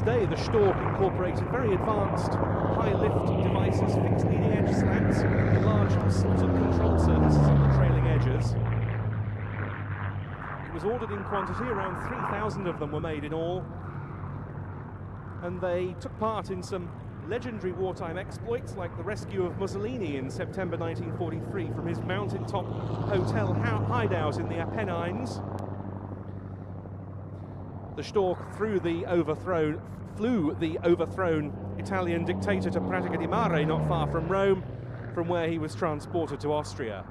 S4: day, the Storch incorporated very advanced high-lift devices, fixed leading-edge slats, large slotted control surfaces on the trailing edges. It was ordered in quantity, around 3,000 of them were made in all, and they took part in some legendary wartime exploits like the rescue of Mussolini in September 1943 from his mountaintop hotel hideout in the Apennines. The Storch flew the overthrown Italian dictator to Pratica di Mare, not far from Rome, from where he was transported to Austria.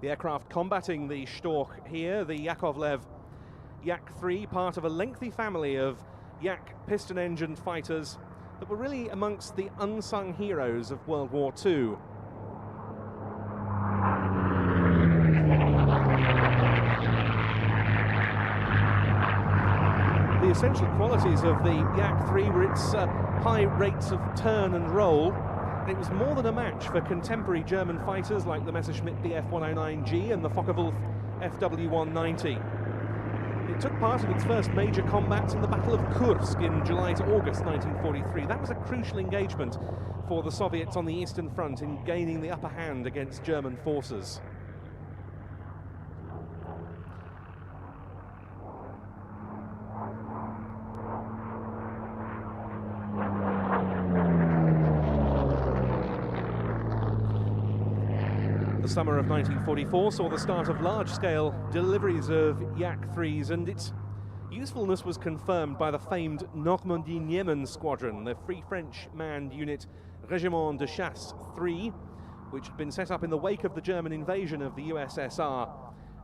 S4: The aircraft combating the Storch here, the Yakovlev Yak-3, part of a lengthy family of Yak piston-engined fighters that were really amongst the unsung heroes of World War II. The essential qualities of the Yak-3 were its high rates of turn and roll. It was more than a match for contemporary German fighters like the Messerschmitt Bf 109G and the Focke-Wulf FW 190. It took part in its first major combats in the Battle of Kursk in July to August 1943. That was a crucial engagement for the Soviets on the Eastern Front in gaining the upper hand against German forces. The summer of 1944 saw the start of large-scale deliveries of Yak-3s, and its usefulness was confirmed by the famed Normandie-Niemen squadron, the Free French manned unit Régiment de Chasse 3, which had been set up in the wake of the German invasion of the USSR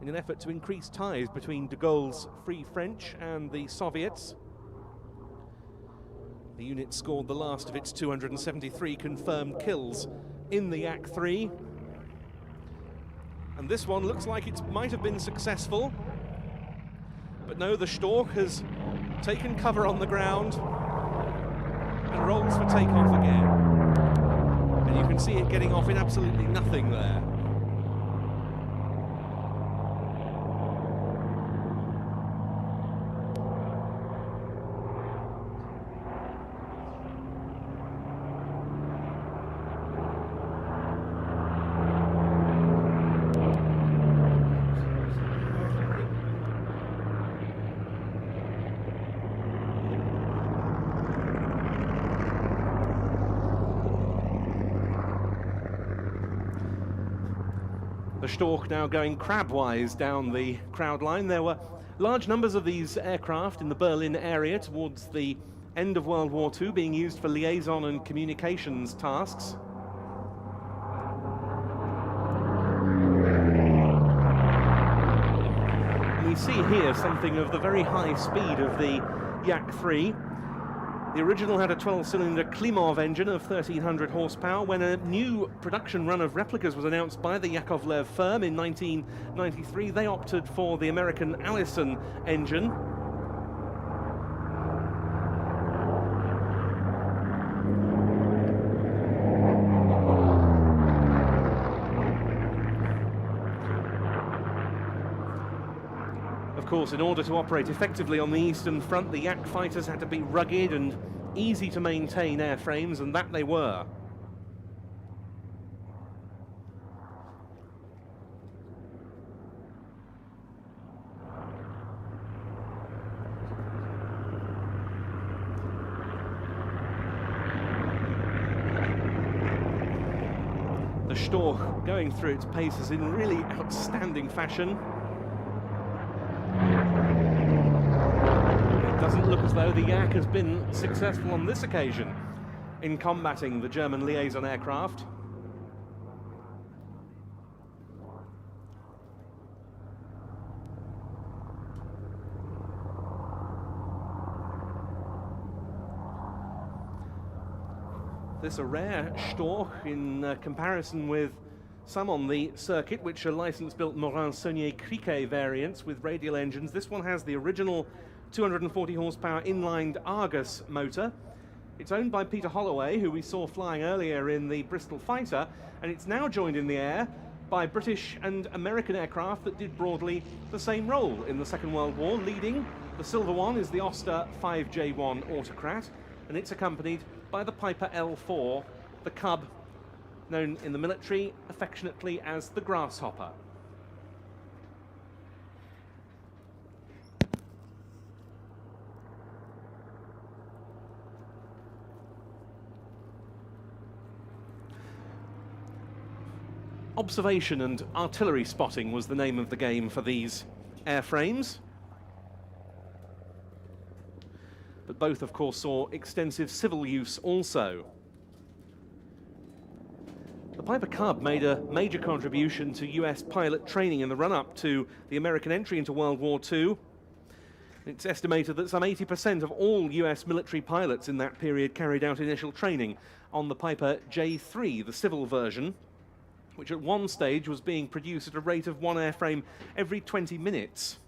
S4: in an effort to increase ties between de Gaulle's Free French and the Soviets. The unit scored the last of its 273 confirmed kills in the Yak-3. And this one looks like it might have been successful. But no, the Storch has taken cover on the ground and rolls for takeoff again. And you can see it getting off in absolutely nothing there. The Storch now going crabwise down the crowd line. There were large numbers of these aircraft in the Berlin area towards the end of World War II, being used for liaison and communications tasks. And we see here something of the very high speed of the Yak-3. The original had a 12-cylinder Klimov engine of 1,300 horsepower. When a new production run of replicas was announced by the Yakovlev firm in 1993, they opted for the American Allison engine. Of course, in order to operate effectively on the Eastern Front, the Yak fighters had to be rugged and easy to maintain airframes, and that they were. The Storch going through its paces in really outstanding fashion. Doesn't look as though the Yak has been successful on this occasion in combating the German liaison aircraft. This is a rare Storch in comparison with some on the circuit, which are license-built Morin-Saunier Criquet variants with radial engines. This one has the original 240 horsepower inlined Argus motor. It's owned by Peter Holloway, who we saw flying earlier in the Bristol fighter, and it's now joined in the air by British and American aircraft that did broadly the same role in the Second World War. Leading the silver one is the Oster 5J1 Autocrat, and it's accompanied by the Piper L4, the Cub, known in the military affectionately as the Grasshopper. Observation and artillery spotting was the name of the game for these airframes. But both, of course, saw extensive civil use also. The Piper Cub made a major contribution to US pilot training in the run-up to the American entry into World War II. It's estimated that some 80% of all US military pilots in that period carried out initial training on the Piper J-3, the civil version, which at one stage was being produced at a rate of one airframe every 20 minutes.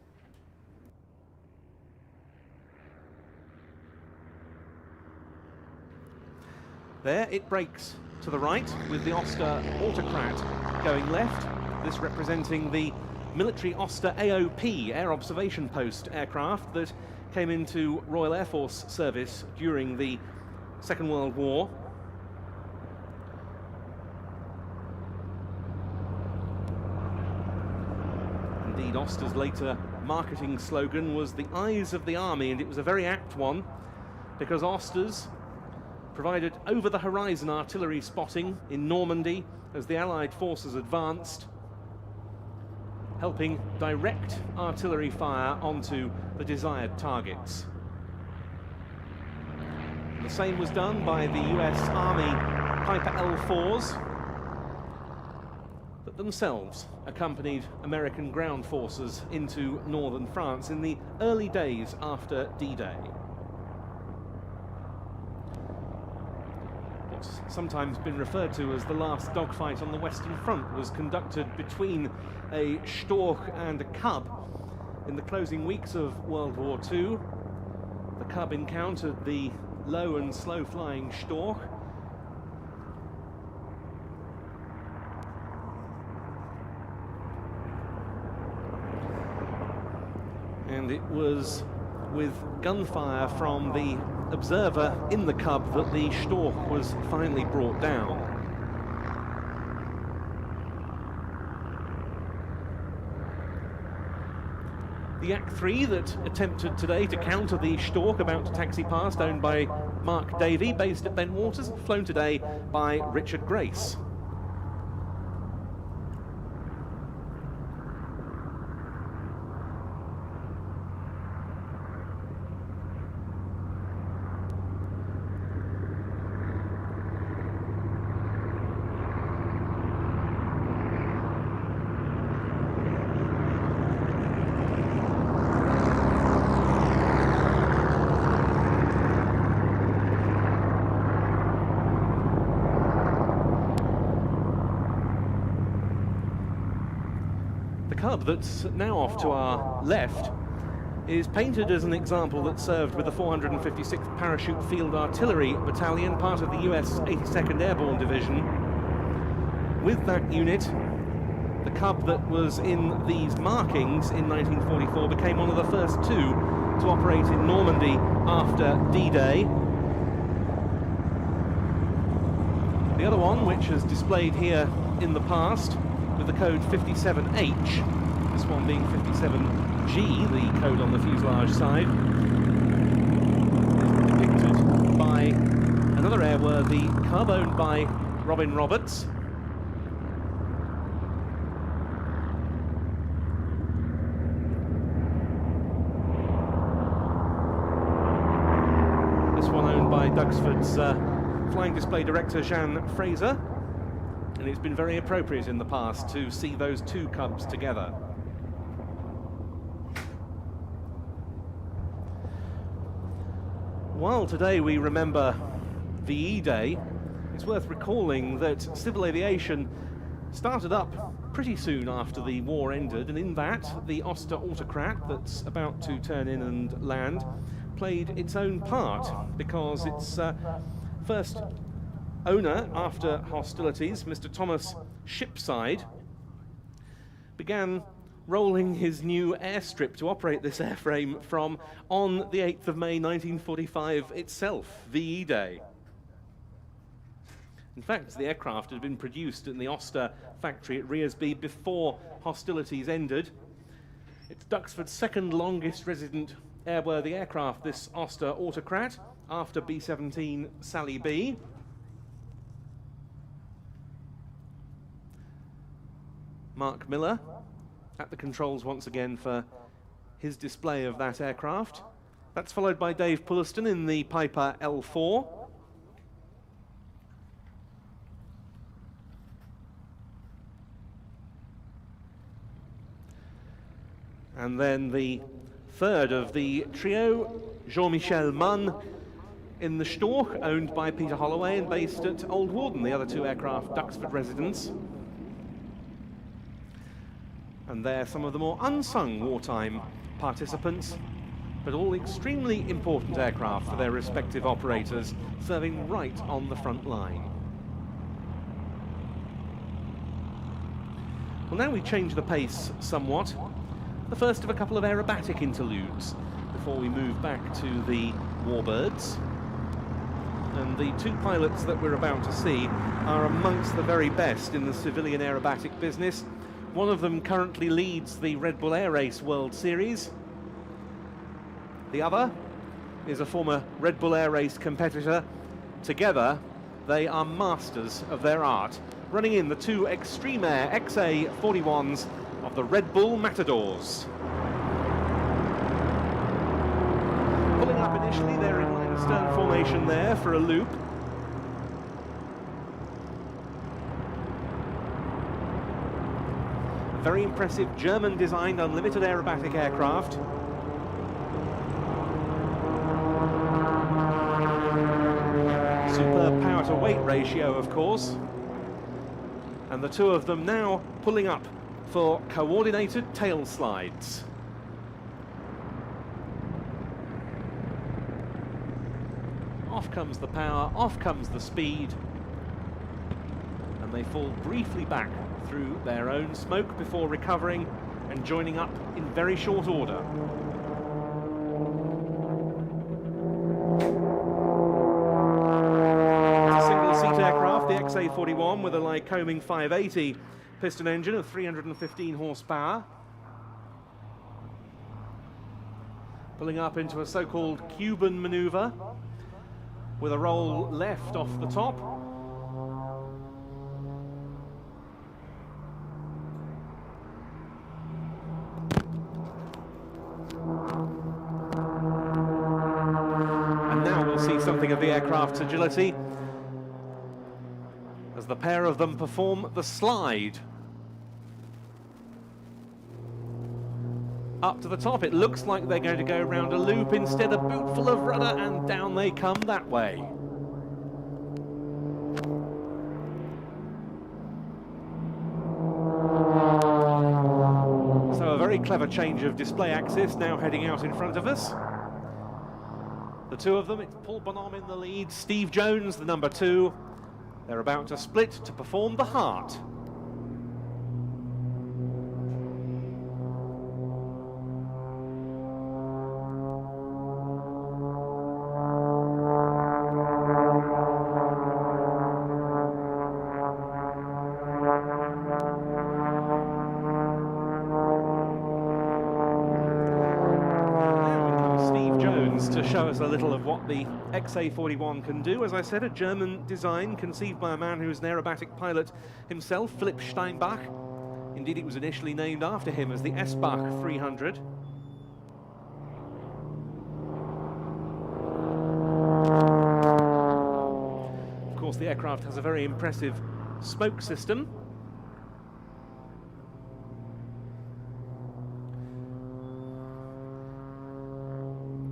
S4: There it breaks to the right with the Oster Autocrat going left, this representing the military Oster AOP, Air Observation Post aircraft that came into Royal Air Force service during the Second World War. Indeed, Oster's later marketing slogan was the eyes of the army, and it was a very apt one, because Oster's provided over-the-horizon artillery spotting in Normandy as the Allied forces advanced, helping direct artillery fire onto the desired targets. The same was done by the US Army Piper L4s, that themselves accompanied American ground forces into northern France in the early days after D-Day. What's sometimes been referred to as the last dogfight on the Western Front was conducted between a Storch and a Cub in the closing weeks of World War II. The Cub encountered the low and slow-flying Storch, and it was with gunfire from the observer in the Cub that the Storch was finally brought down. The Yak-3 that attempted today to counter the Storch about to taxi past, owned by Mark Davey, based at Bentwaters, flown today by Richard Grace. Cub that's now off to our left is painted as an example that served with the 456th Parachute Field Artillery Battalion, part of the US 82nd Airborne Division. With that unit, the Cub that was in these markings in 1944 became one of the first two to operate in Normandy after D-Day. The other one, which is displayed here in the past with the code 57H, this one being 57G, the code on the fuselage side, is depicted by another airworthy Cub owned by Robin Roberts. This one owned by Duxford's Flying Display Director Jean Fraser, and it's been very appropriate in the past to see those two Cubs together. While today we remember VE Day, it's worth recalling that civil aviation started up pretty soon after the war ended, and in that, the Oster autocrat that's about to turn in and land played its own part, because its first owner after hostilities, Mr. Thomas Shipside, began rolling his new airstrip to operate this airframe from on the 8th of May 1945 itself, VE Day. In fact, the aircraft had been produced in the Oster factory at Rearsby before hostilities ended. It's Duxford's second longest resident airworthy aircraft, this Oster autocrat, after B-17 Sally B. Mark Miller at the controls once again for his display of that aircraft. That's followed by Dave Pulliston in the Piper L4. And then the third of the trio, Jean-Michel Munn in the Storch, owned by Peter Holloway and based at Old Warden, the other two aircraft Duxford residents. And they're some of the more unsung wartime participants, but all extremely important aircraft for their respective operators, serving right on the front line. Well, now we change the pace somewhat. The first of a couple of aerobatic interludes before we move back to the warbirds. And the two pilots that we're about to see are amongst the very best in the civilian aerobatic business. One of them currently leads the Red Bull Air Race World Series. The other is a former Red Bull Air Race competitor. Together, they are masters of their art, running in the two Extreme Air XA-41s of the Red Bull Matadors. Pulling up initially, they're in line stern formation there for a loop. Very impressive German-designed unlimited aerobatic aircraft. Superb power-to-weight ratio, of course. And the two of them now pulling up for coordinated tail slides. Off comes the power, off comes the speed, and they fall briefly back through their own smoke before recovering and joining up in very short order. It's a single-seat aircraft, the XA-41, with a Lycoming 580 piston engine of 315 horsepower. Pulling up into a so-called Cuban maneuver with a roll left off the top. Something of the aircraft's agility as the pair of them perform the slide. Up to the top, it looks like they're going to go round a loop, instead a boot full of rudder, and down they come that way. So a very clever change of display axis now heading out in front of us. The two of them, it's Paul Bonhomme in the lead, Steve Jones, the number 2. They're about to split to perform the heart. To show us a little of what the XA-41 can do. As I said, a German design conceived by a man who was an aerobatic pilot himself, Philipp Steinbach. Indeed, it was initially named after him as the S-Bach 300. Of course, the aircraft has a very impressive smoke system.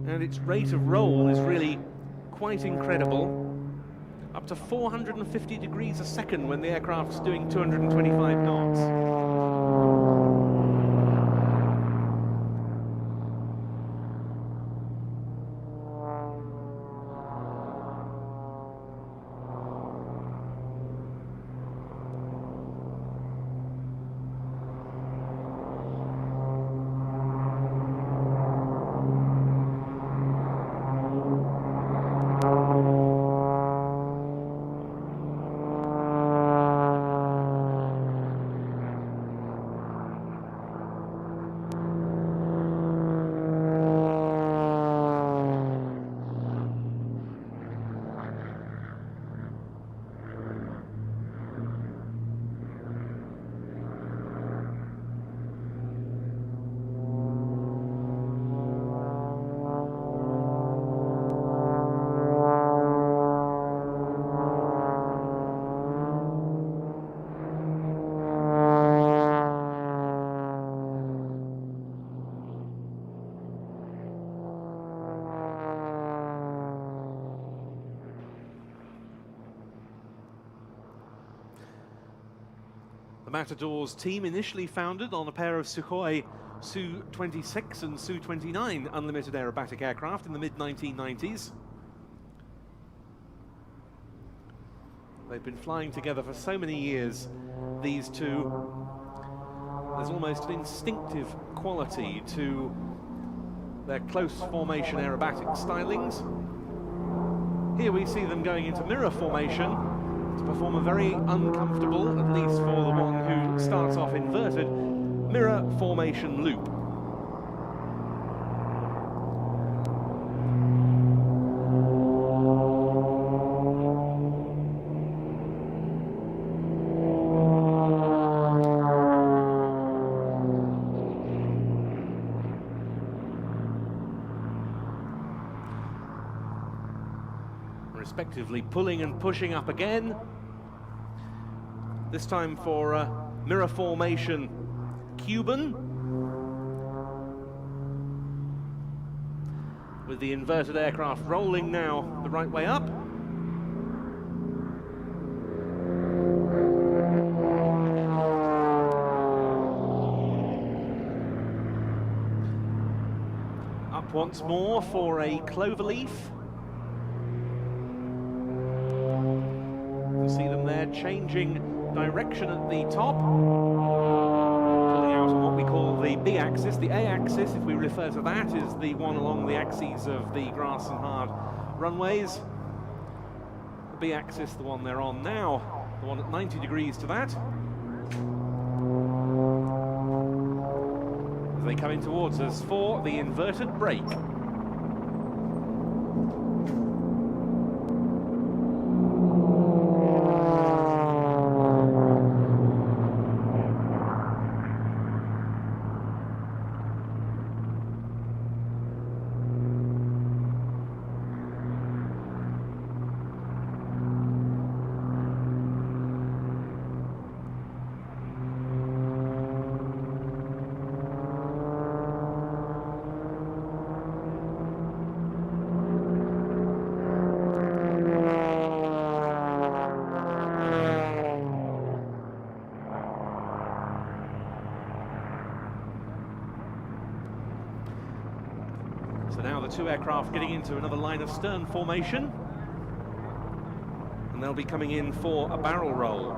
S4: And its rate of roll is really quite incredible. up to 450 degrees a second when the aircraft's doing 225 knots. The Matadors team initially founded on a pair of Sukhoi Su-26 and Su-29 unlimited aerobatic aircraft in the mid-1990s. They've been flying together for so many years, these two. There's almost an instinctive quality to their close formation aerobatic stylings. Here we see them going into mirror formation to perform a very uncomfortable, at least for the one who starts off inverted, mirror formation loop. Respectively pulling and pushing up again, this time for mirror formation Cuban, with the inverted aircraft rolling now the right way up. Up once more for a cloverleaf. See them there changing direction at the top, pulling out on what we call the B-axis. The A-axis, if we refer to that, is the one along the axes of the grass and hard runways. The B-axis, the one they're on now, the one at 90 degrees to that. As they come in towards us for the inverted brake. So now the two aircraft getting into another line of stern formation, and they'll be coming in for a barrel roll.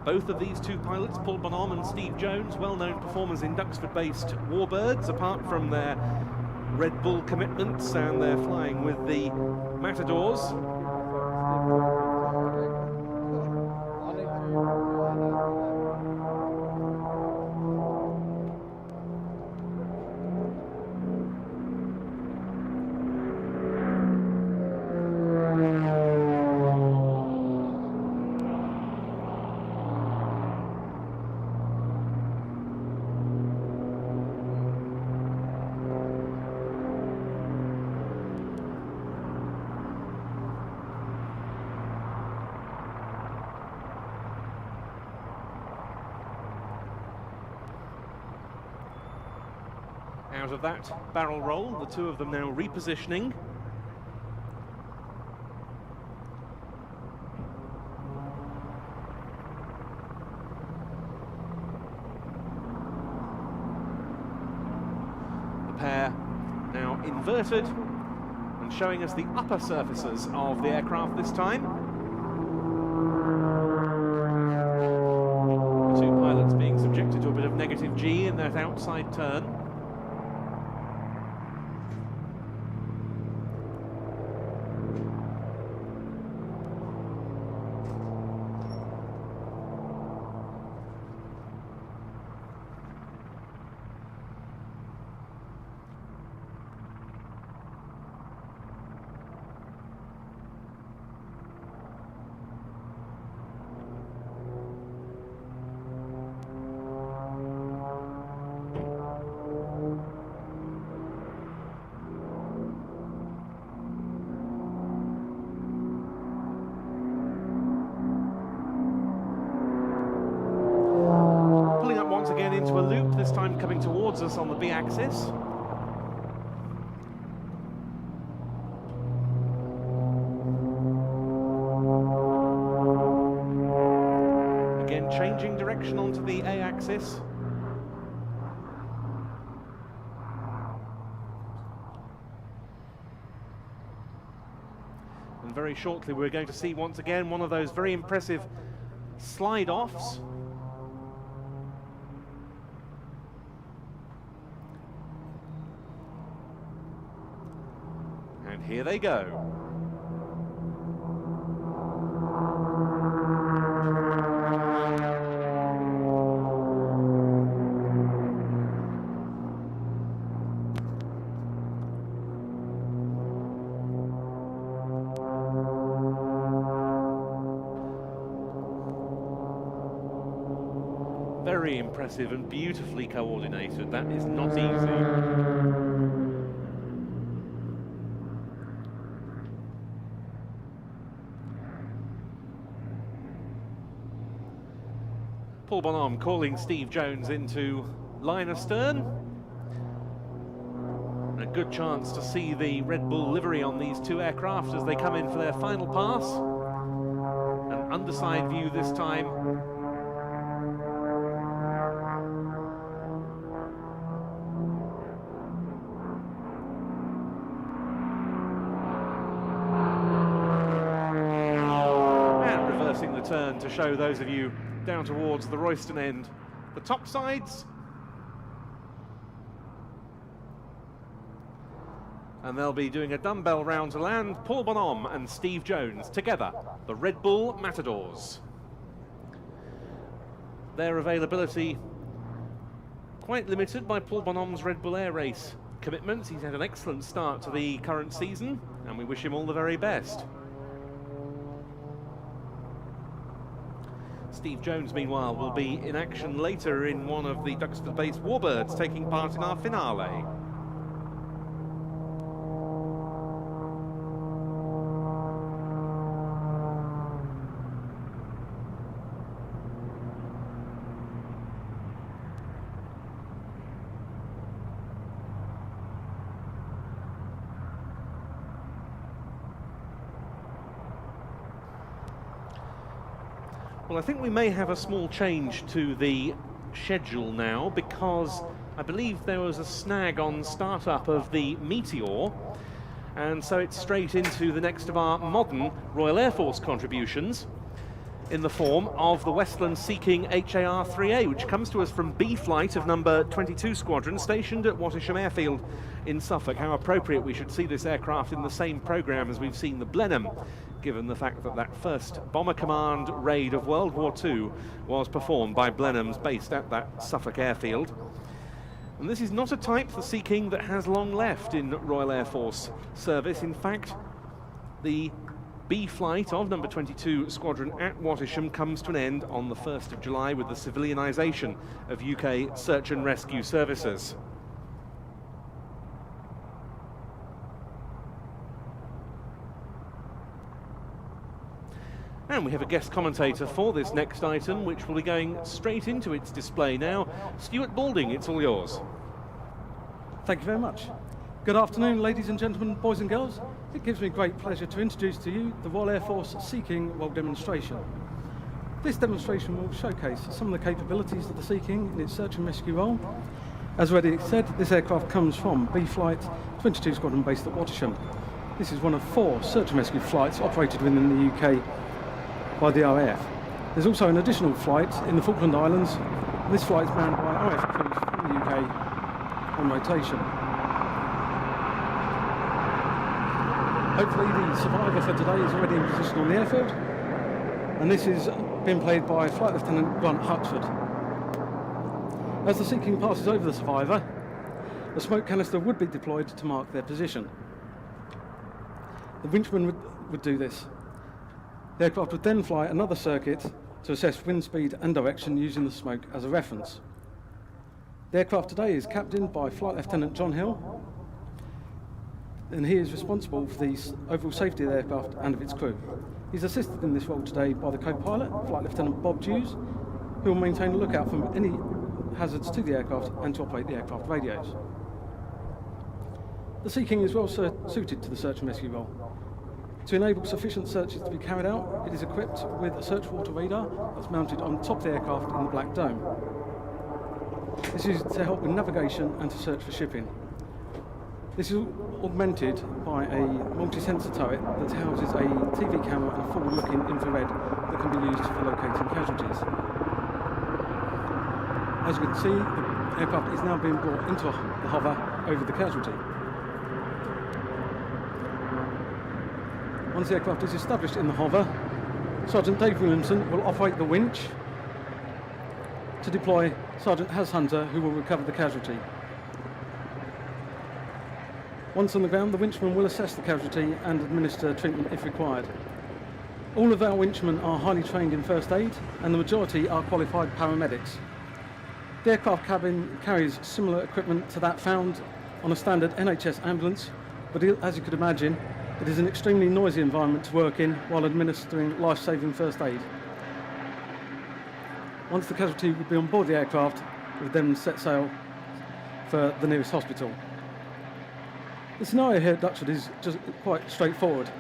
S4: Both of these two pilots, Paul Bonhomme and Steve Jones, well-known performers in Duxford-based warbirds, apart from their Red Bull commitments and their flying with the Matadors. Out of that barrel roll, the two of them now repositioning. inverted and showing us the upper surfaces of the aircraft this time. The two pilots being subjected to a bit of negative G in that outside turn. Once again into a loop, this time coming towards us on the B-axis. Again, changing direction onto the A-axis. And very shortly we're going to see once again one of those very impressive slide-offs. And here they go. Very impressive and beautifully coordinated. That is not easy. Paul Bonhomme calling Steve Jones into line astern. A good chance to see the Red Bull livery on these two aircraft as they come in for their final pass. An underside view this time. And reversing the turn to show those of you down towards the Royston end, the top sides. And they'll be doing a dumbbell round to land. Paul Bonhomme and Steve Jones together, the Red Bull Matadors. Their availability quite limited by Paul Bonhomme's Red Bull Air Race commitments. He's had an excellent start to the current season, and we wish him all the very best. Steve Jones, meanwhile, will be in action later in one of the Duxford-based warbirds, taking part in our finale. Well, I think we may have a small change to the schedule now, because I believe there was a snag on startup of the Meteor, and so it's straight into the next of our modern Royal Air Force contributions in the form of the Westland Sea-King HAR-3A, which comes to us from B Flight of number 22 Squadron, stationed at Wattisham Airfield in Suffolk. How appropriate we should see this aircraft in the same programme as we've seen the Blenheim, given the fact that that first Bomber Command raid of World War II was performed by Blenheims based at that Suffolk airfield. And this is not a type, the Sea-King, that has long left in Royal Air Force service. In fact, the B Flight of number 22 Squadron at Wattisham comes to an end on the 1st of July with the civilianisation of UK search and rescue services. And we have a guest commentator for this next item, which will be going straight into its display now. Stuart Balding, it's all yours.
S9: Thank you very much. Good afternoon, ladies and gentlemen, boys and girls. It gives me great pleasure to introduce to you the Royal Air Force Sea-King World Demonstration. This demonstration will showcase some of the capabilities of the Sea-King in its search and rescue role, As already said, this aircraft comes from B-Flight 22 Squadron based at Wattisham. This is one of 4 search and rescue flights operated within the UK by the RAF. There's also an additional flight in the Falkland Islands. This flight is manned by RAF crews from the UK on rotation. Hopefully the survivor for today is already in position on the airfield, and this is being played by Flight Lieutenant Grant Huxford. As the Sea King passes over the survivor, a smoke canister would be deployed to mark their position. The winchman would do this. The aircraft would then fly another circuit to assess wind speed and direction using the smoke as a reference. The aircraft today is captained by Flight Lieutenant John Hill, and he is responsible for the overall safety of the aircraft and of its crew. He's assisted in this role today by the co-pilot, Flight Lieutenant Bob Hughes, who will maintain a lookout for any hazards to the aircraft and to operate the aircraft radios. The Sea King is well suited to the search and rescue role. To enable sufficient searches to be carried out, it is equipped with a search water radar that's mounted on top of the aircraft in the Black Dome. This is to help with navigation and to search for shipping. This is augmented by a multi-sensor turret that houses a TV camera and a forward-looking infrared that can be used for locating casualties. As you can see, the aircraft is now being brought into the hover over the casualty. Once the aircraft is established in the hover, Sergeant Dave Williamson will operate the winch to deploy Sergeant Haz Hunter, who will recover the casualty. Once on the ground, the winchman will assess the casualty and administer treatment if required. All of our winchmen are highly trained in first aid, and the majority are qualified paramedics. The aircraft cabin carries similar equipment to that found on a standard NHS ambulance, but as you could imagine, it is an extremely noisy environment to work in while administering life-saving first aid. Once the casualty would be on board the aircraft, we would then set sail for the nearest hospital. The scenario here at Duxford is just quite straightforward.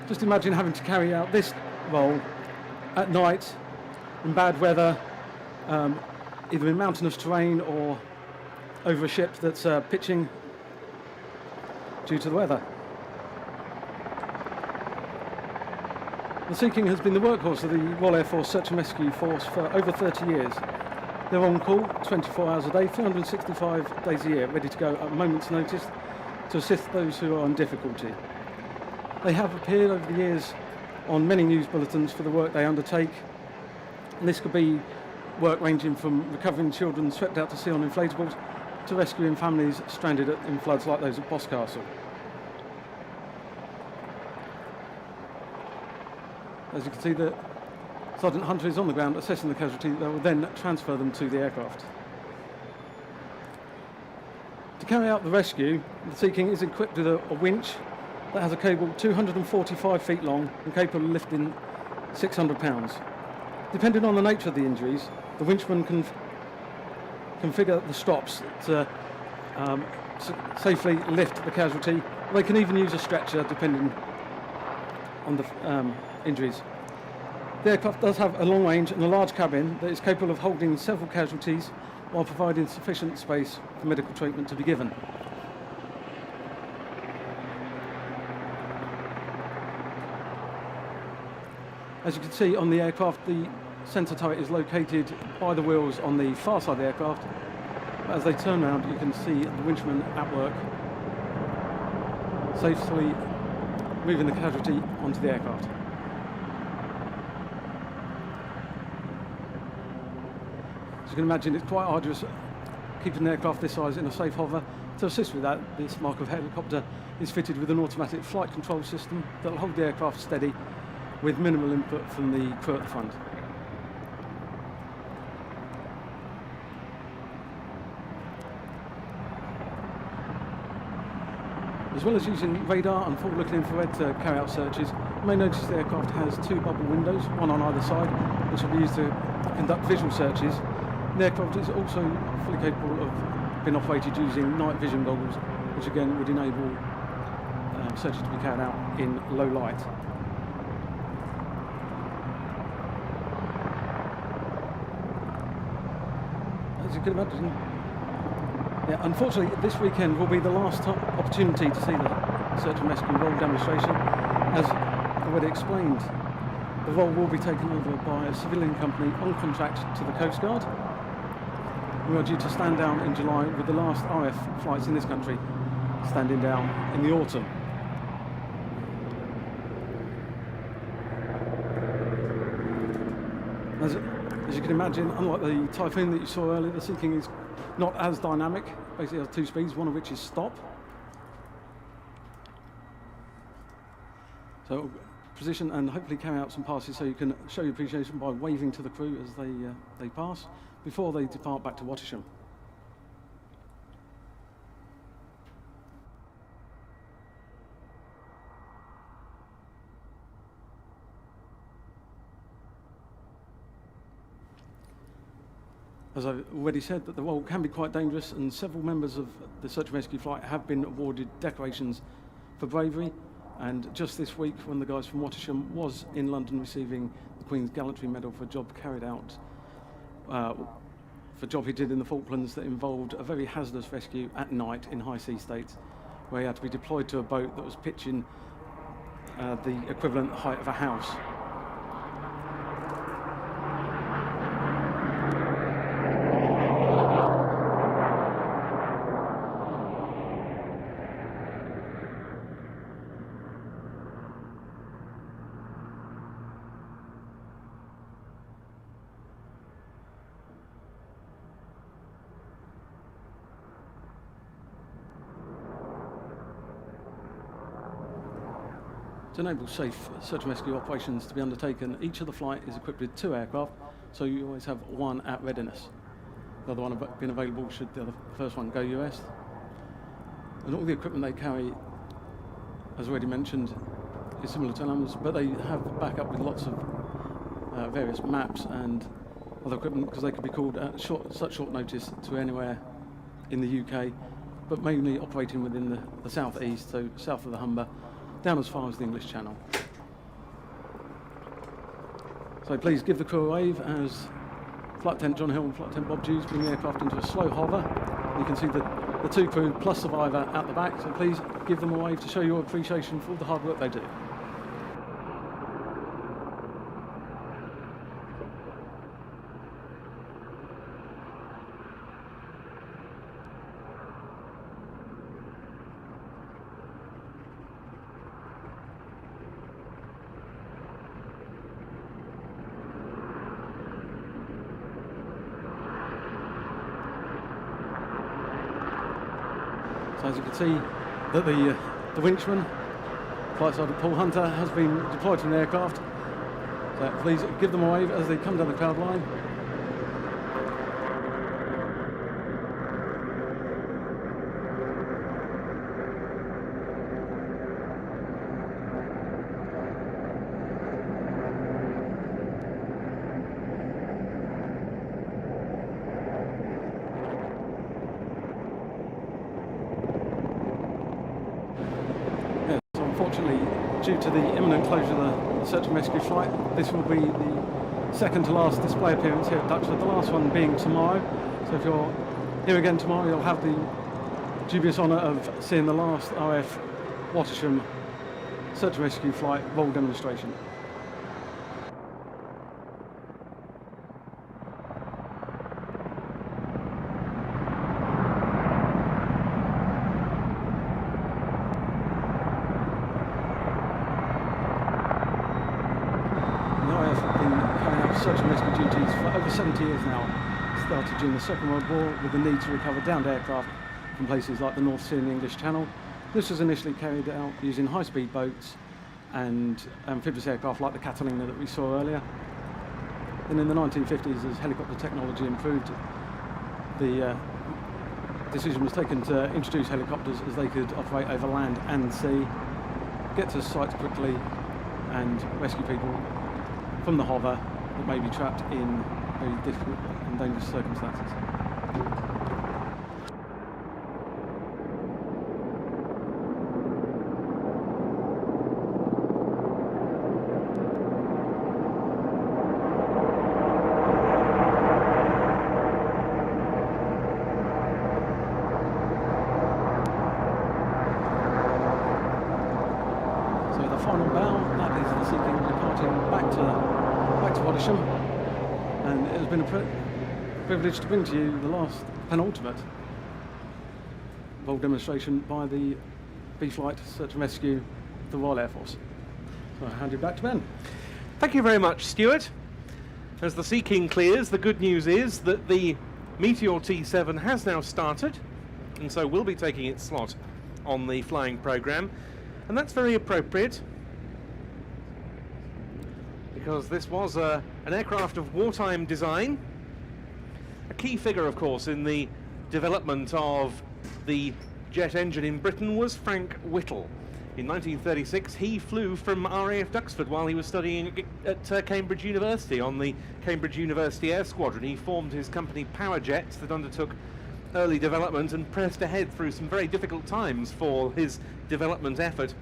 S9: Just imagine having to carry out this role at night, in bad weather, either in mountainous terrain or over a ship that's pitching due to the weather. The Sea King has been the workhorse of the Royal Air Force Search and Rescue Force for over 30 years. They're on call 24 hours a day, 365 days a year, ready to go at a moment's notice to assist those who are in difficulty. They have appeared over the years on many news bulletins for the work they undertake, and this could be work ranging from recovering children swept out to sea on inflatables to rescuing families stranded in floods like those at Boscastle. As you can see, the Sergeant Hunter is on the ground assessing the casualty. They will then transfer them to the aircraft. To carry out the rescue, the Sea King is equipped with a winch that has a cable 245 feet long and capable of lifting 600 pounds. Depending on the nature of the injuries, the winchman can configure the stops to safely lift the casualty. They can even use a stretcher depending on the injuries. The aircraft does have a long range and a large cabin that is capable of holding several casualties while providing sufficient space for medical treatment to be given. As you can see on the aircraft, the sensor turret is located by the wheels on the far side of the aircraft. As they turn around, you can see the winchman at work, safely moving the casualty onto the aircraft. As you can imagine, it's quite arduous keeping an aircraft this size in a safe hover. To assist with that, this Mark of helicopter is fitted with an automatic flight control system that will hold the aircraft steady with minimal input from the crew at the front. As well as using radar and forward-looking infrared to carry out searches, you may notice the aircraft has 2 bubble windows, one on either side, which will be used to conduct visual searches. The aircraft is also fully capable of being operated using night vision goggles, which again would enable searches to be carried out in low light. As you can imagine, the Yeah, unfortunately, this weekend will be the last opportunity to see the search and rescue role demonstration. As already explained, the role will be taken over by a civilian company on contract to the Coast Guard. We are due to stand down in July, with the last RF flights in this country standing down in the autumn. As you can imagine, unlike the Typhoon that you saw earlier, the Sea King is not as dynamic. Basically has 2 speeds, one of which is stop. So position and hopefully carry out some passes so you can show your appreciation by waving to the crew as they pass before they depart back to Wattisham. As I've already said, that the role can be quite dangerous, and several members of the search and rescue flight have been awarded decorations for bravery. And just this week, one of the guys from Wattisham was in London receiving the Queen's Gallantry Medal for a job carried out, for a job he did in the Falklands that involved a very hazardous rescue at night in high sea states, where he had to be deployed to a boat that was pitching the equivalent height of a house. To enable safe search and rescue operations to be undertaken, each of the flight is equipped with 2 aircraft, so you always have one at readiness. The other one being available should the first one go US. And all the equipment they carry, as already mentioned, is similar to ours, but they have backup with lots of various maps and other equipment, because they could be called at such short notice to anywhere in the UK, but mainly operating within the southeast, so south of the Humber, down as far as the English Channel. So please give the crew a wave as Flight Lieutenant John Hill and Flight Lieutenant Bob Dews bring the aircraft into a slow hover. You can see the 2 crew plus survivor at the back, so please give them a wave to show your appreciation for all the hard work they do. So as you can see, that the winchman, Flight Sergeant Paul Hunter, has been deployed from the aircraft. So please give them a wave as they come down the cloud line. Unfortunately, due to the imminent closure of the search and rescue flight, this will be the second to last display appearance here at Duxford, the last one being tomorrow. So if you're here again tomorrow, you'll have the dubious honour of seeing the last RF Wattisham search and rescue flight roll demonstration. Search and rescue duties for over 70 years now. Started during the Second World War with the need to recover downed aircraft from places like the North Sea and the English Channel. This was initially carried out using high-speed boats and amphibious aircraft like the Catalina that we saw earlier. Then in the 1950s, as helicopter technology improved, the decision was taken to introduce helicopters as they could operate over land and sea, get to sites quickly and rescue people from the hover that may be trapped in very difficult and dangerous circumstances. back to Waddisham, and it has been a privilege to bring to you the last penultimate Vol demonstration by the B-Flight Search and Rescue of the Royal Air Force. So I hand you back to Ben.
S4: Thank you very much, Stuart. As the Sea King clears, the good news is that the Meteor T7 has now started, and so will be taking its slot on the flying programme, and that's very appropriate because this was an aircraft of wartime design. A key figure, of course, in the development of the jet engine in Britain was Frank Whittle. In 1936, he flew from RAF Duxford while he was studying at Cambridge University on the Cambridge University Air Squadron. He formed his company Power Jets that undertook early development and pressed ahead through some very difficult times for his development effort.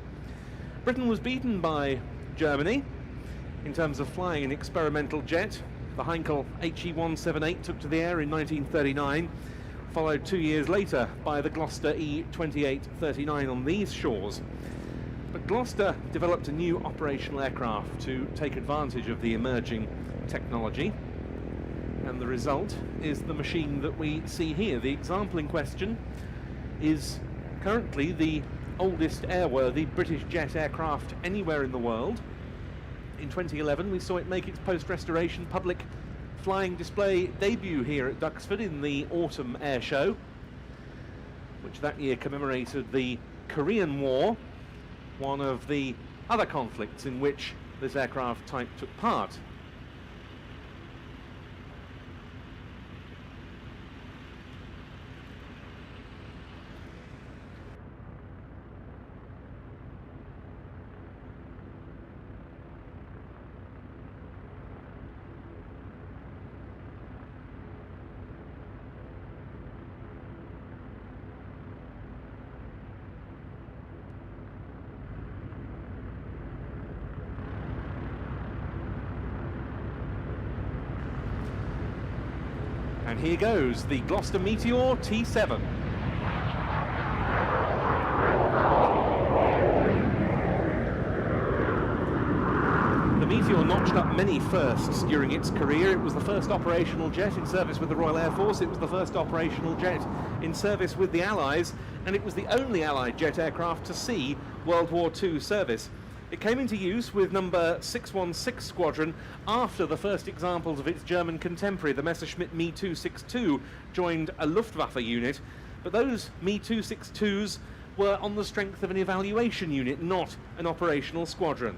S4: Britain was beaten by Germany in terms of flying an experimental jet. The Heinkel HE-178 took to the air in 1939, followed 2 years later by the Gloucester E-2839 on these shores. But Gloucester developed a new operational aircraft to take advantage of the emerging technology, and the result is the machine that we see here. The example in question is currently the oldest airworthy British jet aircraft anywhere in the world. In 2011 we saw it make its post-restoration public flying display debut here at Duxford in the Autumn Air Show, which that year commemorated the Korean War, one of the other conflicts in which this aircraft type took part. And here goes the Gloucester Meteor T7. The Meteor notched up many firsts during its career. It was the first operational jet in service with the Royal Air Force, it was the first operational jet in service with the Allies, and it was the only Allied jet aircraft to see World War II service. It came into use with number 616 Squadron after the first examples of its German contemporary, the Messerschmitt Me-262, joined a Luftwaffe unit, but those Me-262s were on the strength of an evaluation unit, not an operational squadron.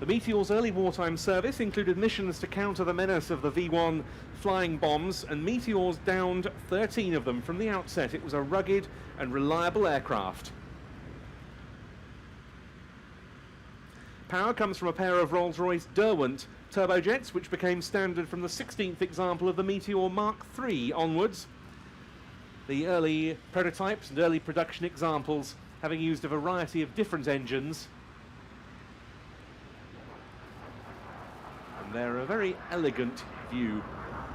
S4: The Meteor's early wartime service included missions to counter the menace of the V-1 flying bombs, and Meteors downed 13 of them from the outset. It was a rugged and reliable aircraft. Power comes from a pair of Rolls-Royce Derwent turbojets, which became standard from the 16th example of the Meteor Mark III onwards. The early prototypes and early production examples having used a variety of different engines. And they're a very elegant view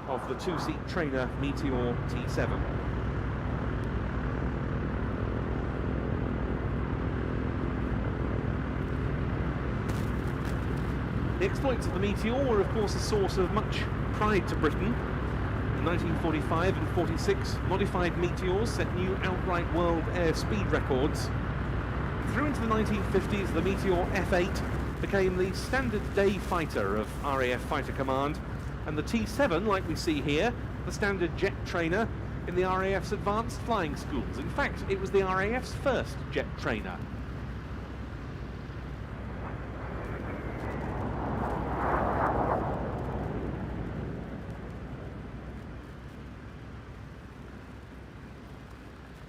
S4: of the two-seat trainer Meteor T7. The exploits of the Meteor were, of course, a source of much pride to Britain. In 1945 and 46, modified Meteors set new outright world air speed records. Through into the 1950s, the Meteor F8 became the standard day fighter of RAF Fighter Command, and the T7, like we see here, the standard jet trainer in the RAF's advanced flying schools. In fact, it was the RAF's first jet trainer.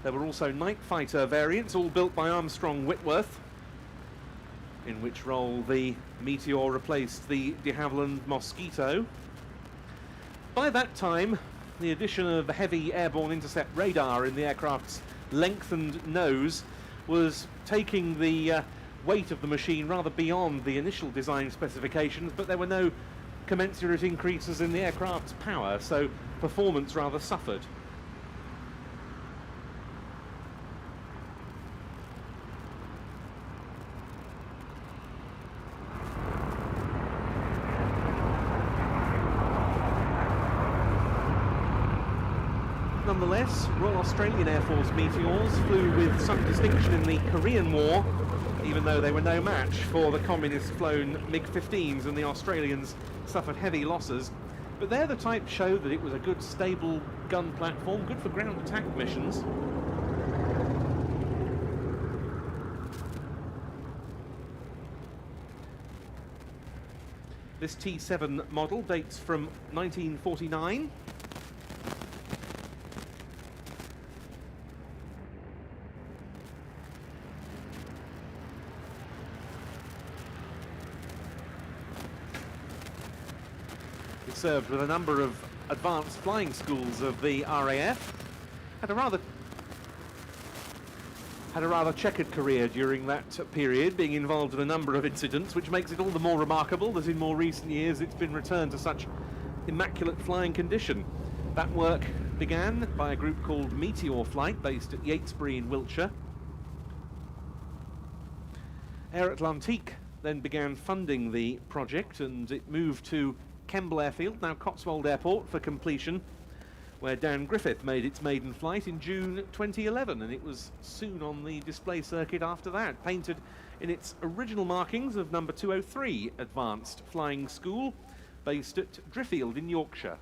S4: There were also night fighter variants, all built by Armstrong Whitworth, in which role the Meteor replaced the de Havilland Mosquito. By that time, the addition of the heavy airborne intercept radar in the aircraft's lengthened nose was taking the weight of the machine rather beyond the initial design specifications, but there were no commensurate increases in the aircraft's power, so performance rather suffered. nonetheless. Royal Australian Air Force Meteors flew with some distinction in the Korean War, even though they were no match for the communist-flown MiG-15s, and the Australians suffered heavy losses. But they're the type show that it was a good, stable gun platform, good for ground attack missions. This T-7 model dates from 1949. It served with a number of advanced flying schools of the RAF. Had a rather checkered career during that period, being involved in a number of incidents, which makes it all the more remarkable that in more recent years it's been returned to such immaculate flying condition. That work began by a group called Meteor Flight, based at Yatesbury in Wiltshire. Air Atlantique then began funding the project, and it moved to Kemble Airfield, now Cotswold Airport, for completion, where Dan Griffith made its maiden flight in June 2011, and it was soon on the display circuit after that, painted in its original markings of number 203 Advanced Flying School, based at Driffield in Yorkshire.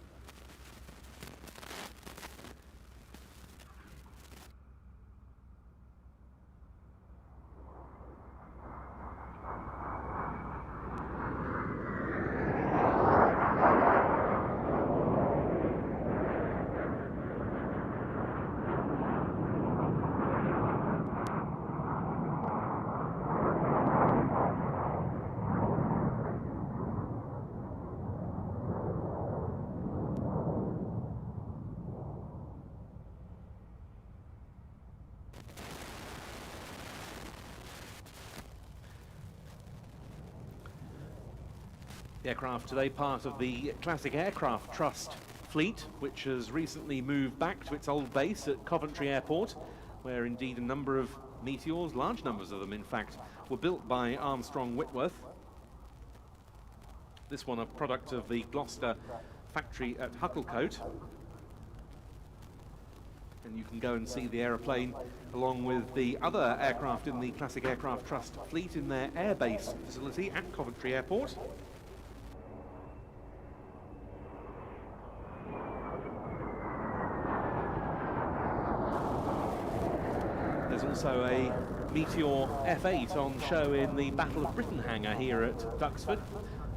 S4: The aircraft today part of the Classic Aircraft Trust fleet, which has recently moved back to its old base at Coventry Airport, where indeed a number of Meteors, large numbers of them in fact, were built by Armstrong Whitworth. This one a product of the Gloucester factory at Hucklecote. And you can go and see the aeroplane along with the other aircraft in the Classic Aircraft Trust fleet in their airbase facility at Coventry Airport. There's also a Meteor F8 on show in the Battle of Britain hangar here at Duxford.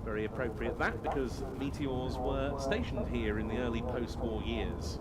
S4: Very appropriate that, because Meteors were stationed here in the early post-war years.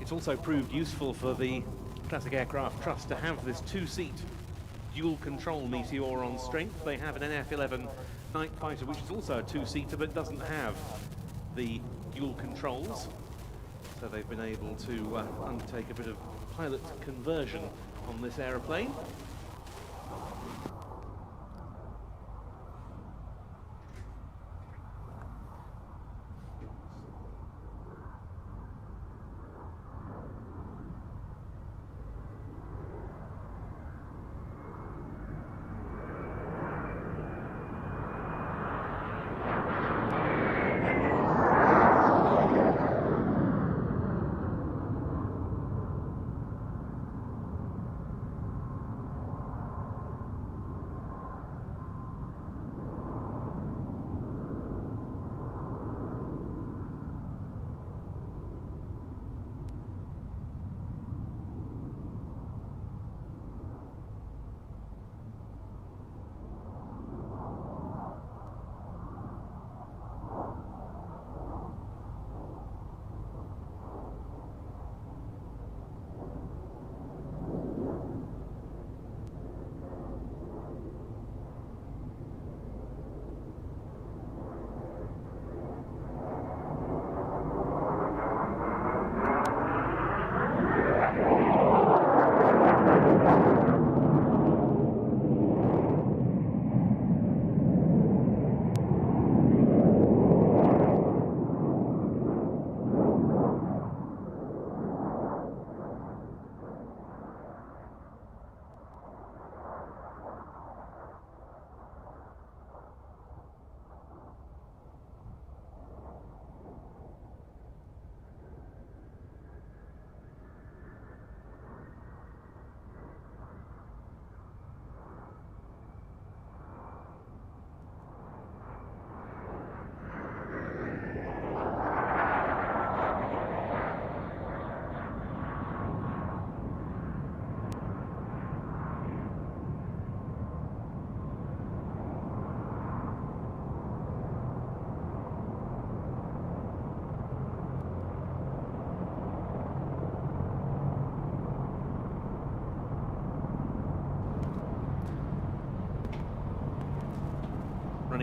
S4: It's also proved useful for the Classic Aircraft Trust to have this two-seat dual-control Meteor on strength. They have an NF-11 night fighter, which is also a two-seater, but doesn't have the dual controls. So they've been able to undertake a bit of pilot conversion on this aeroplane.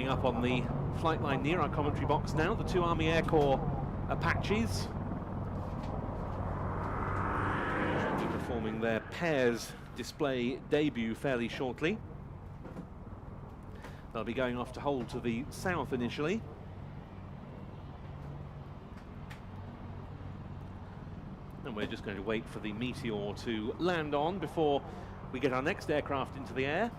S4: Coming up on the flight line near our commentary box now, the two Army Air Corps Apaches. Should be performing their pairs display debut fairly shortly. They'll be going off to hold to the south initially. And we're just going to wait for the Meteor to land on before we get our next aircraft into the air.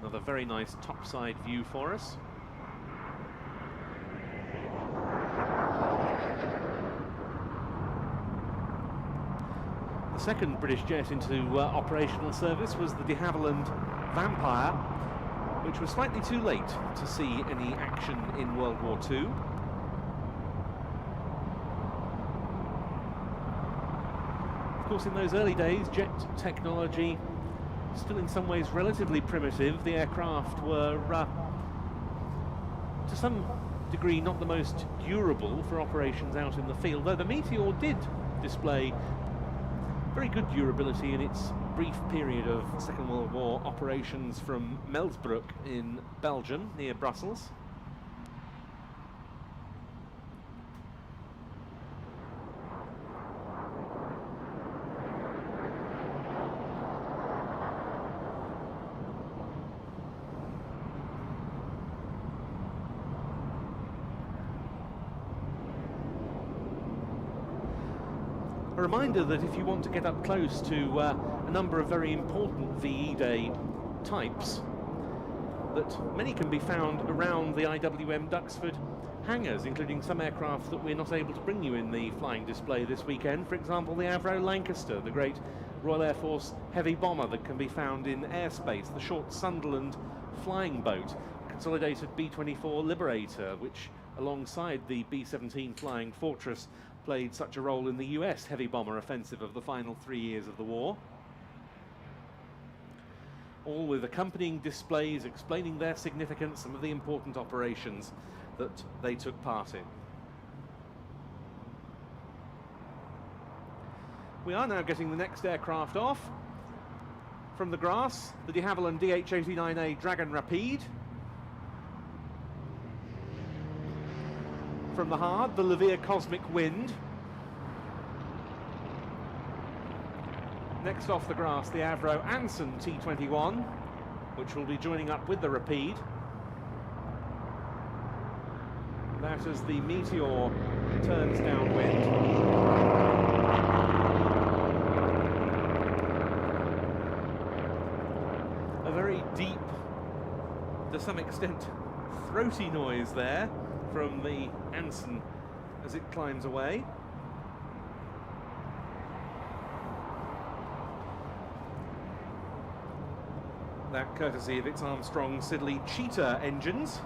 S4: Another very nice topside view for us. The second British jet into operational service was the de Havilland Vampire, which was slightly too late to see any action in World War II. Of course, in those early days, jet technology still in some ways relatively primitive. The aircraft were, to some degree, not the most durable for operations out in the field, though the Meteor did display very good durability in its brief period of Second World War operations from Melsbroek in Belgium, near Brussels. A reminder that if you want to get up close to a number of very important VE Day types, that many can be found around the IWM Duxford hangars, including some aircraft that we're not able to bring you in the flying display this weekend. For example, the Avro Lancaster, the great Royal Air Force heavy bomber that can be found in airspace, the short Sunderland flying boat, consolidated B-24 Liberator, which alongside the B-17 Flying Fortress played such a role in the US heavy bomber offensive of the final 3 years of the war. All with accompanying displays explaining their significance, some of the important operations that they took part in. We are now getting the next aircraft off. From the grass, the de Havilland DH-89A Dragon Rapide. From the hard, the Levere Cosmic Wind. Next off the grass, the Avro Anson T-21, which will be joining up with the Rapide. That as the Meteor turns downwind. A very deep, to some extent, throaty noise there from the Anson as it climbs away. That courtesy of its Armstrong Siddeley Cheetah engines.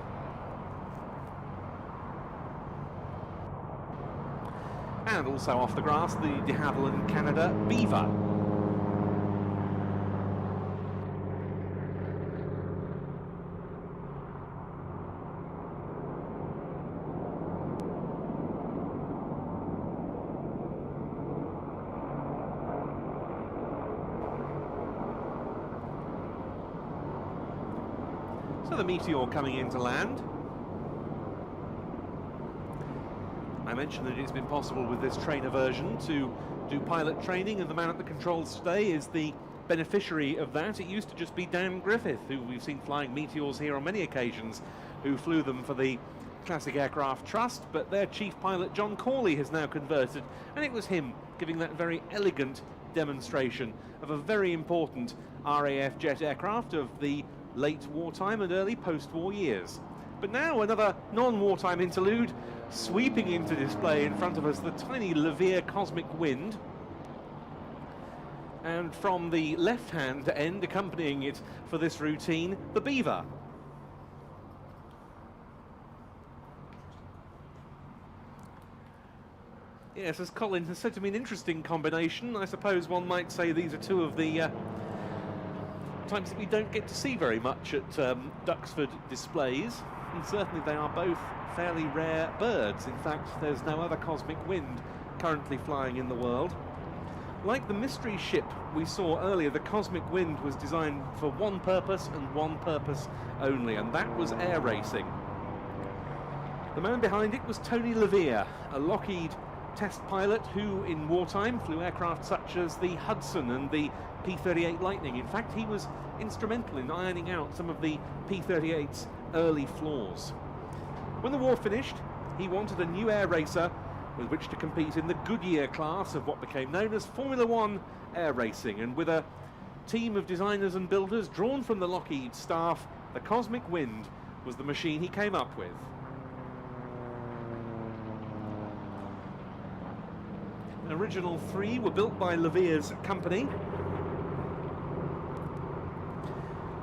S4: And also off the grass, the de Havilland Canada Beaver. So the Meteor coming in to land. I mentioned that it's been possible with this trainer version to do pilot training, and the man at the controls today is the beneficiary of that. It used to just be Dan Griffith, who we've seen flying Meteors here on many occasions, who flew them for the Classic Aircraft Trust, but their chief pilot John Corley has now converted, and it was him giving that very elegant demonstration of a very important RAF jet aircraft of the late wartime and early post-war years. But now another non-wartime interlude, sweeping into display in front of us, the tiny Levere Cosmic Wind. And from the left-hand end, accompanying it for this routine, the Beaver. Yes, as Colin has said to me, an interesting combination. I suppose one might say these are two of the types that we don't get to see very much at Duxford displays, and certainly they are both fairly rare birds. In fact, there's no other Cosmic Wind currently flying in the world. Like the mystery ship we saw earlier, the Cosmic Wind was designed for one purpose and one purpose only, and that was air racing. The man behind it was Tony Levere, a Lockheed test pilot who in wartime flew aircraft such as the Hudson and the P-38 Lightning. In fact, he was instrumental in ironing out some of the P-38's early flaws. When the war finished, he wanted a new air racer with which to compete in the Goodyear class of what became known as Formula One air racing, and with a team of designers and builders drawn from the Lockheed staff, the Cosmic Wind was the machine he came up with. The original 3 were built by Levere's company,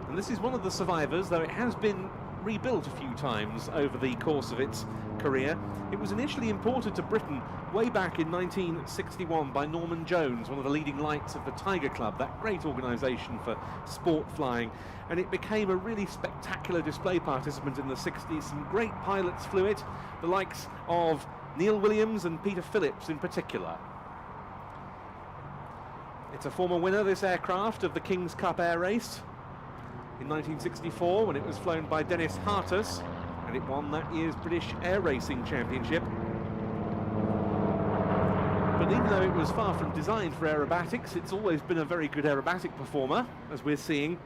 S4: and this is one of the survivors, though it has been rebuilt a few times over the course of its career. It was initially imported to Britain way back in 1961 by Norman Jones, one of the leading lights of the Tiger Club, that great organisation for sport flying, and it became a really spectacular display participant in the 60s. Some great pilots flew it, the likes of Neil Williams and Peter Phillips in particular. It's a former winner, this aircraft, of the King's Cup Air Race in 1964 when it was flown by Dennis Hartus, and it won that year's British Air Racing Championship. But even though it was far from designed for aerobatics, it's always been a very good aerobatic performer, as we're seeing.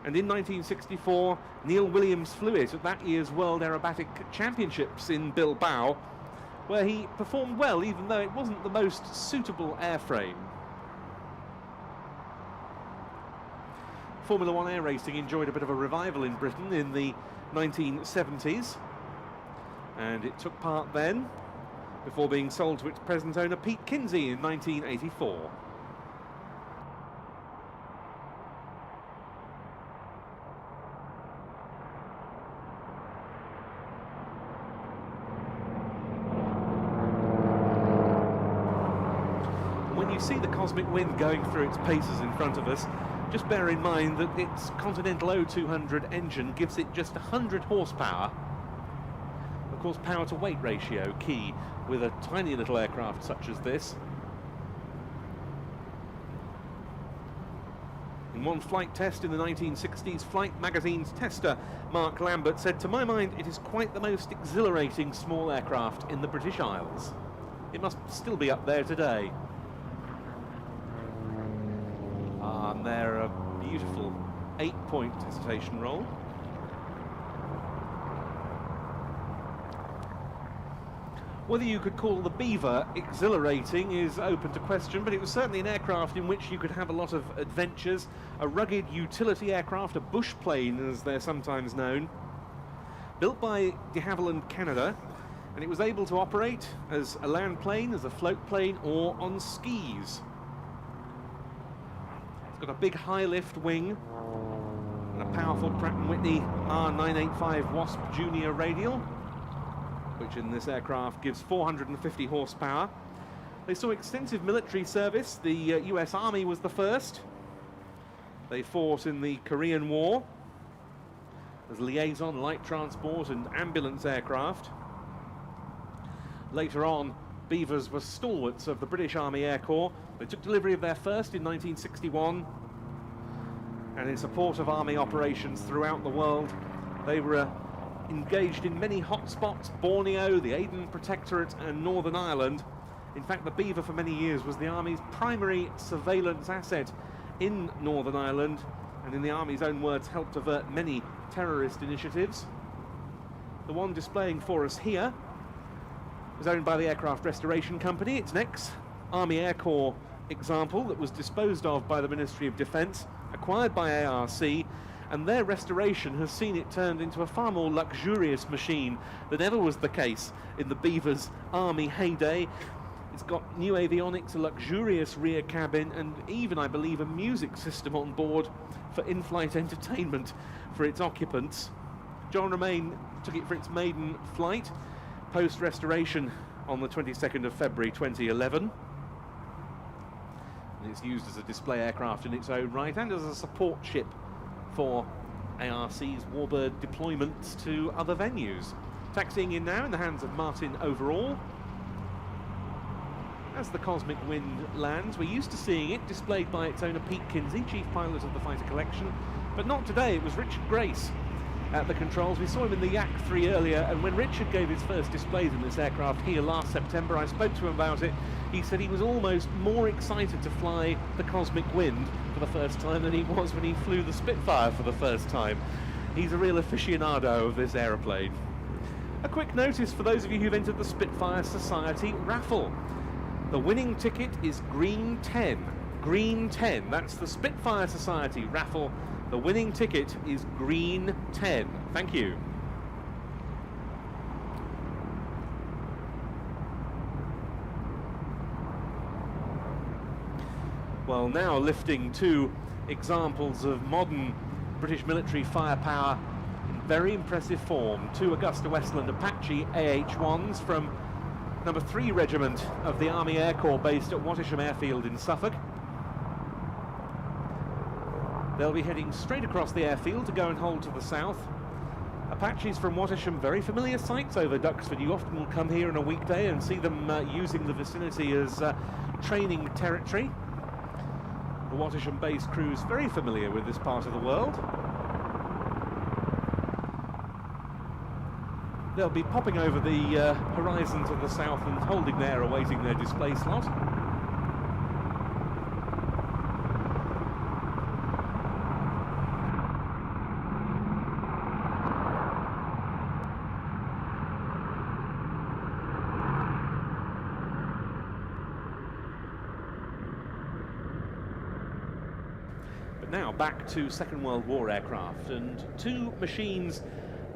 S4: And in 1964, Neil Williams flew it at that year's World Aerobatic Championships in Bilbao, where he performed well, even though it wasn't the most suitable airframe. Formula One air racing enjoyed a bit of a revival in Britain in the 1970s, and it took part then, before being sold to its present owner Pete Kinsey in 1984. When you see the Cosmic Wind going through its paces in front of us, just bear in mind that its Continental O200 engine gives it just 100 horsepower. Of course, power to weight ratio key with a tiny little aircraft such as this. In one flight test in the 1960s, Flight Magazine's tester Mark Lambert said, "To my mind, it is quite the most exhilarating small aircraft in the British Isles." It must still be up there today. And they're a beautiful 8-point hesitation roll. Whether you could call the Beaver exhilarating is open to question, but it was certainly an aircraft in which you could have a lot of adventures, a rugged utility aircraft, a bush plane as they're sometimes known. Built by de Havilland Canada, and it was able to operate as a land plane, as a float plane, or on skis. Got a big high lift wing and a powerful Pratt & Whitney R985 Wasp Junior radial, which in this aircraft gives 450 horsepower. They saw extensive military service. The US Army was the first. They fought in the Korean War as liaison, light transport and ambulance aircraft. Later on, Beavers were stalwarts of the British Army Air Corps. They took delivery of their first in 1961, and in support of army operations throughout the world, they were engaged in many hotspots: Borneo, the Aden Protectorate and Northern Ireland. In fact, the Beaver for many years was the Army's primary surveillance asset in Northern Ireland, and in the Army's own words, helped avert many terrorist initiatives. The one displaying for us here is owned by the Aircraft Restoration Company. It's an ex-Army Air Corps example that was disposed of by the Ministry of Defence, acquired by ARC, and their restoration has seen it turned into a far more luxurious machine than ever was the case in the Beaver's Army heyday. It's got new avionics, a luxurious rear cabin, and even, I believe, a music system on board for in-flight entertainment for its occupants. John Romain took it for its maiden flight, post-restoration on the 22nd of February 2011. And it's used as a display aircraft in its own right and as a support ship for ARC's warbird deployments to other venues. Taxiing in now in the hands of Martin Overall. As the Cosmic Wind lands, we're used to seeing it displayed by its owner Pete Kinsey, chief pilot of the fighter collection, but not today. It was Richard Grace at the controls. We saw him in the Yak-3 earlier, and when Richard gave his first displays in this aircraft here last September, I spoke to him about it. He said he was almost more excited to fly the Cosmic Wind for the first time than he was when he flew the Spitfire for the first time. He's a real aficionado of this aeroplane. A quick notice for those of you who've entered the Spitfire Society raffle. The winning ticket is green 10. Green 10. That's the Spitfire Society raffle. The winning ticket is green 10. Thank you. Well, now lifting two examples of modern British military firepower in very impressive form. Two Augusta Westland Apache AH-1s from number 3 Regiment of the Army Air Corps based at Wattisham Airfield in Suffolk. They'll be heading straight across the airfield to go and hold to the south. Apaches from Wattisham, very familiar sights over Duxford. You often will come here on a weekday and see them using the vicinity as training territory. The Wattisham-based crew's very familiar with this part of the world. They'll be popping over the horizon to the south and holding there, awaiting their display slot. Now back to Second World War aircraft, and two machines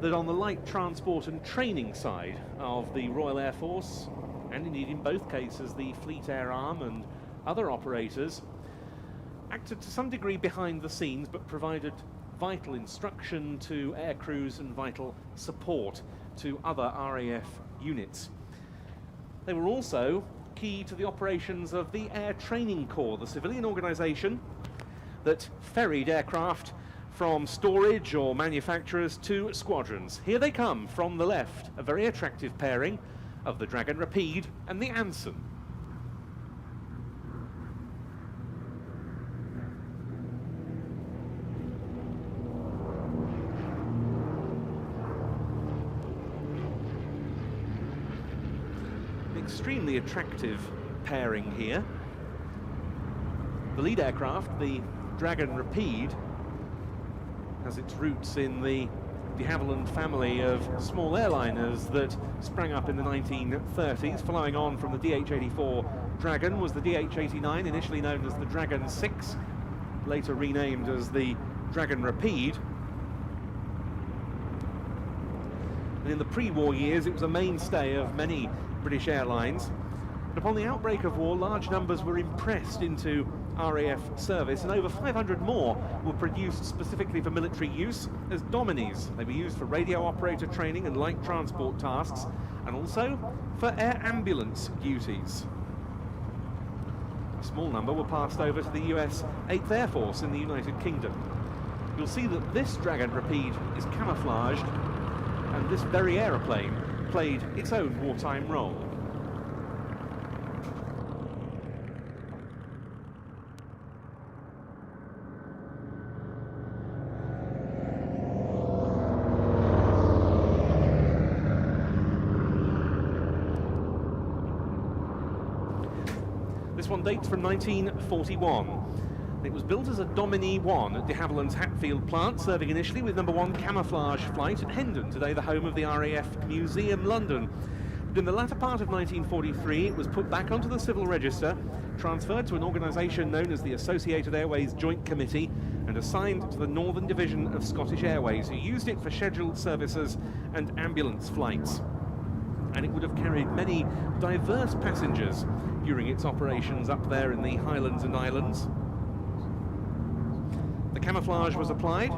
S4: that on the light transport and training side of the Royal Air Force, and indeed in both cases the Fleet Air Arm and other operators, acted to some degree behind the scenes but provided vital instruction to air crews and vital support to other RAF units. They were also key to the operations of the Air Training Corps, the civilian organisation that ferried aircraft from storage or manufacturers to squadrons. Here they come from the left, a very attractive pairing of the Dragon Rapide and the Anson. An extremely attractive pairing here. The lead aircraft, the Dragon Rapide, has its roots in the de Havilland family of small airliners that sprang up in the 1930s. Following on from the DH-84 Dragon was the DH-89, initially known as the Dragon 6, later renamed as the Dragon Rapide. And in the pre-war years, it was a mainstay of many British airlines. But upon the outbreak of war, large numbers were impressed into RAF service, and over 500 more were produced specifically for military use as Dominies. They were used for radio operator training and light transport tasks, and also for air ambulance duties. A small number were passed over to the US 8th Air Force in the United Kingdom. You'll see that this Dragon Rapide is camouflaged, and this very aeroplane played its own wartime role. This one dates from 1941. It was built as a Domini 1 at de Havilland's Hatfield plant, serving initially with number 1 camouflage flight at Hendon, today the home of the RAF Museum London. But in the latter part of 1943, it was put back onto the Civil Register, transferred to an organisation known as the Associated Airways Joint Committee, and assigned to the Northern Division of Scottish Airways, who used it for scheduled services and ambulance flights. And it would have carried many diverse passengers during its operations up there in the Highlands and Islands. The camouflage was applied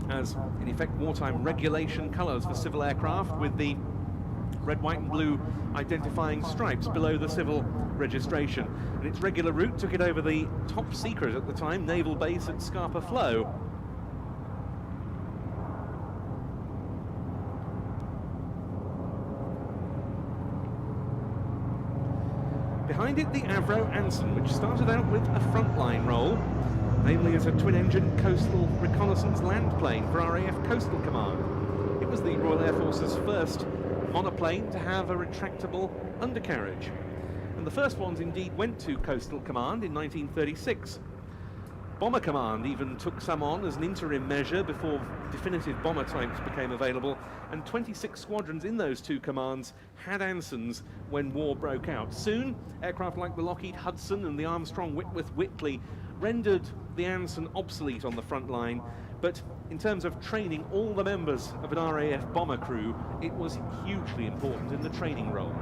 S4: as, in effect, wartime regulation colours for civil aircraft, with the red, white and blue identifying stripes below the civil registration. And its regular route took it over the top secret at the time naval base at Scapa Flow. Behind it, the Avro Anson, which started out with a frontline role, namely as a twin-engine coastal reconnaissance land plane for RAF Coastal Command. It was the Royal Air Force's first monoplane to have a retractable undercarriage. And the first ones indeed went to Coastal Command in 1936. Bomber Command even took some on as an interim measure before definitive bomber types became available, and 26 squadrons in those two commands had Ansons when war broke out. Soon, aircraft like the Lockheed Hudson and the Armstrong Whitworth Whitley rendered the Anson obsolete on the front line, but in terms of training all the members of an RAF bomber crew, it was hugely important in the training role.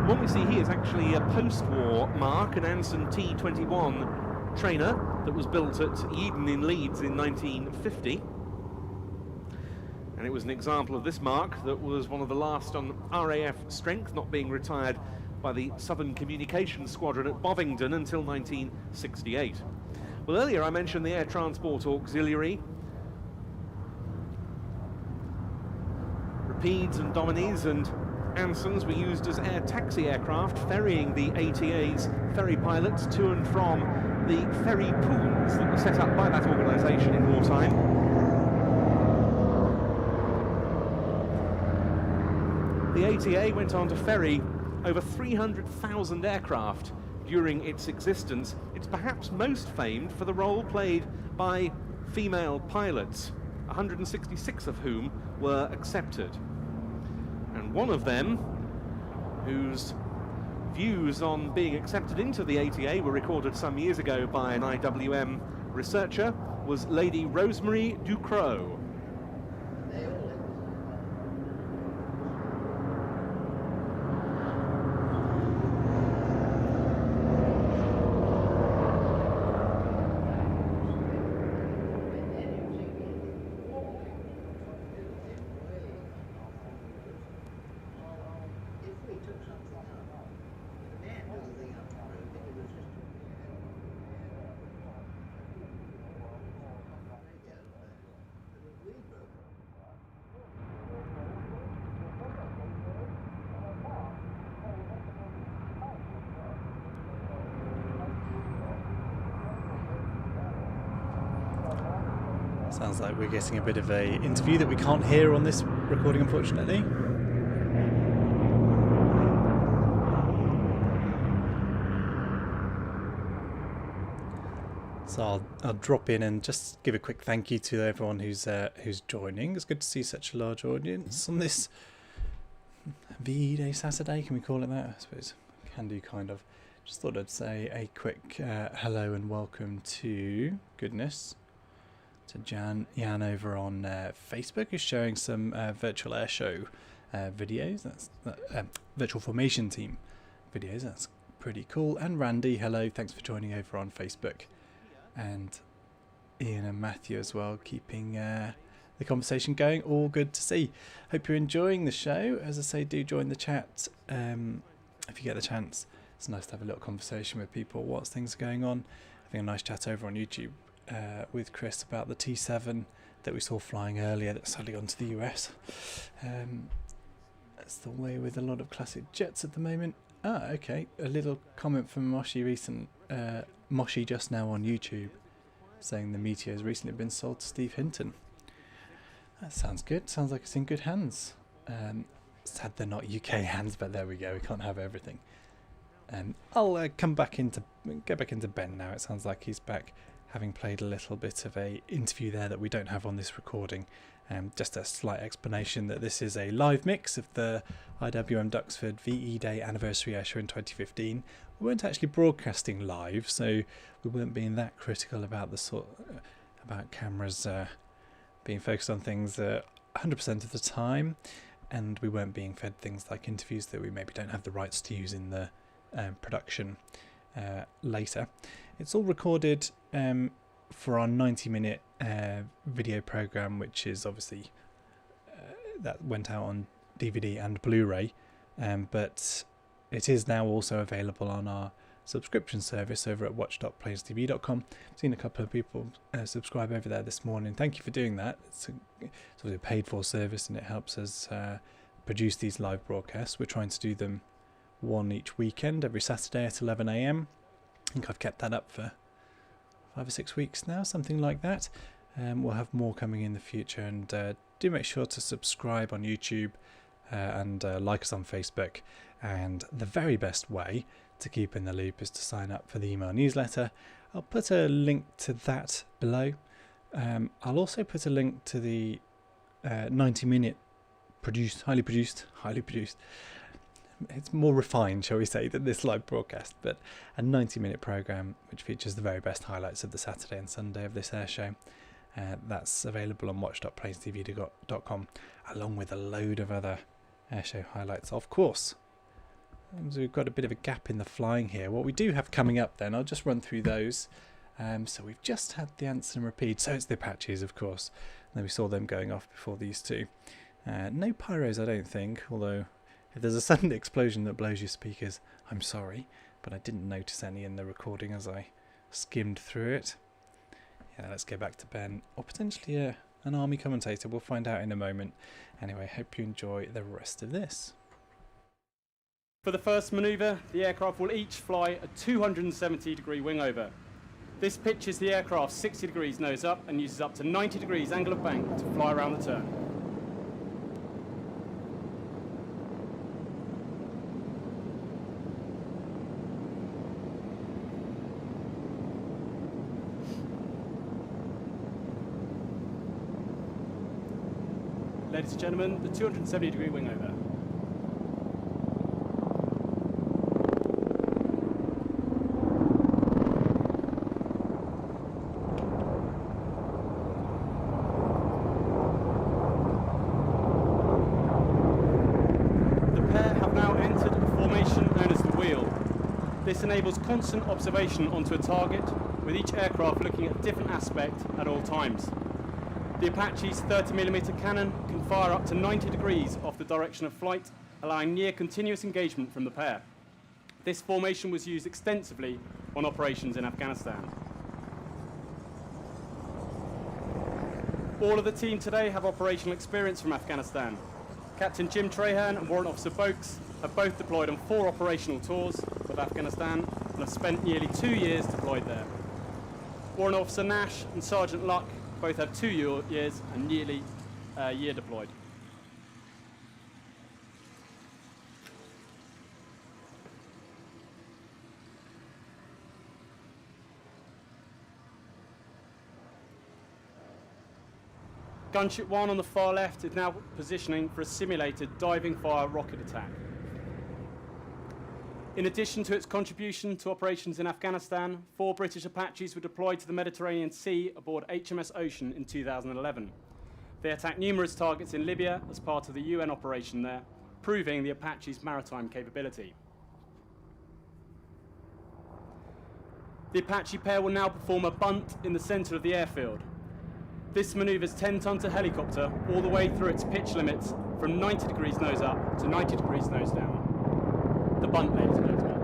S4: What we see here is actually a post-war mark, an Anson T-21 trainer that was built at Eden in Leeds in 1950. And it was an example of this mark that was one of the last on RAF strength, not being retired by the Southern Communications Squadron at Bovingdon until 1968. Well, earlier I mentioned the Air Transport Auxiliary. Rapides and Dominies and Ansons were used as air taxi aircraft, ferrying the ATA's ferry pilots to and from the ferry pools that were set up by that organisation in wartime. The ATA went on to ferry over 300,000 aircraft during its existence. It's perhaps most famed for the role played by female pilots, 166 of whom were accepted. And one of them, whose views on being accepted into the ATA were recorded some years ago by an IWM researcher, was Lady Rosemary Ducrot.
S1: Sounds like we're getting a bit of a interview that we can't hear on this recording, unfortunately. So I'll drop in and just give a quick thank you to everyone who's joining. It's good to see such a large audience on this VE Day Saturday. Can we call it that? I suppose can do, kind of. Just thought I'd say a quick hello and welcome to Jan over on Facebook, who's showing some virtual air show videos. That's virtual formation team videos. That's pretty cool. And Randy, hello, thanks for joining over on Facebook. And Ian and Matthew as well, keeping the conversation going. All good to see. Hope you're enjoying the show. As I say, do join the chat if you get the chance. It's nice to have a little conversation with people whilst things are going on. Having a nice chat over on YouTube with Chris about the T7 that we saw flying earlier that's suddenly gone to the US. That's the way with a lot of classic jets at the moment. Okay, a little comment from Moshi just now on YouTube saying the Meteor has recently been sold to Steve Hinton. That sounds good. Sounds like it's in good hands. Sad they're not UK hands, but there we go. We can't have everything. I'll go back into Ben now. It sounds like he's back, having played a little bit of a interview there that we don't have on this recording. Just a slight explanation that this is a live mix of the IWM Duxford VE Day Anniversary Air Show in 2015. We weren't actually broadcasting live, so we weren't being that critical about about cameras being focused on things 100% of the time, and we weren't being fed things like interviews that we maybe don't have the rights to use in the production later. It's all recorded for our 90-minute video program, which is obviously that went out on DVD and Blu-ray, but it is now also available on our subscription service over at watch.planestv.com. I've seen a couple of people subscribe over there this morning. Thank you for doing that. It's sort of a paid for service, and it helps us produce these live broadcasts. We're trying to do them one each weekend, every Saturday at 11 a.m. I think I've kept that up for 5 or 6 weeks now, something like that. We'll have more coming in the future, and do make sure to subscribe on YouTube and like us on Facebook. And the very best way to keep in the loop is to sign up for the email newsletter. I'll put a link to that below. I'll also put a link to the 90-minute highly produced. It's more refined, shall we say, than this live broadcast, but a 90-minute programme which features the very best highlights of the Saturday and Sunday of this air show. That's available on watch.planestv.com, along with a load of other airshow highlights, of course. So we've got a bit of a gap in the flying here. What we do have coming up then, I'll just run through those. So we've just had the answer and repeat, so it's the Apaches, of course. And then we saw them going off before these two. No pyros, I don't think, although if there's a sudden explosion that blows your speakers, I'm sorry, but I didn't notice any in the recording as I skimmed through it. Yeah, let's go back to Ben, or potentially an army commentator. We'll find out in a moment. Anyway, hope you enjoy the rest of this.
S10: For the first manoeuvre, the aircraft will each fly a 270-degree wing over. This pitches the aircraft 60 degrees nose up and uses up to 90 degrees angle of bank to fly around the turn. Ladies and gentlemen, the 270-degree wing over. The pair have now entered a formation known as the wheel. This enables constant observation onto a target, with each aircraft looking at a different aspect at all times. The Apache's 30mm cannon can fire up to 90 degrees off the direction of flight, allowing near continuous engagement from the pair. This formation was used extensively on operations in Afghanistan. All of the team today have operational experience from Afghanistan. Captain Jim Traherne and Warrant Officer Boakes have both deployed on 4 operational tours of Afghanistan and have spent nearly 2 years deployed there. Warrant Officer Nash and Sergeant Luck both have 2 years and nearly a year deployed. Gunship 1 on the far left is now positioning for a simulated diving fire rocket attack. In addition to its contribution to operations in Afghanistan, 4 British Apaches were deployed to the Mediterranean Sea aboard HMS Ocean in 2011. They attacked numerous targets in Libya as part of the UN operation there, proving the Apache's maritime capability. The Apache pair will now perform a bunt in the centre of the airfield. This manoeuvres 10-ton helicopter all the way through its pitch limits from 90 degrees nose up to 90 degrees nose down. The bunt, ladies and gentlemen.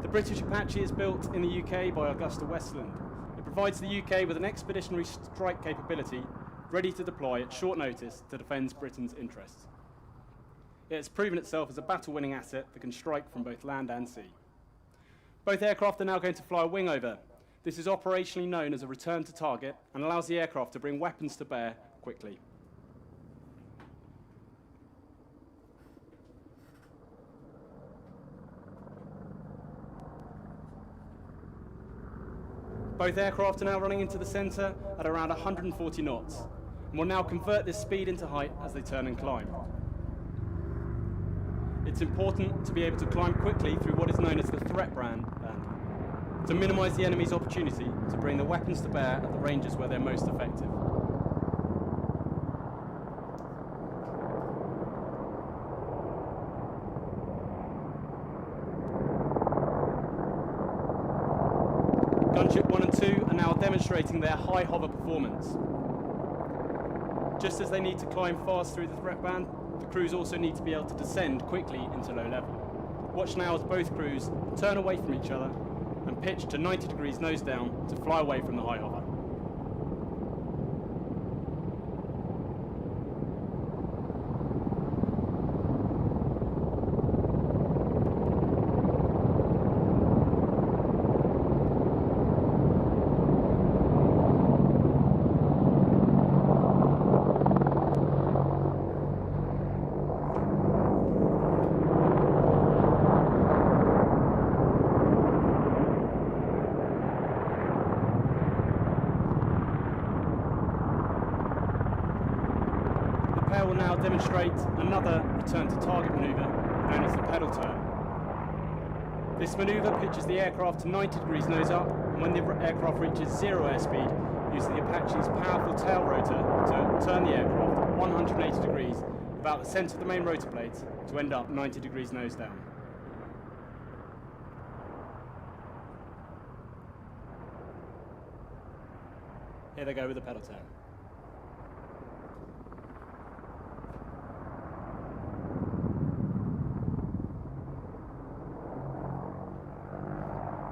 S10: The British Apache is built in the UK by Augusta Westland. It provides the UK with an expeditionary strike capability ready to deploy at short notice to defend Britain's interests. It has proven itself as a battle-winning asset that can strike from both land and sea. Both aircraft are now going to fly a wing over. This is operationally known as a return to target and allows the aircraft to bring weapons to bear quickly. Both aircraft are now running into the centre at around 140 knots and will now convert this speed into height as they turn and climb. It's important to be able to climb quickly through what is known as the threat band, to minimise the enemy's opportunity to bring the weapons to bear at the ranges where they're most effective. Gunship 1 and 2 are now demonstrating their high hover performance. Just as they need to climb fast through the threat band, the crews also need to be able to descend quickly into low level. Watch now as both crews turn away from each other and pitch to 90 degrees nose down to fly away from the high hover. Will now demonstrate another return to target manoeuvre known as the pedal turn. This manoeuvre pitches the aircraft to 90 degrees nose up, and when the aircraft reaches zero airspeed, uses the Apache's powerful tail rotor to turn the aircraft 180 degrees about the centre of the main rotor blades to end up 90 degrees nose down. Here they go with the pedal turn.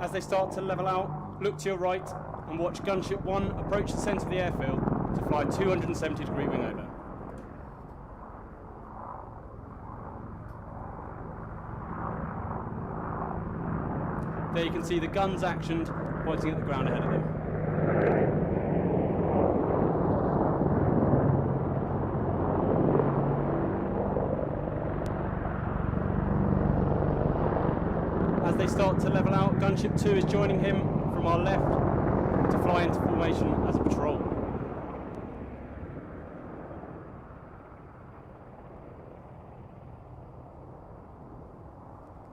S10: As they start to level out, look to your right and watch Gunship 1 approach the centre of the airfield to fly 270 degree wing over. There you can see the guns actioned, pointing at the ground ahead of them. As they start to level out, Gunship 2 is joining him from our left to fly into formation as a patrol.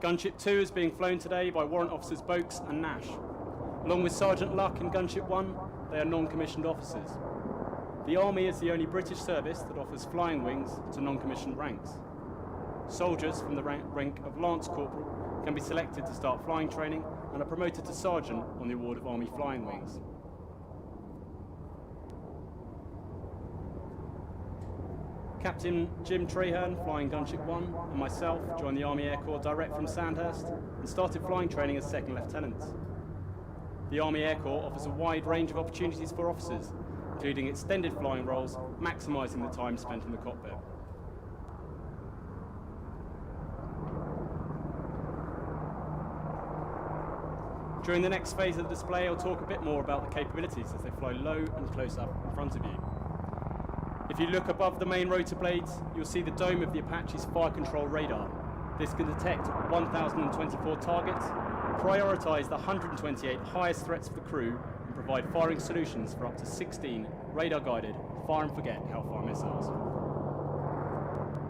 S10: Gunship 2 is being flown today by Warrant Officers Boakes and Nash. Along with Sergeant Luck in Gunship 1, they are non-commissioned officers. The Army is the only British service that offers flying wings to non-commissioned ranks. Soldiers from the rank of Lance Corporal can be selected to start flying training and are promoted to Sergeant on the award of Army Flying Wings. Captain Jim Treherne, flying Gunship 1, and myself joined the Army Air Corps direct from Sandhurst and started flying training as second lieutenants. The Army Air Corps offers a wide range of opportunities for officers, including extended flying roles, maximising the time spent in the cockpit. During the next phase of the display, I'll talk a bit more about the capabilities as they fly low and close up in front of you. If you look above the main rotor blades, you'll see the dome of the Apache's fire control radar. This can detect 1,024 targets, prioritise the 128 highest threats for the crew, and provide firing solutions for up to 16 radar-guided fire-and-forget Hellfire missiles.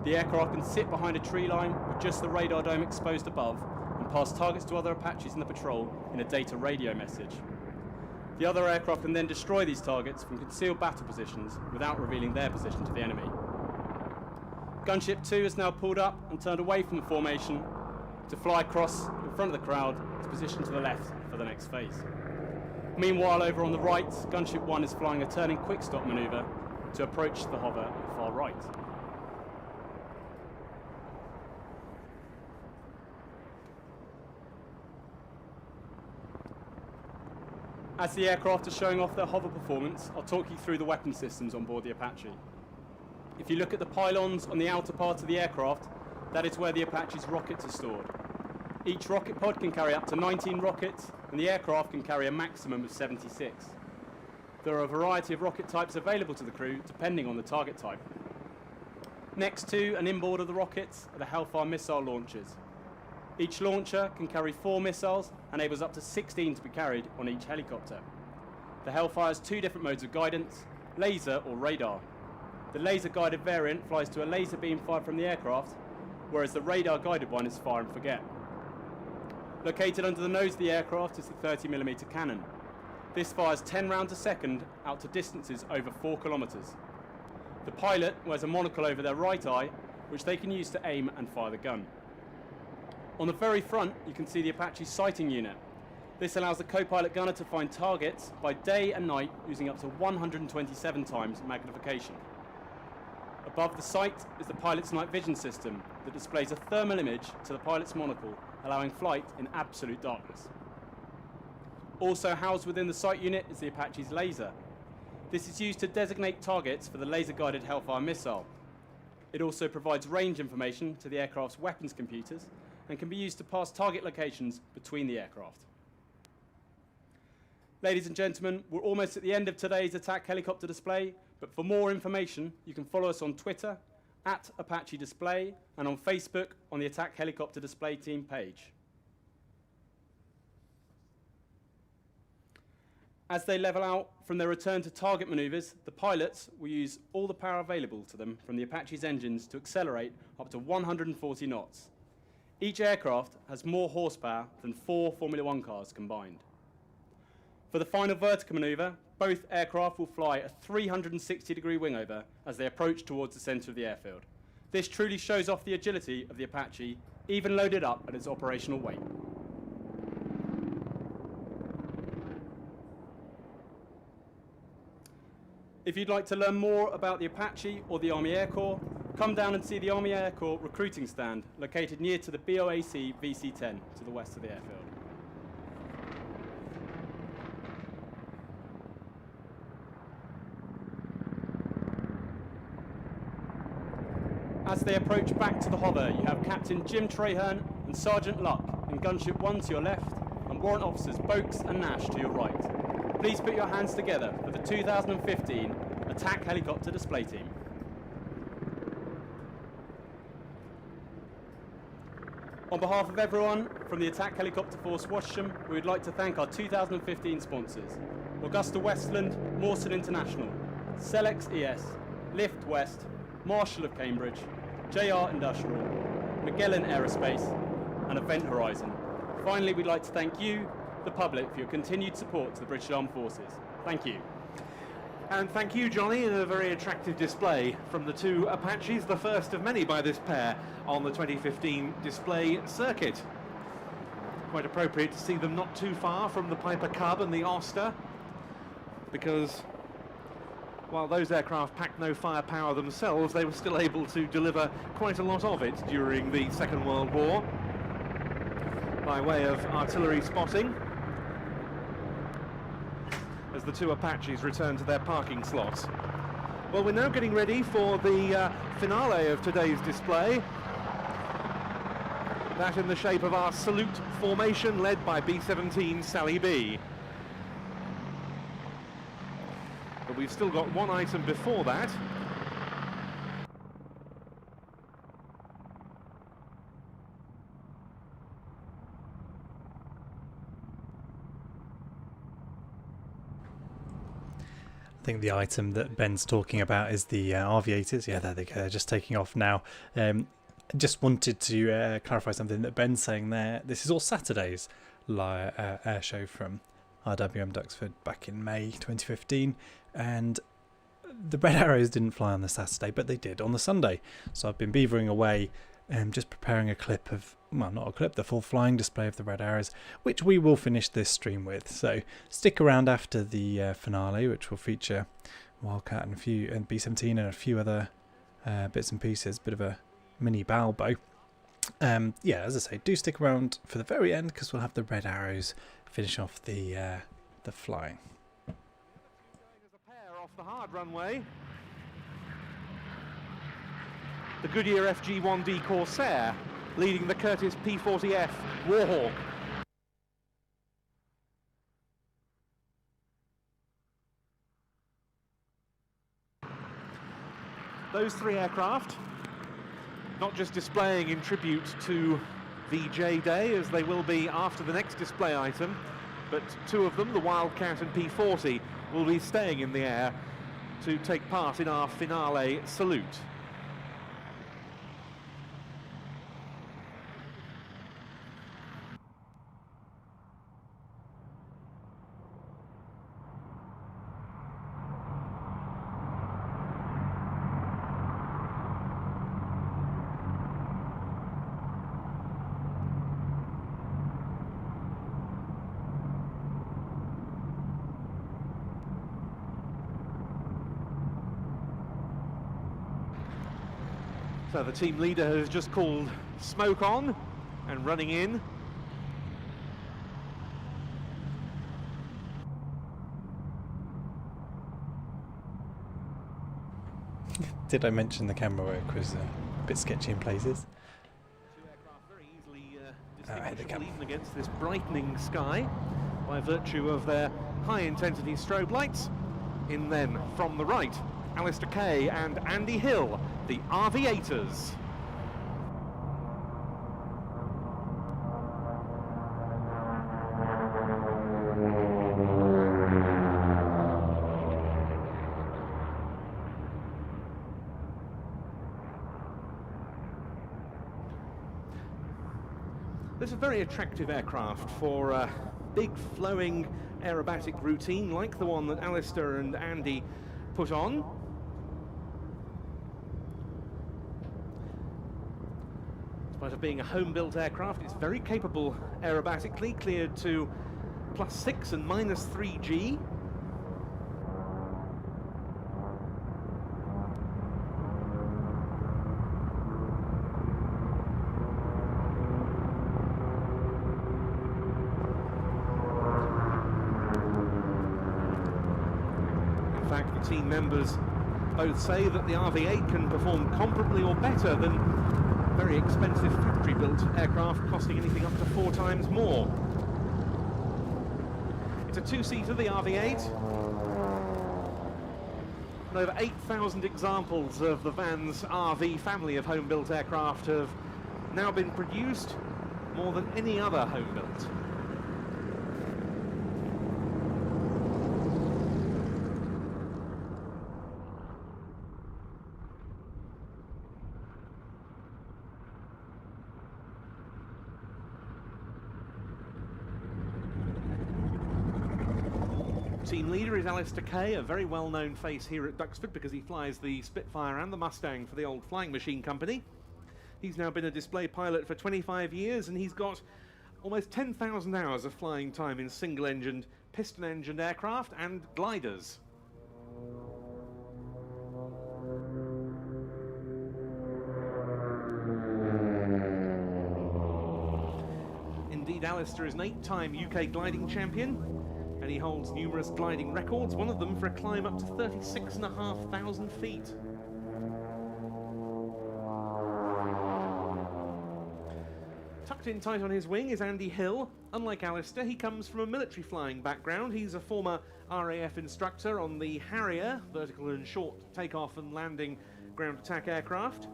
S10: The aircraft can sit behind a tree line with just the radar dome exposed above, and pass targets to other Apaches in the patrol in a data radio message. The other aircraft can then destroy these targets from concealed battle positions without revealing their position to the enemy. Gunship 2 is now pulled up and turned away from the formation to fly across in front of the crowd to position to the left for the next phase. Meanwhile, over on the right, Gunship 1 is flying a turning quick stop manoeuvre to approach the hover far right. As the aircraft are showing off their hover performance, I'll talk you through the weapon systems on board the Apache. If you look at the pylons on the outer part of the aircraft, that is where the Apache's rockets are stored. Each rocket pod can carry up to 19 rockets, and the aircraft can carry a maximum of 76. There are a variety of rocket types available to the crew, depending on the target type. Next to and inboard of the rockets are the Hellfire missile launchers. Each launcher can carry 4 missiles and enables up to 16 to be carried on each helicopter. The Hellfire has 2 different modes of guidance, laser or radar. The laser-guided variant flies to a laser beam fired from the aircraft, whereas the radar-guided one is fire and forget. Located under the nose of the aircraft is the 30mm cannon. This fires 10 rounds a second out to distances over 4 kilometres. The pilot wears a monocle over their right eye, which they can use to aim and fire the gun. On the very front, you can see the Apache sighting unit. This allows the co-pilot gunner to find targets by day and night using up to 127 times magnification. Above the sight is the pilot's night vision system that displays a thermal image to the pilot's monocle, allowing flight in absolute darkness. Also housed within the sight unit is the Apache's laser. This is used to designate targets for the laser-guided Hellfire missile. It also provides range information to the aircraft's weapons computers and can be used to pass target locations between the aircraft. Ladies and gentlemen, we're almost at the end of today's attack helicopter display, but for more information, you can follow us on Twitter @Apache Display and on Facebook on the Attack Helicopter Display Team page. As they level out from their return to target maneuvers, the pilots will use all the power available to them from the Apache's engines to accelerate up to 140 knots. Each aircraft has more horsepower than 4 Formula One cars combined. For the final vertical maneuver, both aircraft will fly a 360-degree wingover as they approach towards the centre of the airfield. This truly shows off the agility of the Apache, even loaded up at its operational weight. If you'd like to learn more about the Apache or the Army Air Corps, come down and see the Army Air Corps recruiting stand located near to the BOAC VC-10 to the west of the airfield. As they approach back to the hover, you have Captain Jim Traherne and Sergeant Luck in Gunship 1 to your left and Warrant Officers Boakes and Nash to your right. Please put your hands together for the 2015 Attack Helicopter Display Team. On behalf of everyone from the Attack Helicopter Force Washam, we would like to thank our 2015 sponsors: Augusta Westland, Mawson International, Celex ES, Lift West, Marshall of Cambridge, JR Industrial, Magellan Aerospace, and Event Horizon. Finally, we'd like to thank you, the public, for your continued support to the British Armed Forces. Thank you.
S4: And thank you, Johnny, in a very attractive display from the two Apaches, the first of many by this pair on the 2015 display circuit. Quite appropriate to see them not too far from the Piper Cub and the Oster, because while those aircraft packed no firepower themselves, they were still able to deliver quite a lot of it during the Second World War by way of artillery spotting, as the two Apaches return to their parking slots. Well, we're now getting ready for the finale of today's display. That in the shape of our salute formation led by B-17 Sally B. But we've still got one item before that.
S1: I think the item that Ben's talking about is the aviators. Yeah, there they go. They're just taking off now. Just wanted to clarify something that Ben's saying there. This is all Saturday's air show from RWM Duxford back in May 2015, and the Red Arrows didn't fly on the Saturday, but they did on the Sunday. So I've been beavering away, just preparing a clip of, well, not a clip, the full flying display of the Red Arrows, which we will finish this stream with. So stick around after the finale, which will feature Wildcat and B-17 and a few other bits and pieces, bit of a mini Balbo. Yeah, as I say, do stick around for the very end, because we'll have the Red Arrows finish off the flying.
S4: As a pair off the hard runway, the Goodyear FG-1D Corsair leading the Curtiss P-40F Warhawk. Those three aircraft not just displaying in tribute to VJ Day, as they will be after the next display item, but two of them, the Wildcat and P-40, will be staying in the air to take part in our finale salute. So the team leader has just called smoke on and running in.
S1: Did I mention the camera work was a bit sketchy in places?
S4: Two aircraft very easily
S1: here they come.
S4: distinguishable even against this brightening sky by virtue of their high-intensity strobe lights. In then, from the right, Alistair Kay and Andy Hill, the Aviators. This is a very attractive aircraft for a big flowing aerobatic routine like the one that Alistair and Andy put on. In spite of being a home-built aircraft, it's very capable aerobatically, cleared to +6 and -3 G. Team members both say that the RV8 can perform comparably or better than very expensive factory-built aircraft costing anything up to 4 times more. It's a two-seater, the RV8. And over 8,000 examples of the Van's RV family of home-built aircraft have now been produced, more than any other home-built. Team leader is Alistair Kay, a very well-known face here at Duxford because he flies the Spitfire and the Mustang for the old Flying Machine Company. He's now been a display pilot for 25 years and he's got almost 10,000 hours of flying time in single-engined, piston-engined aircraft and gliders. Indeed, Alistair is an 8-time UK gliding champion, and he holds numerous gliding records, one of them for a climb up to 36,500 feet. Tucked in tight on his wing is Andy Hill. Unlike Alistair, he comes from a military flying background. He's a former RAF instructor on the Harrier, vertical and short takeoff and landing ground attack aircraft.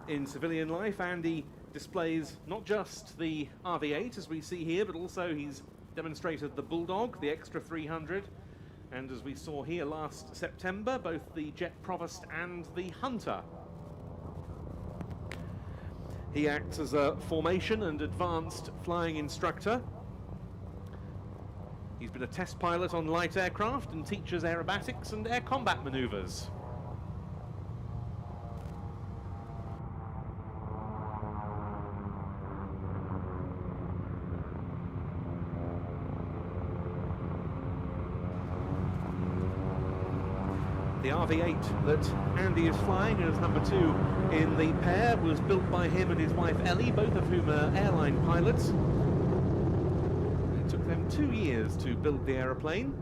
S4: In civilian life, Andy displays not just the RV8 as we see here, but also he's demonstrated the Bulldog, the Extra 300, and as we saw here last September, both the Jet Provost and the Hunter. He acts as a formation and advanced flying instructor. He's been a test pilot on light aircraft and teaches aerobatics and air combat maneuvers. The RV8 that Andy is flying as number 2 in the pair was built by him and his wife Ellie, both of whom are airline pilots. It took them 2 years to build the aeroplane.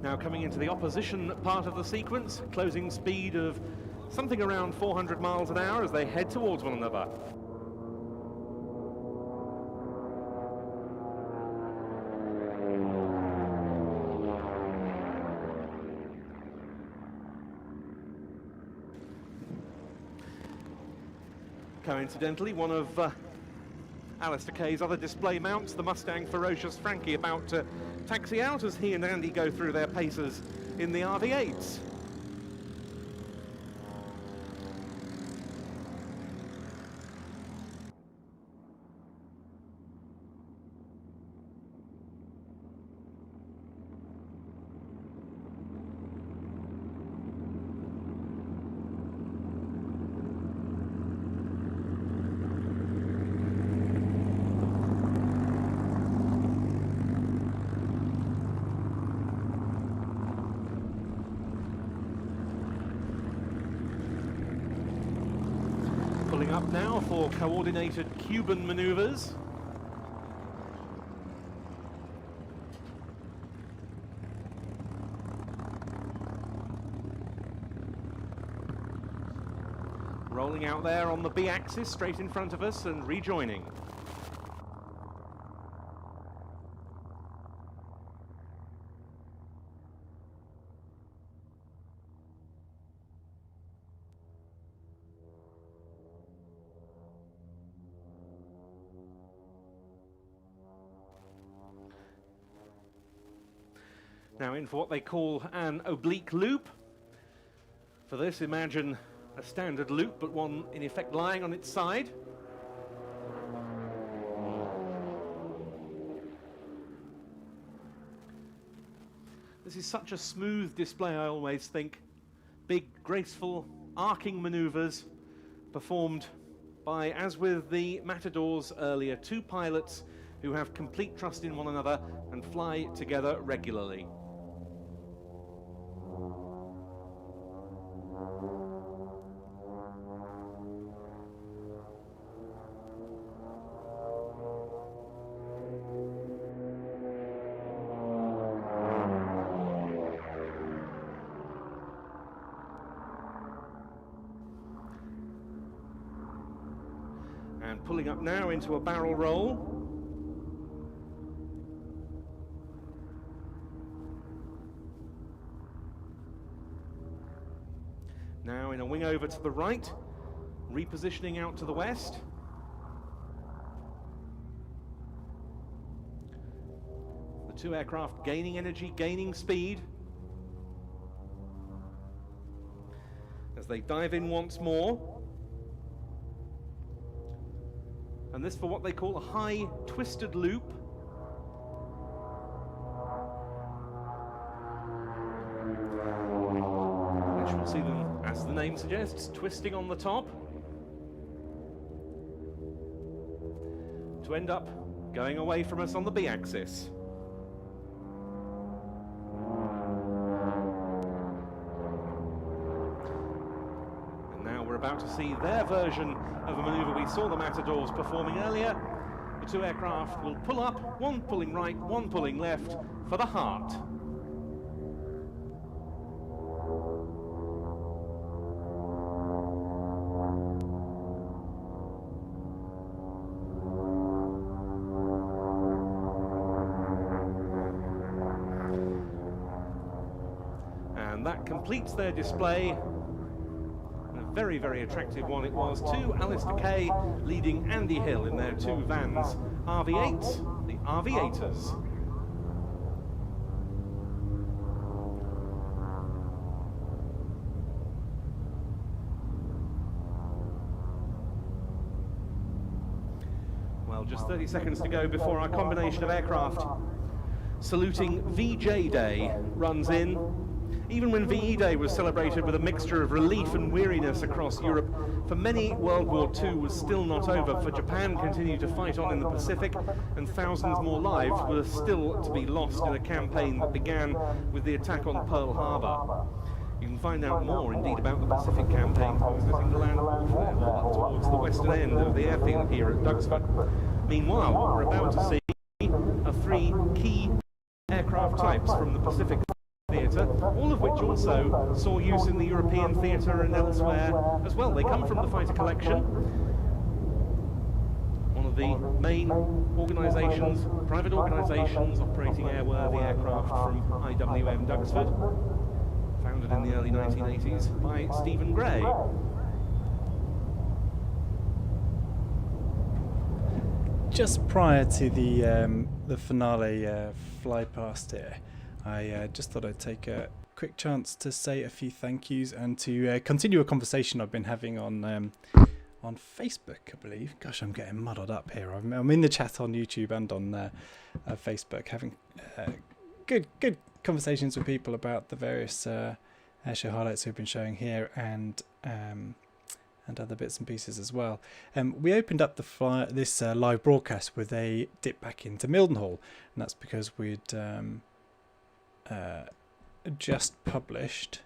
S4: Now coming into the opposition part of the sequence, closing speed of something around 400 miles an hour as they head towards one another. Coincidentally, one of Alistair Kay's other display mounts, the Mustang Ferocious Frankie, about to taxi out as he and Andy go through their paces in the RV8s. Up now for coordinated Cuban maneuvers. Rolling out there on the B axis straight in front of us and rejoining. Now in for what they call an oblique loop. For this, imagine a standard loop, but one in effect lying on its side. This is such a smooth display, I always think. Big, graceful, arcing maneuvers performed by, as with the Matadors earlier, two pilots who have complete trust in one another and fly together regularly. And pulling up now into a barrel roll. Now in a wing over to the right, repositioning out to the west. The two aircraft gaining energy, gaining speed. As they dive in once more. And this for what they call a high twisted loop. Which we'll see them, as the name suggests, twisting on the top. To end up going away from us on the B axis. About to see their version of a maneuver we saw the Matadors performing earlier. The two aircraft will pull up, one pulling right, one pulling left for the heart. And that completes their display. Very, very attractive one it was to Alistair Kay leading Andy Hill in their two vans. RV8, the RV8ers. Well, just 30 seconds to go before our combination of aircraft saluting VJ Day runs in. Even when VE Day was celebrated with a mixture of relief and weariness across Europe, for many World War II was still not over, for Japan continued to fight on in the Pacific, and thousands more lives were still to be lost in a campaign that began with the attack on Pearl Harbor. You can find out more, indeed, about the Pacific campaign by visiting the land of warfare towards the western end of the airfield here at Duxford. Meanwhile, what we're about to see are three key aircraft types from the Pacific, the Gladiator, all of which also saw use in the European theatre and elsewhere as well. They come from the fighter collection, one of the main organisations, private organisations operating airworthy aircraft from IWM Duxford, founded in the early 1980s by Stephen Gray.
S1: Just prior to the finale fly past here, I just thought I'd take a quick chance to say a few thank yous and to continue a conversation I've been having on Facebook, I believe. Gosh, I'm getting muddled up here. I'm in the chat on YouTube and on Facebook, having good conversations with people about the various airshow highlights we've been showing here and other bits and pieces as well. We opened up this live broadcast with a dip back into Mildenhall, and that's because we'd just published.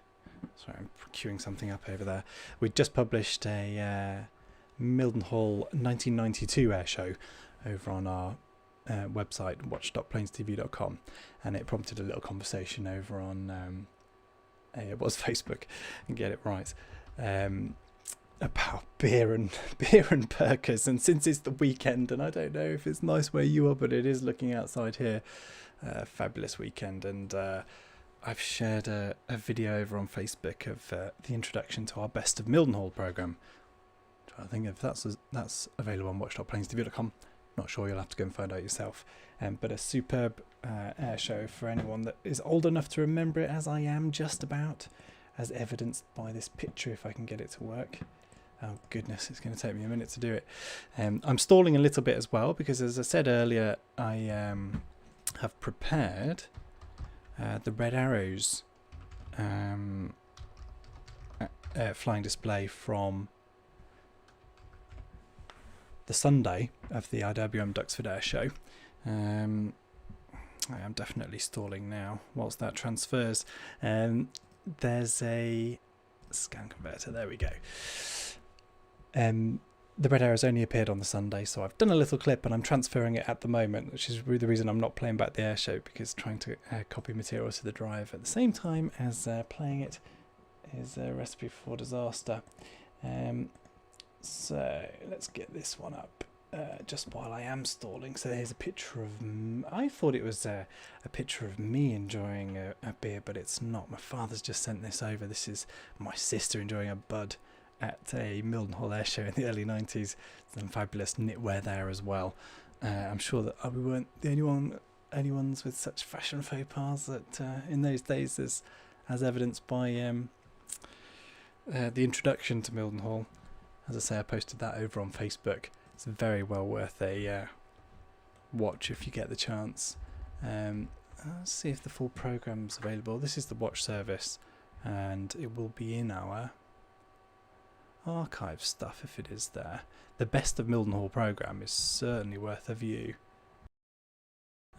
S1: Sorry, I'm queuing something up over there. We'd just published a Mildenhall 1992 airshow over on our website, watch.planestv.com, and it prompted a little conversation over on it was Facebook, and get it right. About beer and burgers, and since it's the weekend, and I don't know if it's nice where you are, but it is looking outside here. Fabulous weekend, and I've shared a video over on Facebook of the introduction to our Best of Mildenhall programme. I think if that's available on watch.planestv.com. Not sure, you'll have to go and find out yourself. But a superb air show for anyone that is old enough to remember it, as I am just about, as evidenced by this picture, if I can get it to work. Oh goodness, it's going to take me a minute to do it. I'm stalling a little bit as well because, as I said earlier, I have prepared the Red Arrows flying display from the Sunday of the IWM Duxford Air Show. I am definitely stalling now whilst that transfers. There's a scan converter, there we go. The Red Arrows only appeared on the Sunday, so I've done a little clip and I'm transferring it at the moment, which is the reason I'm not playing back the air show, because trying to copy material to the drive at the same time as playing it is a recipe for disaster. So let's get this one up just while I am stalling. So here's a picture of I thought it was a picture of me enjoying a beer, but it's not. My father's just sent this over. This is my sister enjoying a bud at a Mildenhall air show in the early 90s. Some fabulous knitwear there as well. I'm sure that we weren't the only ones with such fashion faux pas that in those days, as evidenced by the introduction to Mildenhall. As I say, I posted that over on Facebook. It's very well worth a watch if you get the chance. Let's see if the full programme's available. This is the watch service, and it will be in our archive stuff if it is there. The Best of Mildenhall programme is certainly worth a view.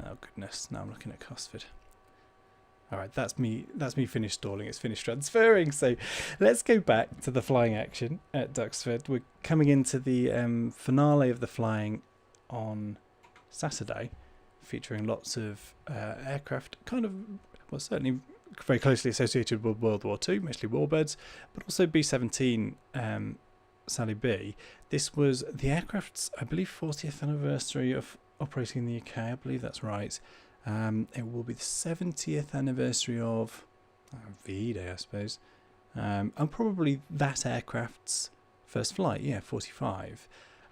S1: Oh goodness, now I'm looking at Cosford. Alright, that's me finished stalling, it's finished transferring. So let's go back to the flying action at Duxford. We're coming into the finale of the flying on Saturday, featuring lots of aircraft, kind of, well, certainly very closely associated with World War II, mostly warbirds, but also B-17 Sally B. This was the aircraft's, I believe, 40th anniversary of operating in the UK, I believe that's right. It will be the 70th anniversary of VE Day, I suppose. And probably that aircraft's first flight, yeah, 45.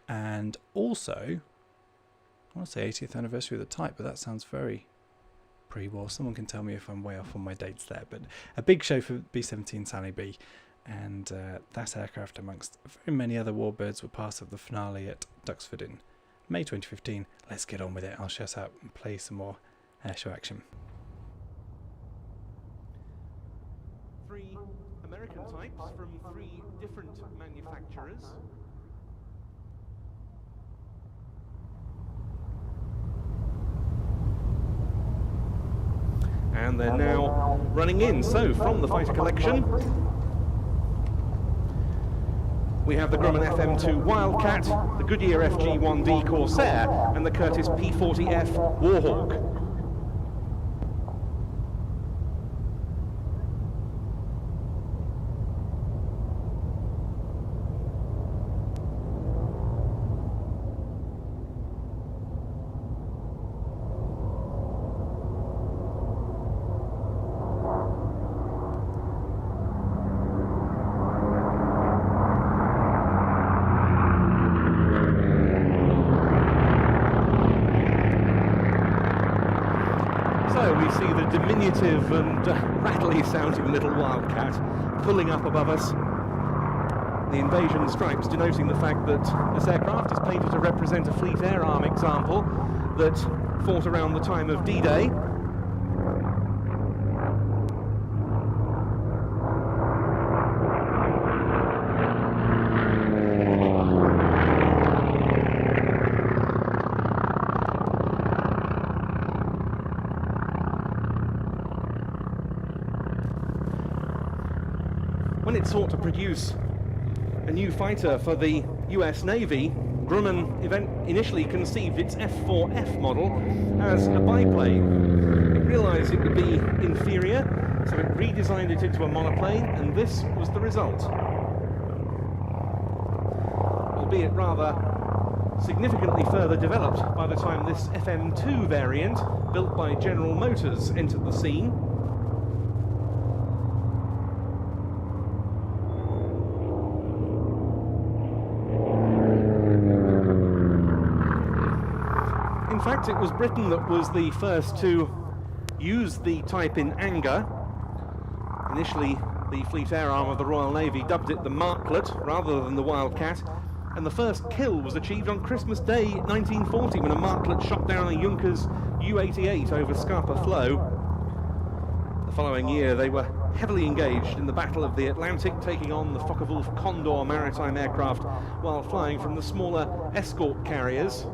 S1: And also, I want to say 80th anniversary of the type, but that sounds very pre-war. Someone can tell me if I'm way off on my dates there. But a big show for B-17 Sally B. And that aircraft, amongst very many other warbirds, were part of the finale at Duxford in May 2015. Let's get on with it. I'll shut up and play some more airshow action.
S4: 3 American types from 3 different manufacturers. And they're now running in. So from the fighter collection, we have the Grumman FM2 Wildcat, the Goodyear FG-1D Corsair, and the Curtiss P-40F Warhawk. massive and rattly sounding little Wildcat pulling up above us. The invasion stripes denoting the fact that this aircraft is painted to represent a Fleet Air Arm example that fought around the time of D-Day. When it sought to produce a new fighter for the US Navy, Grumman initially conceived its F-4F model as a biplane. It realised it would be inferior, so it redesigned it into a monoplane, and this was the result. Albeit rather significantly further developed by the time this FM2 variant, built by General Motors, entered the scene. In fact, it was Britain that was the first to use the type in anger. Initially, the Fleet Air Arm of the Royal Navy dubbed it the Marklet rather than the Wildcat, and the first kill was achieved on Christmas Day 1940 when a Marklet shot down a Junkers U-88 over Scapa Flow. The following year, they were heavily engaged in the Battle of the Atlantic, taking on the Focke-Wulf Condor maritime aircraft while flying from the smaller escort carriers.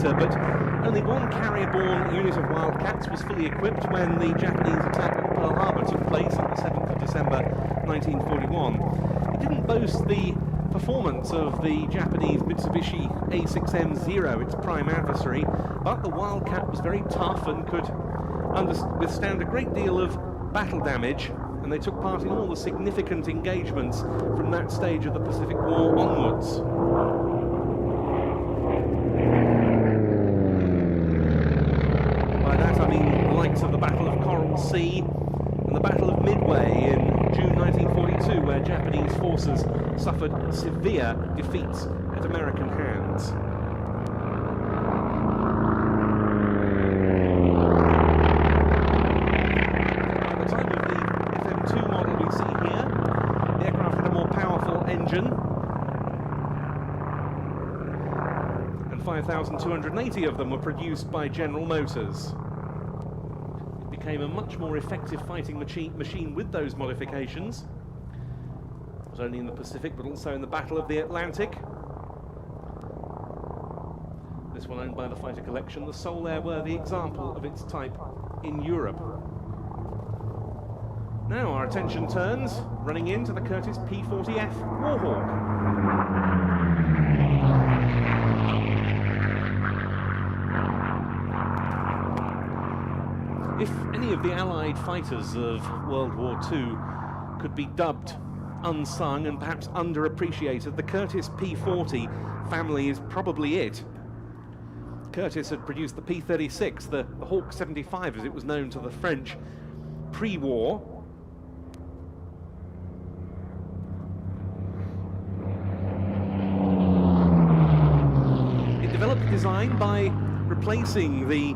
S4: But only one carrier-borne unit of Wildcats was fully equipped when the Japanese attack on Pearl Harbor took place on the 7th of December 1941. It didn't boast the performance of the Japanese Mitsubishi A6M0, its prime adversary, but the Wildcat was very tough and could withstand a great deal of battle damage, and they took part in all the significant engagements from that stage of the Pacific War onwards. Of the Battle of Coral Sea and the Battle of Midway in June 1942, where Japanese forces suffered severe defeats at American hands. At the time of the FM2 model we see here, the aircraft had a more powerful engine, and 5,280 of them were produced by General Motors. Became a much more effective fighting machine with those modifications. Not only in the Pacific, but also in the Battle of the Atlantic. This one owned by the Fighter Collection, the sole airworthy example of its type in Europe. Now our attention turns, running into the Curtiss P-40F Warhawk. If any of the Allied fighters of World War II could be dubbed unsung and perhaps underappreciated, the Curtiss P-40 family is probably it. Curtiss had produced the P-36, the Hawk 75 as it was known to the French pre-war. It developed a design by replacing the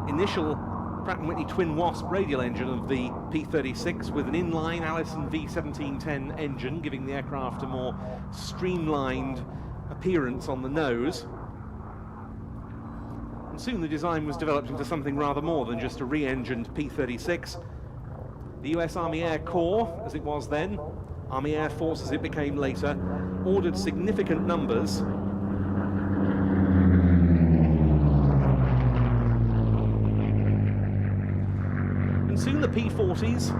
S4: initial Pratt & Whitney Twin Wasp radial engine of the P-36 with an inline Allison V1710 engine, giving the aircraft a more streamlined appearance on the nose. And soon the design was developed into something rather more than just a re-engined P-36. The US Army Air Corps, as it was then, Army Air Force as it became later, ordered significant numbers. And soon the P-40s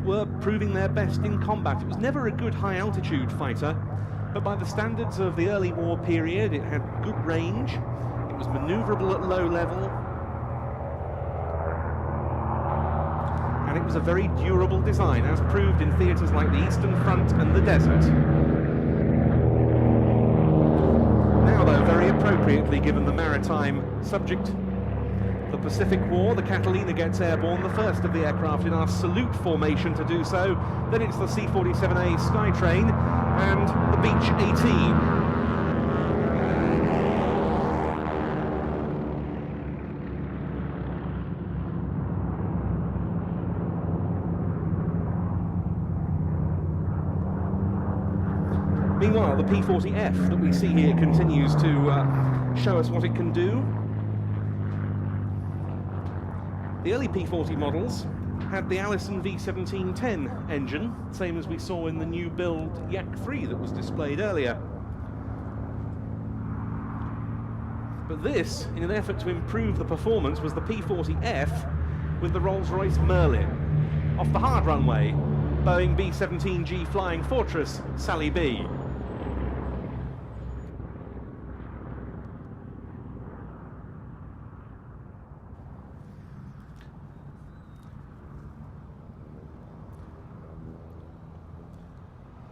S4: were proving their best in combat. It was never a good high-altitude fighter, but by the standards of the early war period, it had good range, it was manoeuvrable at low level, and it was a very durable design, as proved in theatres like the Eastern Front and the desert. Now, though, very appropriately given the maritime subject, the Pacific War, the Catalina gets airborne, the first of the aircraft in our salute formation to do so. Then it's the C-47A Skytrain and the Beech 18. Meanwhile, the P-40F that we see here continues to show us what it can do. The early P-40 models had the Allison V1710 engine, same as we saw in the new build Yak-3 that was displayed earlier. But this, in an effort to improve the performance, was the P-40F with the Rolls-Royce Merlin. Off the hard runway, Boeing B-17G Flying Fortress Sally B.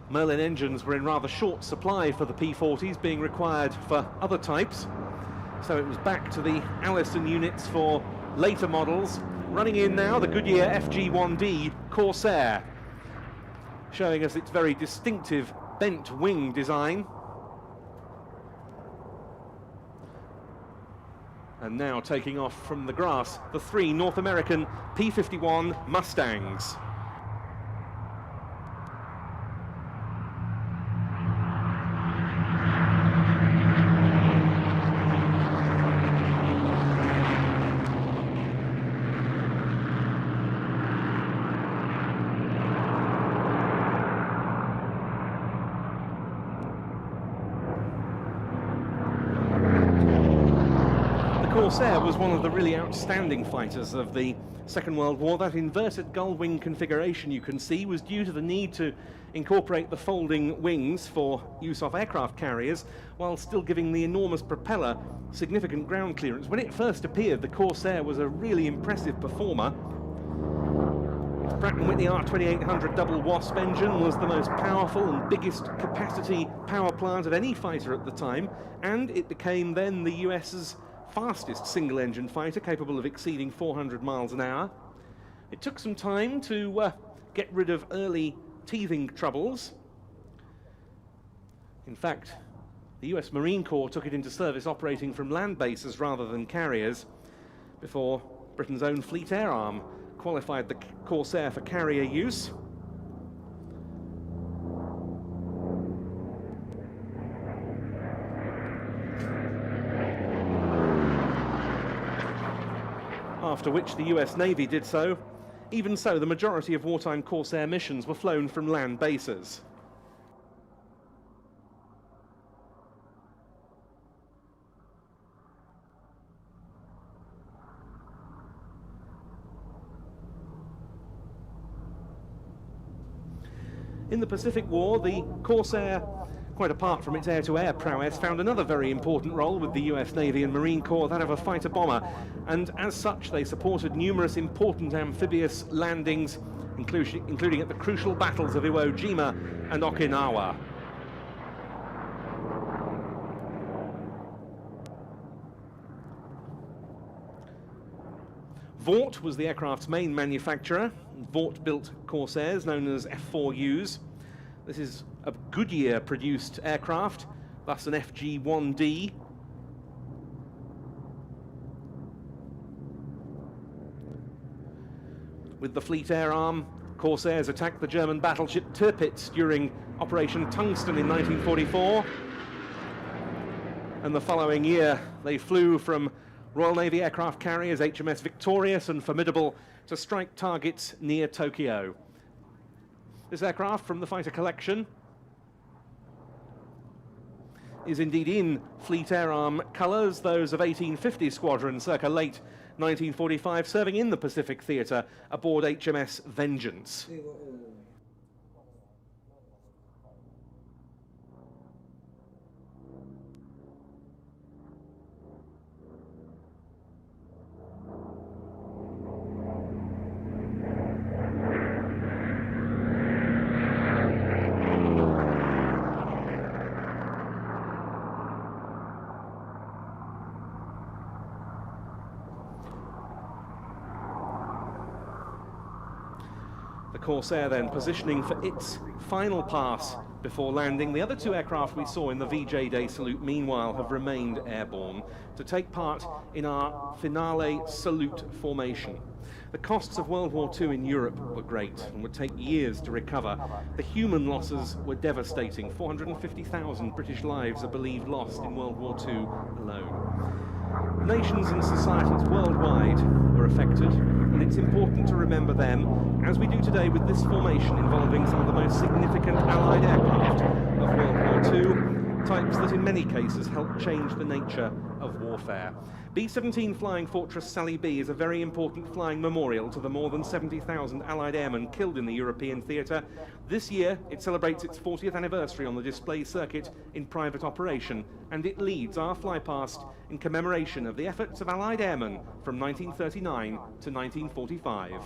S4: Merlin engines were in rather short supply for the P-40s, being required for other types. So it was back to the Allison units for later models. Running in now, the Goodyear FG-1D Corsair, showing us its very distinctive bent wing design. And now taking off from the grass, the 3 North American P-51 Mustangs. Corsair was one of the really outstanding fighters of the Second World War. That inverted gull wing configuration you can see was due to the need to incorporate the folding wings for use off aircraft carriers, while still giving the enormous propeller significant ground clearance. When it first appeared, the Corsair was a really impressive performer. Its Pratt & Whitney R2800 double Wasp engine was the most powerful and biggest capacity power plant of any fighter at the time, and it became then the US's fastest single-engine fighter, capable of exceeding 400 miles an hour. It took some time to get rid of early teething troubles. In fact, the US Marine Corps took it into service operating from land bases rather than carriers, before Britain's own Fleet Air Arm qualified the Corsair for carrier use. After which the US Navy did so. Even so, the majority of wartime Corsair missions were flown from land bases. In the Pacific War, the Corsair, quite apart from its air-to-air prowess, found another very important role with the US Navy and Marine Corps, that of a fighter bomber, and as such they supported numerous important amphibious landings, including at the crucial battles of Iwo Jima and Okinawa. Vought was the aircraft's main manufacturer. Vought built Corsairs known as F4Us. This is a Goodyear-produced aircraft, thus an FG-1D. With the Fleet Air Arm, Corsairs attacked the German battleship Tirpitz during Operation Tungsten in 1944. And the following year, they flew from Royal Navy aircraft carriers HMS Victorious and Formidable to strike targets near Tokyo. This aircraft from the fighter collection is indeed in Fleet Air Arm colours, those of 1850 Squadron, circa late 1945, serving in the Pacific Theatre aboard HMS Vengeance. The Corsair then positioning for its final pass before landing. The other two aircraft we saw in the VJ Day salute, meanwhile, have remained airborne to take part in our finale salute formation. The costs of World War II in Europe were great and would take years to recover. The human losses were devastating. 450,000 British lives are believed lost in World War II alone. Nations and societies worldwide were affected, and it's important to remember them, as we do today with this formation involving some of the most significant Allied aircraft of World War II, types that in many cases helped change the nature of warfare. B-17 Flying Fortress Sally B is a very important flying memorial to the more than 70,000 Allied airmen killed in the European theatre. This year, it celebrates its 40th anniversary on the display circuit in private operation, and it leads our flypast in commemoration of the efforts of Allied airmen from 1939 to 1945.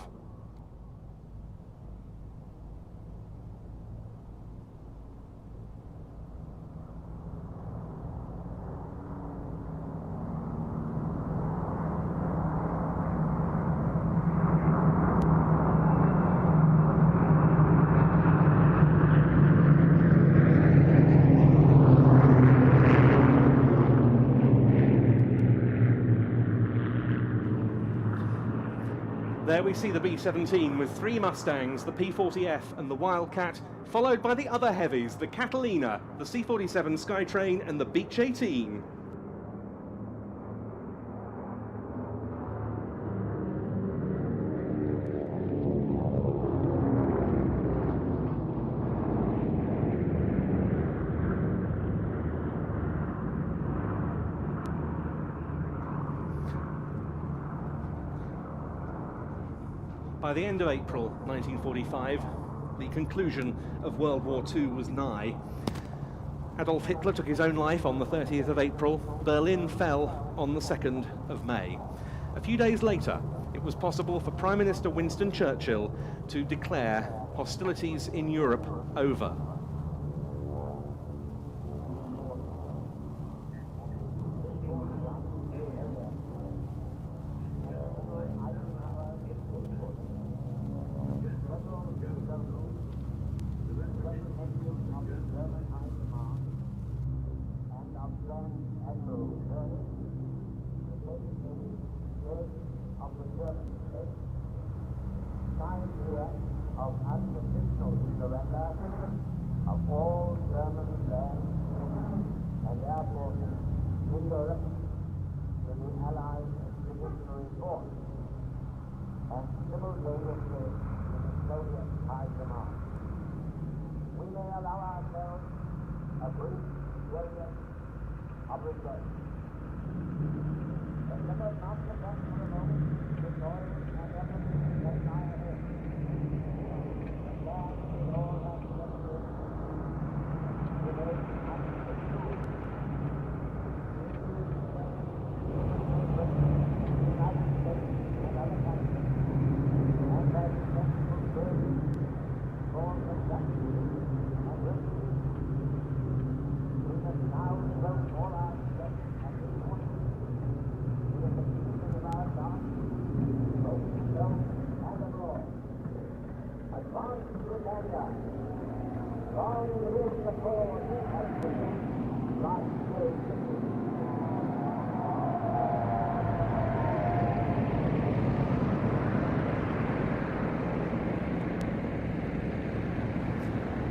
S4: There we see the B-17 with 3 Mustangs, the P-40F and the Wildcat, followed by the other heavies, the Catalina, the C-47 Skytrain and the Beech-18. By the end of April 1945, the conclusion of World War II was nigh. Adolf Hitler took his own life on the 30th of April. Berlin fell on the 2nd of May. A few days later, it was possible for Prime Minister Winston Churchill to declare hostilities in Europe over.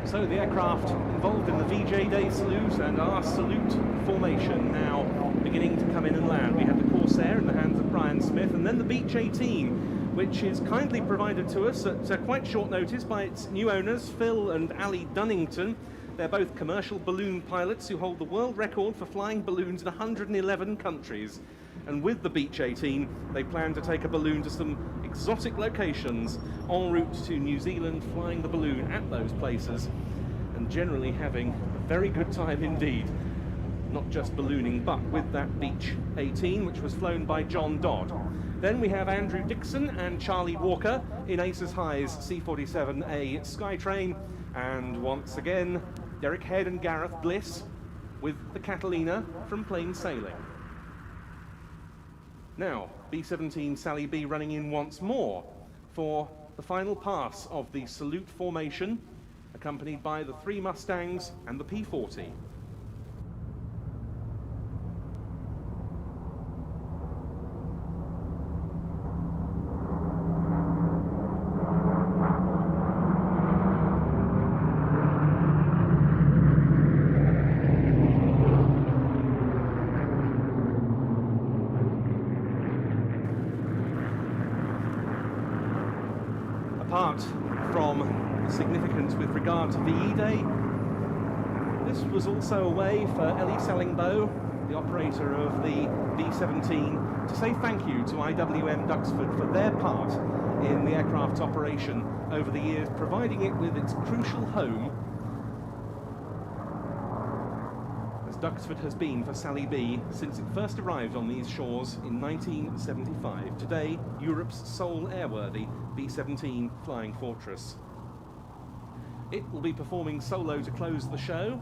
S4: So the aircraft involved in the VJ Day salute and our salute formation now beginning to come in and land. We have the Corsair in the hands of Brian Smith, and then the Beech-18, which is kindly provided to us at quite short notice by its new owners, Phil and Ali Dunnington. They're both commercial balloon pilots who hold the world record for flying balloons in 111 countries. And with the Beech-18, they plan to take a balloon to some exotic locations en route to New Zealand, flying the balloon at those places and generally having a very good time indeed. Not just ballooning, but with that Beech-18, which was flown by John Dodd. Then we have Andrew Dixon and Charlie Walker in Aces High's C-47A Skytrain, and once again, Derek Head and Gareth Bliss with the Catalina from Plain Sailing. Now, B-17 Sally B running in once more for the final pass of the salute formation, accompanied by the 3 Mustangs and the P-40. Apart from significance with regard to VE Day, this was also a way for Ellie Sellingbow, the operator of the B-17, to say thank you to IWM Duxford for their part in the aircraft's operation over the years, providing it with its crucial home, as Duxford has been for Sally B since it first arrived on these shores in 1975. Today, Europe's sole airworthy B-17 Flying Fortress. It will be performing solo to close the show.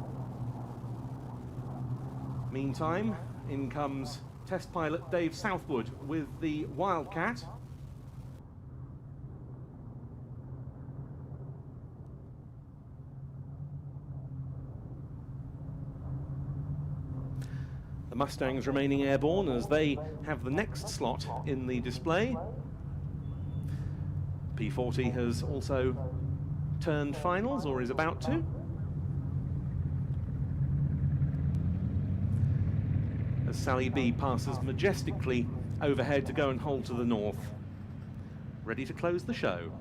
S4: Meantime, in comes test pilot Dave Southwood with the Wildcat. The Mustangs remaining airborne as they have the next slot in the display. P-40 has also turned finals, or is about to. As Sally B passes majestically overhead to go and hold to the north, ready to close the show.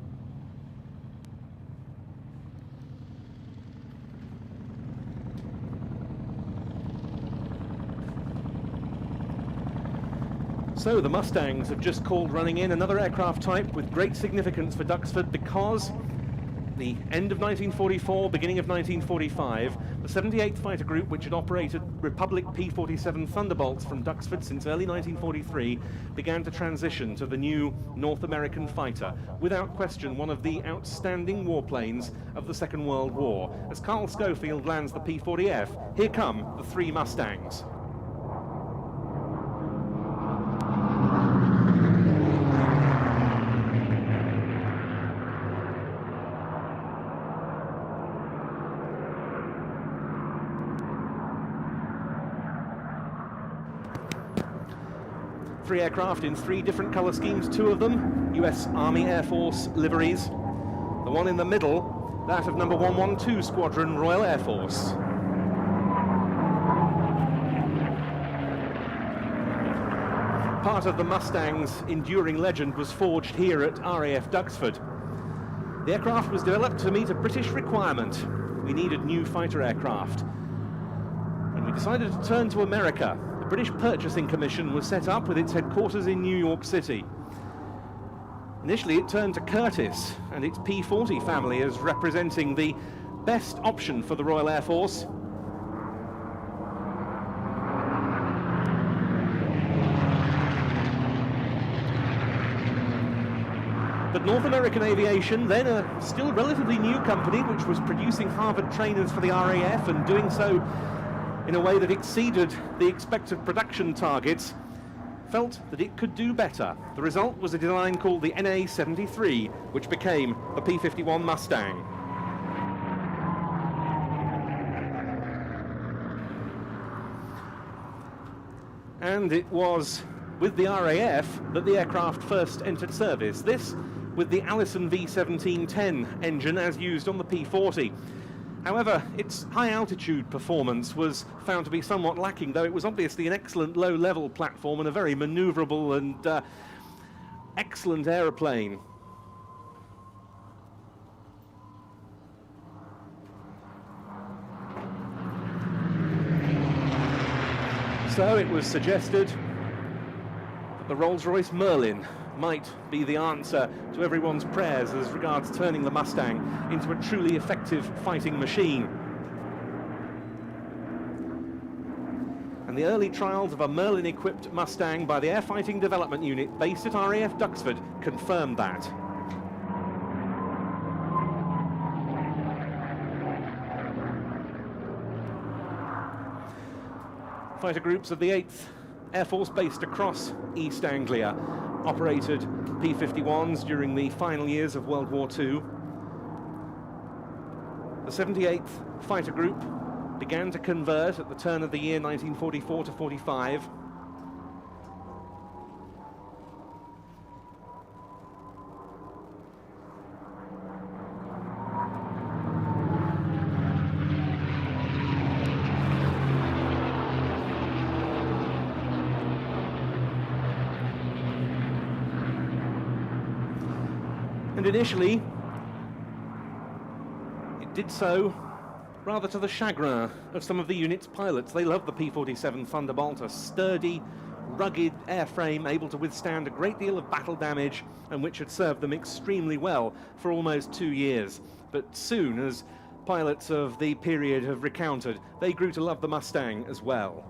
S4: So the Mustangs have just called running in, another aircraft type with great significance for Duxford, because the end of 1944, beginning of 1945, the 78th Fighter Group, which had operated Republic P-47 Thunderbolts from Duxford since early 1943, began to transition to the new North American fighter, without question one of the outstanding warplanes of the Second World War. As Carl Schofield lands the P-40F, here come the 3 Mustangs. Three aircraft in 3 different colour schemes, 2 of them US Army Air Force liveries. The one in the middle, that of number 112 Squadron, Royal Air Force. Part of the Mustang's enduring legend was forged here at RAF Duxford. The aircraft was developed to meet a British requirement. We needed new fighter aircraft, and we decided to turn to America. The British Purchasing Commission was set up with its headquarters in New York City. Initially it turned to Curtiss and its P-40 family as representing the best option for the Royal Air Force. But North American Aviation, then a still relatively new company which was producing Harvard trainers for the RAF and doing so in a way that exceeded the expected production targets, felt that it could do better. The result was a design called the NA-73, which became the P-51 Mustang. And it was with the RAF that the aircraft first entered service. This with the Allison V1710 engine as used on the P-40. However, its high-altitude performance was found to be somewhat lacking, though it was obviously an excellent low-level platform and a very manoeuvrable and excellent aeroplane. So it was suggested that the Rolls-Royce Merlin might be the answer to everyone's prayers as regards turning the Mustang into a truly effective fighting machine. And the early trials of a Merlin-equipped Mustang by the Air Fighting Development Unit based at RAF Duxford confirmed that. Fighter groups of the 8th Air Force based across East Anglia operated P-51s during the final years of World War II. The 78th Fighter Group began to convert at the turn of the year 1944 to 45. And initially, it did so rather to the chagrin of some of the unit's pilots. They loved the P-47 Thunderbolt, a sturdy, rugged airframe able to withstand a great deal of battle damage and which had served them extremely well for almost 2 years. But soon, as pilots of the period have recounted, they grew to love the Mustang as well.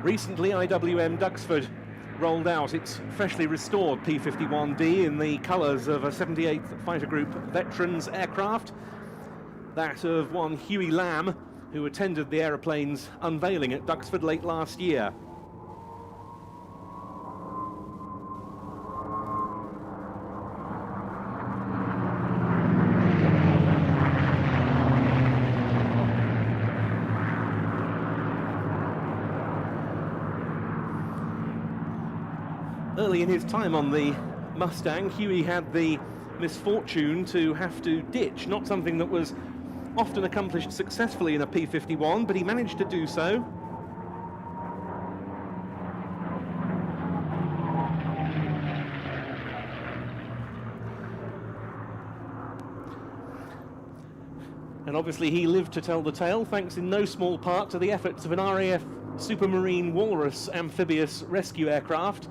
S4: Recently, IWM Duxford rolled out its freshly restored P-51D in the colours of a 78th Fighter Group veterans aircraft, that of one Huey Lamb, who attended the aeroplane's unveiling at Duxford late last year. Early in his time on the Mustang, Huey had the misfortune to have to ditch, not something that was often accomplished successfully in a P-51, but he managed to do so. And obviously he lived to tell the tale, thanks in no small part to the efforts of an RAF Supermarine Walrus amphibious rescue aircraft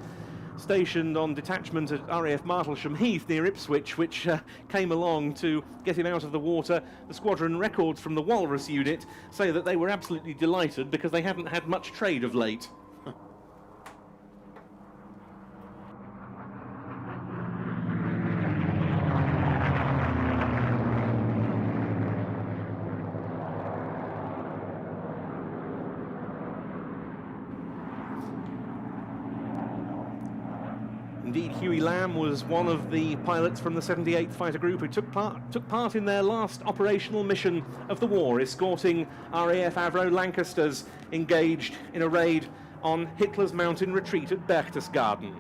S4: stationed on detachment at RAF Martlesham Heath near Ipswich, which came along to get him out of the water. The squadron records from the Walrus unit say that they were absolutely delighted because they hadn't had much trade of late. Indeed, Huey Lamb was one of the pilots from the 78th Fighter Group who took part in their last operational mission of the war, escorting RAF Avro Lancasters engaged in a raid on Hitler's mountain retreat at Berchtesgaden.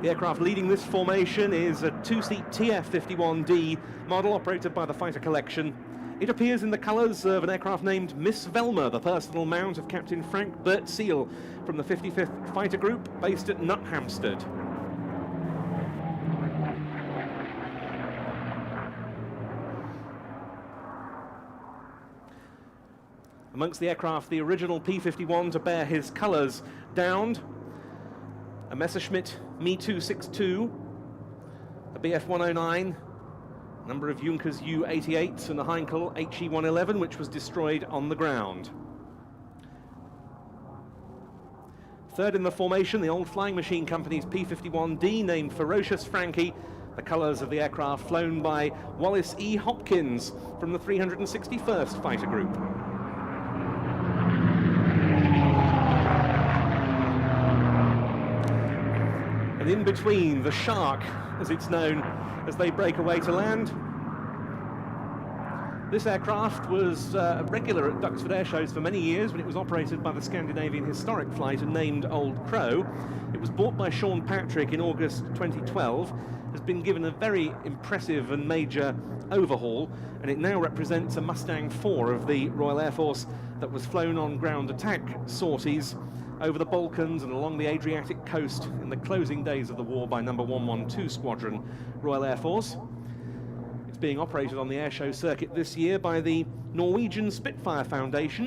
S4: The aircraft leading this formation is a two-seat TF-51D model operated by the Fighter Collection. It appears in the colours of an aircraft named Miss Velma, the personal mount of Captain Frank Burt Seal from the 55th Fighter Group based at Nuthampstead. Amongst the aircraft, the original P-51 to bear his colours downed, a Messerschmitt Me-262, a Bf-109, a number of Junkers Ju-88s and a Heinkel HE-111, which was destroyed on the ground. Third in the formation, the old Flying Machine Company's P-51D, named Ferocious Frankie, the colours of the aircraft flown by Wallace E. Hopkins from the 361st Fighter Group. And in between, the Shark, as it's known, as they break away to land. This aircraft was a regular at Duxford air shows for many years when it was operated by the Scandinavian Historic Flight and named Old Crow. It was bought by Sean Patrick in August 2012, has been given a very impressive and major overhaul, and it now represents a Mustang 4 of the Royal Air Force that was flown on ground attack sorties over the Balkans and along the Adriatic coast in the closing days of the war by number 112 Squadron, Royal Air Force. It's being operated on the airshow circuit this year by the Norwegian Spitfire Foundation,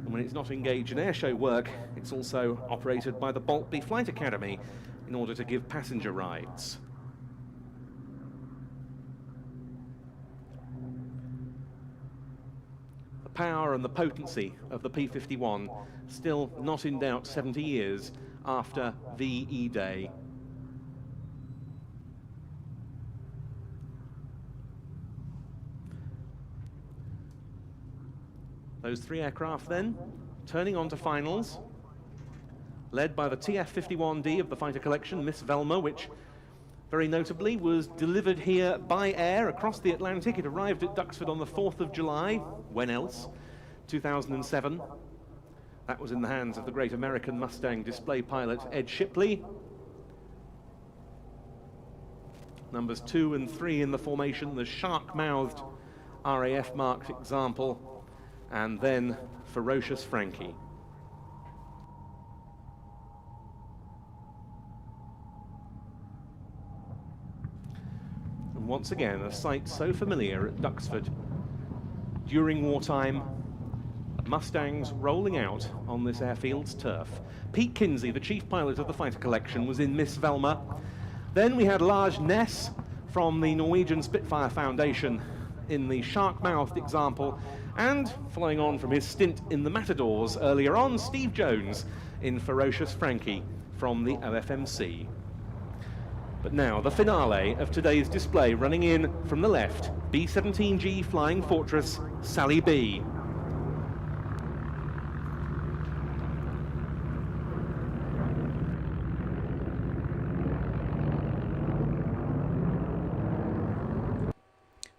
S4: and when it's not engaged in airshow work, it's also operated by the Boltby Flight Academy in order to give passenger rides. power and the potency of the P-51 still not in doubt 70 years after VE Day. Those three aircraft then turning on to finals, led by the TF-51D of the fighter collection, Miss Velma, which very notably was delivered here by air across the Atlantic. It arrived at Duxford on the 4th of July, when else, 2007. That was in the hands of the great American Mustang display pilot Ed Shipley. Numbers 2 and 3 in the formation, the shark-mouthed RAF marked example, and then Ferocious Frankie. And once again, a sight so familiar at Duxford during wartime, Mustangs rolling out on this airfield's turf. Pete Kinsey, the chief pilot of the fighter collection, was in Miss Velma. Then we had Lars Ness from the Norwegian Spitfire Foundation in the shark-mouthed example, and following on from his stint in the Matadors earlier on, Steve Jones in Ferocious Frankie from the OFMC. But now, the finale of today's display, running in from the left, B-17G Flying Fortress, Sally B.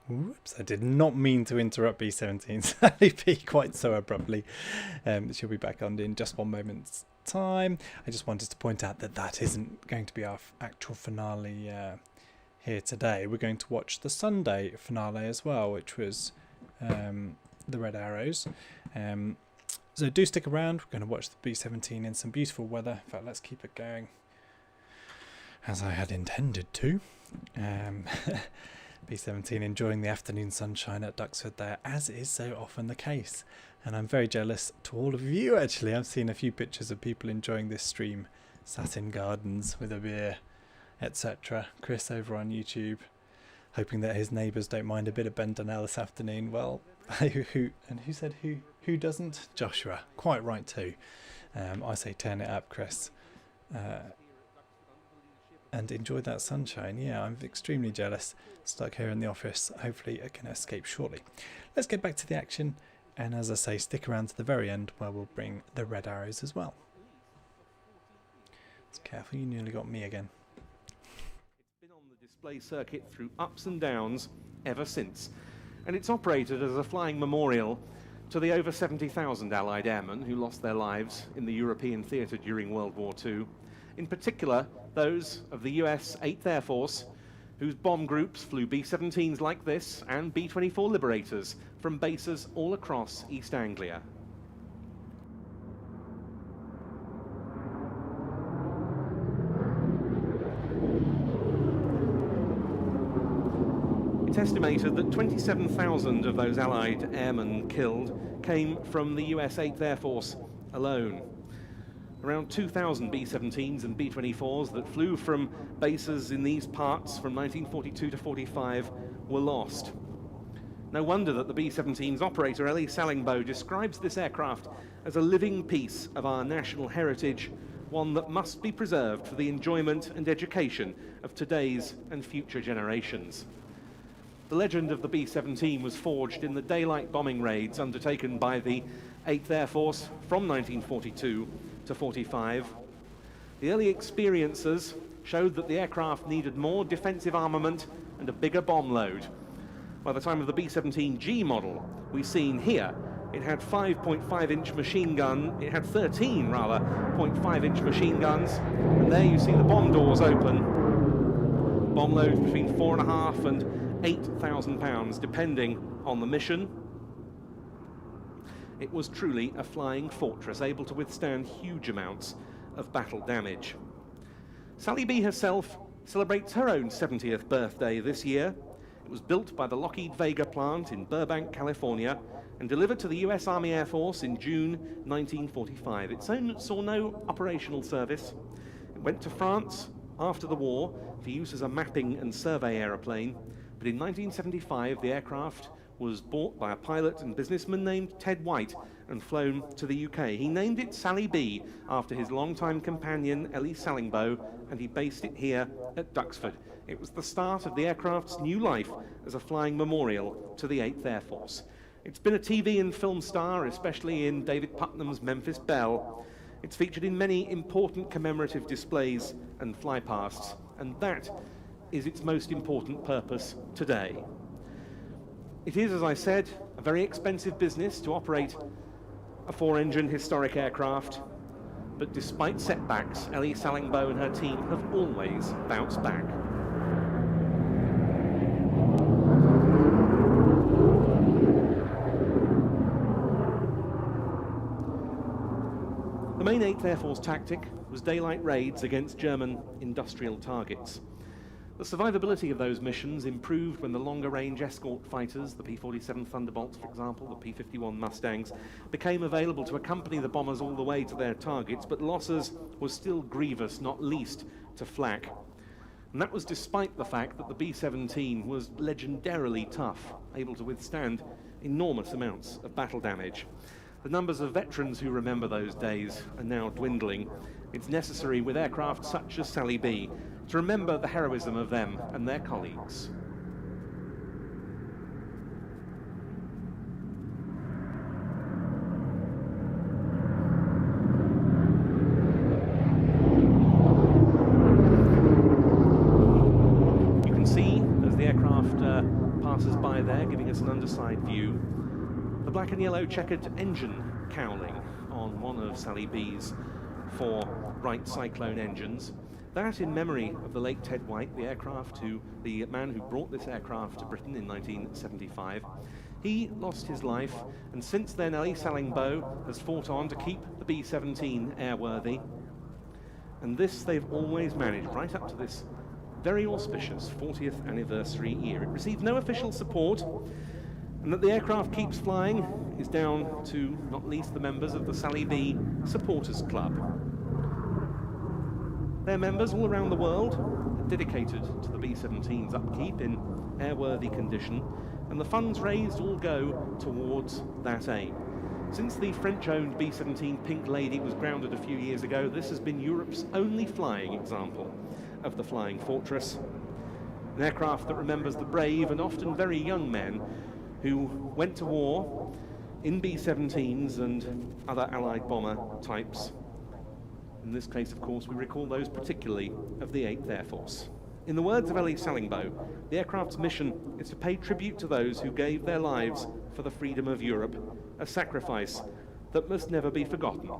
S1: Whoops, I did not mean to interrupt B-17 Sally B quite so abruptly. She'll be back on in just one moment's time. I just wanted to point out that that isn't going to be our actual finale here today. We're going to watch the Sunday finale as well, which was the Red Arrows. So do stick around. We're going to watch the B-17 in some beautiful weather. In fact, let's keep it going as I had intended to. B-17 enjoying the afternoon sunshine at Duxford there, as is so often the case. And I'm very jealous to all of you, actually. I've seen a few pictures of people enjoying this stream, sat in gardens with a beer, etc. Chris over on YouTube, hoping that his neighbours don't mind a bit of Ben Donnell this afternoon. Well, who said who doesn't? Joshua. Quite right too. I say turn it up, Chris. And enjoy that sunshine. Yeah, I'm extremely jealous. Stuck here in the office. Hopefully I can escape shortly. Let's get back to the action. And as I say, stick around to the very end where we'll bring the Red Arrows as well. Just careful, you nearly got me again.
S4: It's been on the display circuit through ups and downs ever since. And it's operated as a flying memorial to the over 70,000 Allied airmen who lost their lives in the European theatre during World War II. In particular, those of the US 8th Air Force, whose bomb groups flew B-17s like this and B-24 Liberators from bases all across East Anglia. It's estimated that 27,000 of those Allied airmen killed came from the US 8th Air Force alone. Around 2,000 B-17s and B-24s that flew from bases in these parts from 1942 to 45 were lost. No wonder that the B-17's operator, Ellie Sallingbow, describes this aircraft as a living piece of our national heritage, one that must be preserved for the enjoyment and education of today's and future generations. The legend of the B-17 was forged in the daylight bombing raids undertaken by the 8th Air Force from 1942 to 45. The early experiences showed that the aircraft needed more defensive armament and a bigger bomb load. By the time of the B-17G model we've seen here, it had 5.5-inch machine gun, it had 13 rather, 0.5-inch machine guns, and there you see the bomb doors open. Bomb loads between 4.5 and 8,000 pounds, depending on the mission. It was truly a flying fortress, able to withstand huge amounts of battle damage. Sally B herself celebrates her own 70th birthday this year. It was built by the Lockheed Vega plant in Burbank, California, and delivered to the US Army Air Force in June 1945. It saw no operational service. It went to France after the war for use as a mapping and survey aeroplane, but in 1975 the aircraft was bought by a pilot and businessman named Ted White and flown to the UK. He named it Sally B after his longtime companion Ellie Sallingboe, and he based it here at Duxford. It was the start of the aircraft's new life as a flying memorial to the 8th Air Force. It's been a TV and film star, especially in David Putnam's Memphis Belle. It's featured in many important commemorative displays and flypasts, and that is its most important purpose today. It is, as I said, a very expensive business to operate a 4-engine historic aircraft, but despite setbacks, Ellie Sallingboe and her team have always bounced back. The main 8th Air Force tactic was daylight raids against German industrial targets. The survivability of those missions improved when the longer-range escort fighters, the P-47 Thunderbolts, for example, the P-51 Mustangs, became available to accompany the bombers all the way to their targets, but losses were still grievous, not least to flak. And that was despite the fact that the B-17 was legendarily tough, able to withstand enormous amounts of battle damage. The numbers of veterans who remember those days are now dwindling. It's necessary with aircraft such as Sally B to remember the heroism of them and their colleagues. You can see as the aircraft passes by there, giving us an underside view, the black and yellow checkered engine cowling on one of Sally B's 4 Wright Cyclone engines. That in memory of the late Ted White, the man who brought this aircraft to Britain in 1975. He lost his life, and since then Ellie Sallingboe has fought on to keep the B-17 airworthy. And this they've always managed, right up to this very auspicious 40th anniversary year. It received no official support, and that the aircraft keeps flying is down to not least the members of the Sally B Supporters Club. They're members all around the world, dedicated to the B-17's upkeep in airworthy condition, and the funds raised all go towards that aim. Since the French-owned B-17 Pink Lady was grounded a few years ago, this has been Europe's only flying example of the Flying Fortress, an aircraft that remembers the brave and often very young men who went to war in B-17s and other Allied bomber types. In this case, of course, we recall those particularly of the 8th Air Force. In the words of Ellie Sallingboe, the aircraft's mission is to pay tribute to those who gave their lives for the freedom of Europe, a sacrifice that must never be forgotten.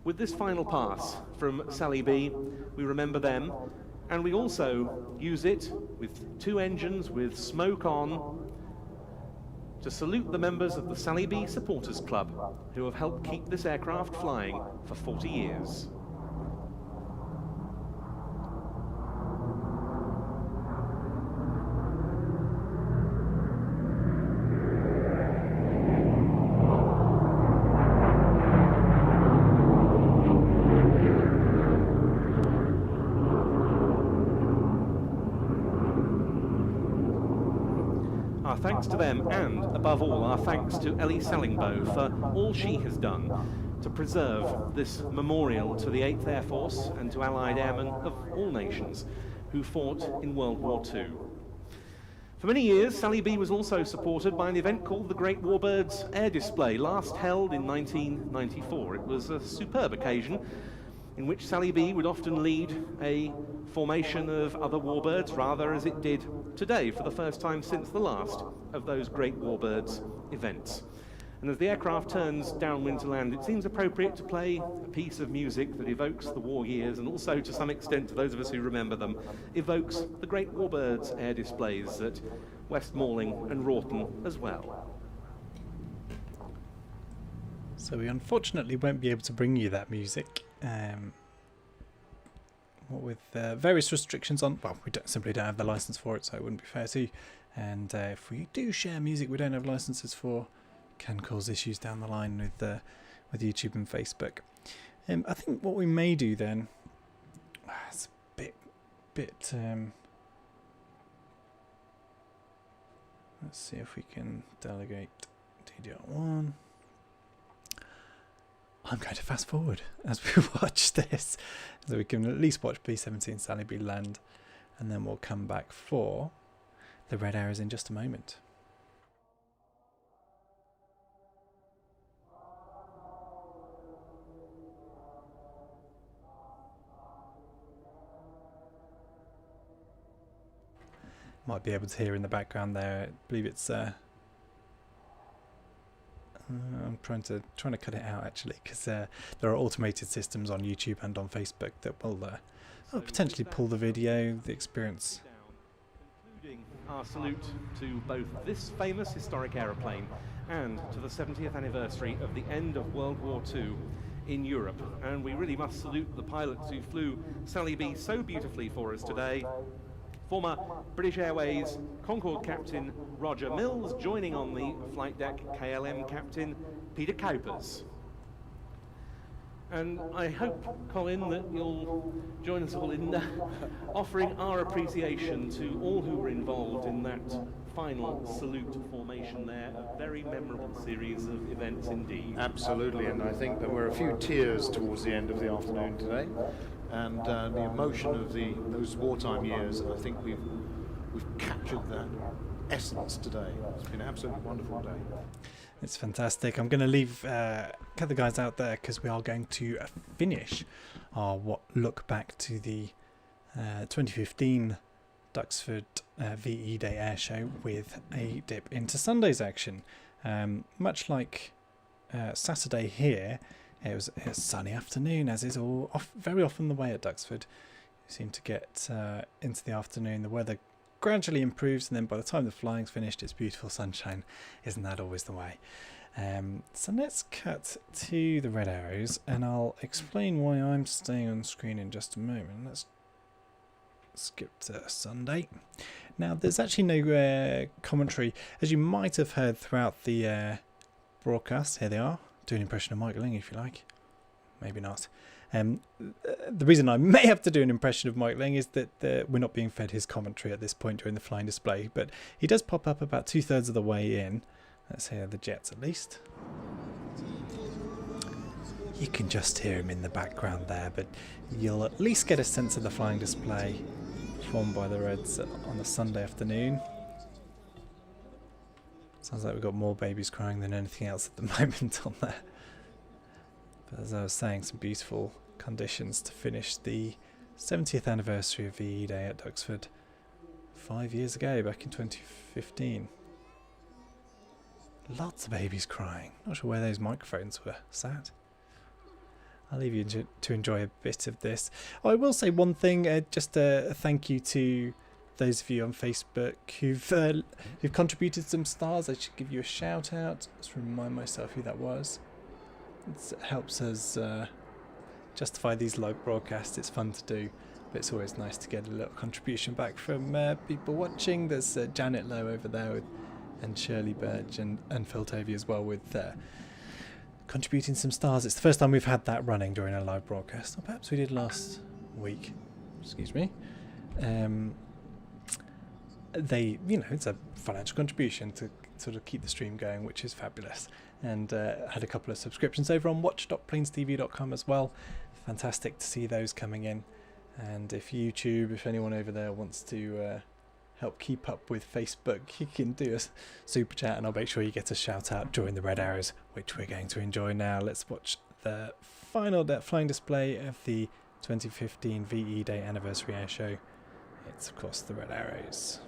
S4: With this final pass from Sally B, we remember them, and we also use it with 2 engines with smoke on to salute the members of the Sally B Supporters Club who have helped keep this aircraft flying for 40 years. Our thanks to them, and above all, our thanks to Ellie Sallingboe for all she has done to preserve this memorial to the 8th Air Force and to Allied airmen of all nations who fought in World War II. For many years, Sally B was also supported by an event called the Great Warbirds Air Display, last held in 1994. It was a superb occasion in which Sally B would often lead a formation of other warbirds, rather as it did today for the first time since the last of those Great Warbirds events. And as the aircraft turns downwind to land, it seems appropriate to play a piece of music that evokes the war years, and also, to some extent, to those of us who remember them, evokes the Great Warbirds air displays at West Malling and Rawton as well.
S1: So we unfortunately won't be able to bring you that music. What with various restrictions on, well, we simply don't have the license for it, so it wouldn't be fair to you. And if we do share music we don't have licenses for, can cause issues down the line with YouTube and Facebook. I think what we may do then, it's a bit Let's see if we can delegate DDR1. I'm going to fast forward as we watch this, so we can at least watch B-17 Sally B land, and then we'll come back for the red arrows in just a moment. Might be able to hear in the background there. I believe it's. I'm trying to cut it out actually, because there are automated systems on YouTube and on Facebook that will potentially pull the video, the experience.
S4: Including our salute to both this famous historic aeroplane and to the 70th anniversary of the end of World War II in Europe. And we really must salute the pilots who flew Sally B so beautifully for us today. Former British Airways Concorde captain Roger Mills joining on the flight deck KLM captain Peter Cowpers. And I hope, Colin, that you'll join us all in offering our appreciation to all who were involved in that final salute formation there. A very memorable series of events indeed.
S5: Absolutely, and I think there were a few tears towards the end of the afternoon today, and the emotion of those wartime years. I think we've captured that essence today. It's been an absolutely wonderful day.
S1: It's fantastic. I'm going to leave cut the guys out there because we are going to finish our look back to the 2015 Duxford VE Day Air Show with a dip into Sunday's action. Much like Saturday here, it was a sunny afternoon, as is very often the way at Duxford. You seem to get into the afternoon, the weather gradually improves, and then by the time the flying's finished, it's beautiful sunshine. Isn't that always the way? So let's cut to the red arrows, and I'll explain why I'm staying on screen in just a moment. Let's skip to Sunday. Now, there's actually no commentary, as you might have heard throughout the broadcast. Here they are. Do an impression of Mike Ling if you like. Maybe not. The reason I may have to do an impression of Mike Ling is that we're not being fed his commentary at this point during the flying display, but he does pop up about 2/3 of the way in. Let's hear the jets at least. You can just hear him in the background there, but you'll at least get a sense of the flying display formed by the Reds on a Sunday afternoon. Sounds like we've got more babies crying than anything else at the moment on there. But as I was saying, some beautiful conditions to finish the 70th anniversary of VE Day at Duxford 5 years ago, back in 2015. Lots of babies crying. Not sure where those microphones were sat. I'll leave you to enjoy a bit of this. Oh, I will say one thing, just a thank you to those of you on Facebook who've contributed some stars. I should give you a shout out. Let's remind myself who that was. It helps us justify these live broadcasts. It's fun to do, but it's always nice to get a little contribution back from people watching. There's Janet Lowe over there and Shirley Birch and Phil Tovey as well with contributing some stars. It's the first time we've had that running during a live broadcast. Or perhaps we did last week. Excuse me. It's a financial contribution to sort of keep the stream going, which is fabulous. And had a couple of subscriptions over on watch.planestv.com as well. Fantastic to see those coming in. And if anyone over there wants to help keep up with Facebook, you can do a super chat, and I'll make sure you get a shout out during the red arrows, which we're going to enjoy now. Let's watch the final flying display of the 2015 VE Day Anniversary Air Show. It's of course the red arrows.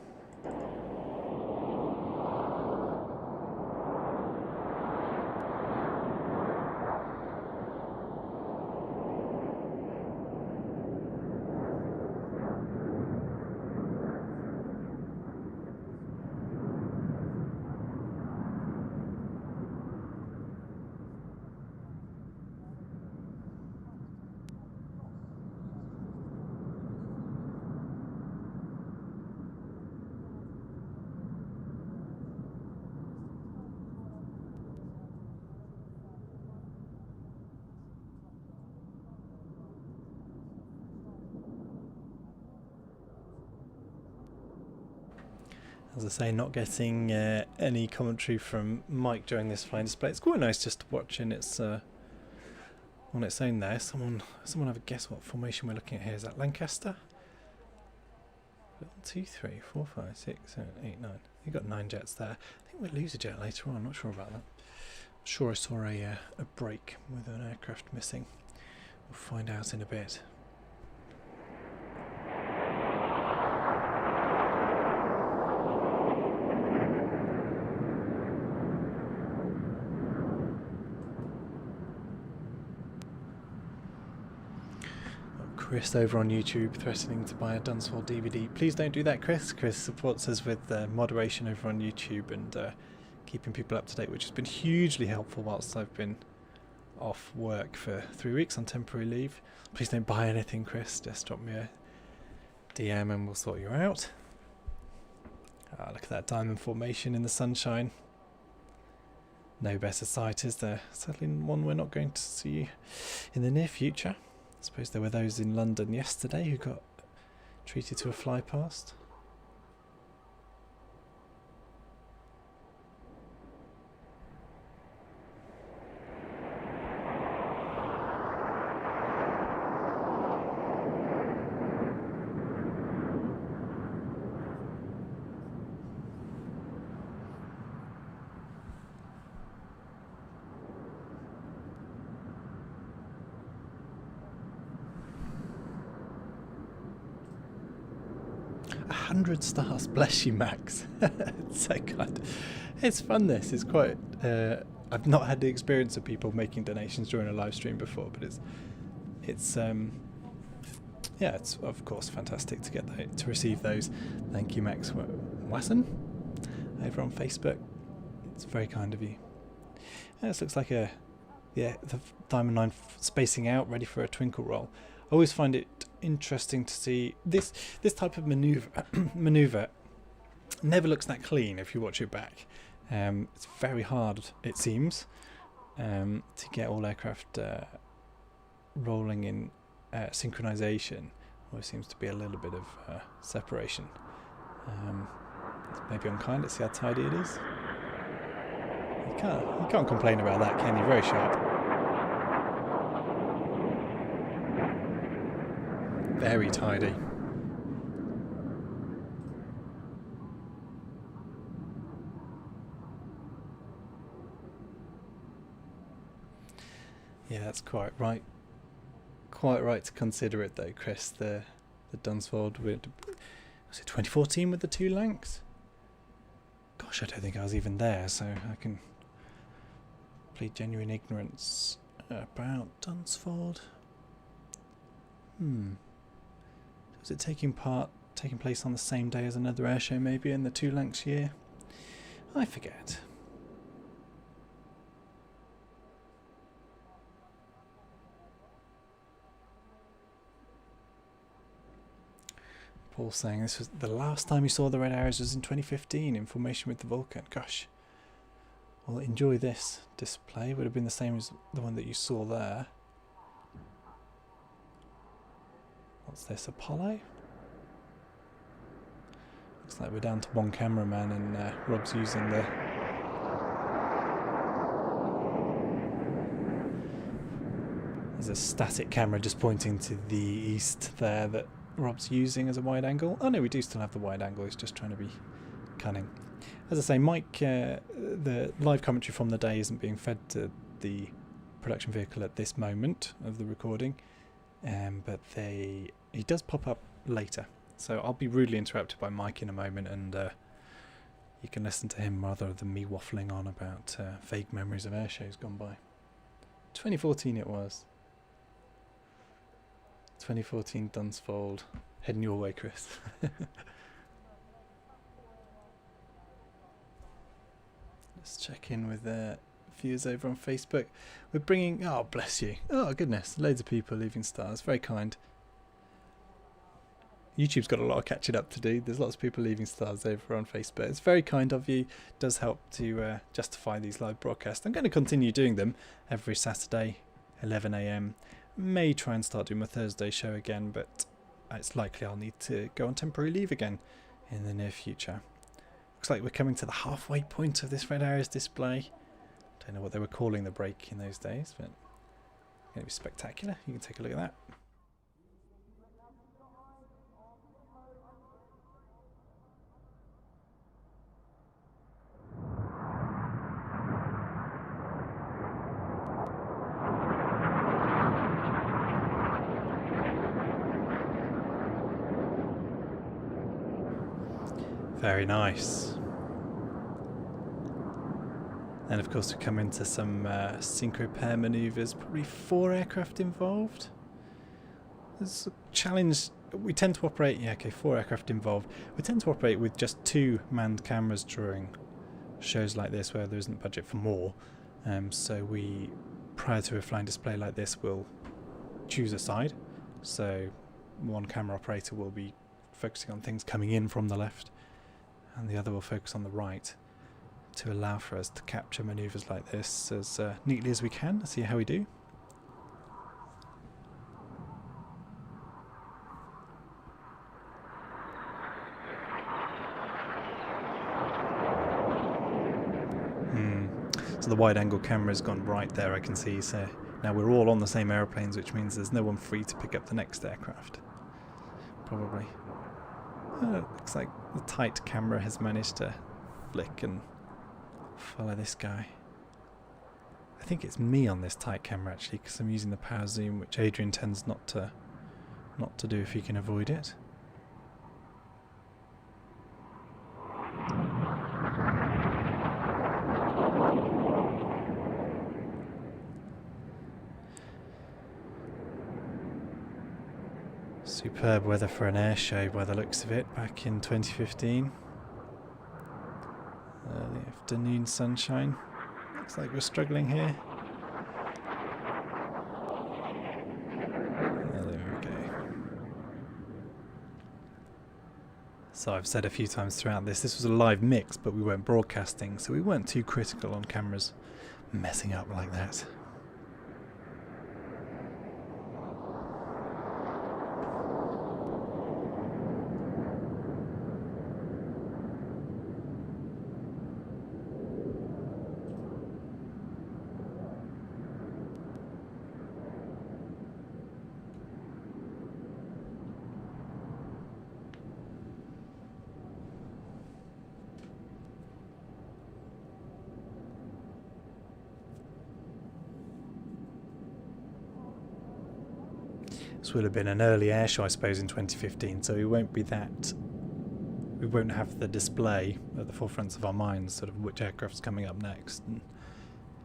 S1: As I say, not getting any commentary from Mike during this flying display. It's quite nice just watching its on its own there. Someone have a guess what formation we're looking at here. Is that Lancaster? 1, 2, 3, 4, 5, 6, 7, 8, 9. You've got 9 jets there. I think we'll lose a jet later on. I'm not sure about that. I'm sure I saw a break with an aircraft missing. We'll find out in a bit. Chris over on YouTube threatening to buy a Dunsfold DVD. Please don't do that, Chris. Chris supports us with moderation over on YouTube and keeping people up to date, which has been hugely helpful whilst I've been off work for 3 weeks on temporary leave. Please don't buy anything, Chris. Just drop me a DM and we'll sort you out. Look at that diamond formation in the sunshine. No better sight, is there? Certainly one we're not going to see in the near future. I suppose there were those in London yesterday who got treated to a fly past. $100, bless you, Max. It's so kind. It's fun. This is quite. I've not had the experience of people making donations during a live stream before, but it's yeah, it's of course fantastic to get to receive those. Thank you, Max Wasson, over on Facebook. It's very kind of you. This looks like the Diamond 9 spacing out, ready for a twinkle roll. I always find it interesting to see this type of maneuver never looks that clean if you watch it back. It's very hard, it seems, to get all aircraft rolling in synchronization. Always seems to be a little bit of separation. It's maybe unkind. Let's see how tidy it is. You can't complain about that, can you? Very sharp. Very tidy. Yeah, that's quite right. Quite right to consider it though, Chris. The Dunsfold was it 2014 with the 2 Lancs? Gosh, I don't think I was even there, so I can plead genuine ignorance about Dunsfold. Was it taking place on the same day as another airshow maybe in the 2 Lancs year? I forget. Paul saying this was the last time you saw the red arrows was in 2015 in formation with the Vulcan. Gosh. Well, enjoy this display. Would have been the same as the one that you saw there. What's this, Apollo? Looks like we're down to one cameraman and Rob's using the... There's a static camera just pointing to the east there that Rob's using as a wide angle. Oh no, we do still have the wide angle, he's just trying to be cunning. As I say, Mike, the live commentary from the day isn't being fed to the production vehicle at this moment of the recording, but he does pop up later. So I'll be rudely interrupted by Mike in a moment, and you can listen to him rather than me waffling on about vague memories of air shows gone by. 2014 it was. 2014 Dunsfold. Heading your way, Chris. Let's check in with viewers over on Facebook. We're bringing... Oh, bless you. Oh, goodness. Loads of people leaving stars. Very kind. YouTube's got a lot of catching up to do. There's lots of people leaving stars over on Facebook. It's very kind of you. It does help to justify these live broadcasts. I'm going to continue doing them every Saturday, 11 AM. May try and start doing my Thursday show again, but it's likely I'll need to go on temporary leave again in the near future. Looks like we're coming to the halfway point of this Red Arrows display. Don't know what they were calling the break in those days, but it's going to be spectacular. You can take a look at that. Very nice. And of course we come into some synchro pair manoeuvres, probably 4 aircraft involved. There's a challenge, we tend to operate, 4 aircraft involved. We tend to operate with just 2 manned cameras during shows like this where there isn't budget for more. So we, prior to a flying display like this, will choose a side. So one camera operator will be focusing on things coming in from the left, and the other will focus on the right to allow for us to capture manoeuvres like this as neatly as we can. See how we do. So the wide angle camera has gone right there, I can see. So now we're all on the same aeroplanes, which means there's no one free to pick up the next aircraft. Probably. Looks like the tight camera has managed to flick and follow this guy. I think it's me on this tight camera actually, because I'm using the power zoom, which Adrian tends not to do if he can avoid it. Superb weather for an air show by the looks of it, back in 2015. Early afternoon sunshine. Looks like we're struggling here. There we go. So I've said a few times throughout this was a live mix, but we weren't broadcasting, so we weren't too critical on cameras messing up like that. This would have been an early air show, I suppose, in 2015, so we won't have the display at the forefront of our minds, sort of which aircraft's coming up next. And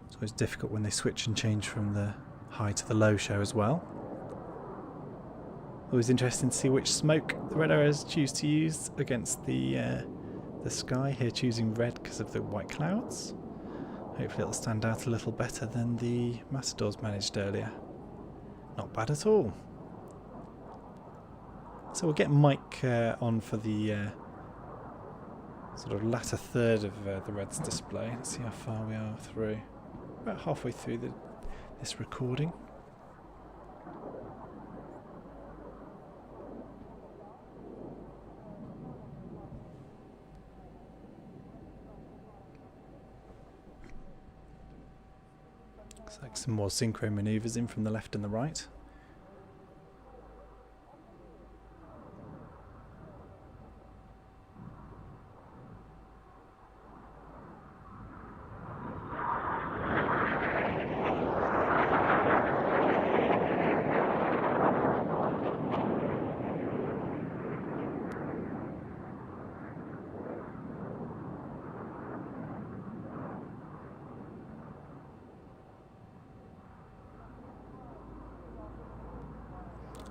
S1: it's always difficult when they switch and change from the high to the low show as well. Always interesting to see which smoke the Red Arrows choose to use against the sky. Here choosing red because of the white clouds. Hopefully it'll stand out a little better than the Matadors managed earlier. Not bad at all. So we'll get Mike on for the sort of latter third of the Reds display. Let's see how far we are through. About halfway through this recording. Looks like some more synchro manoeuvres in from the left and the right.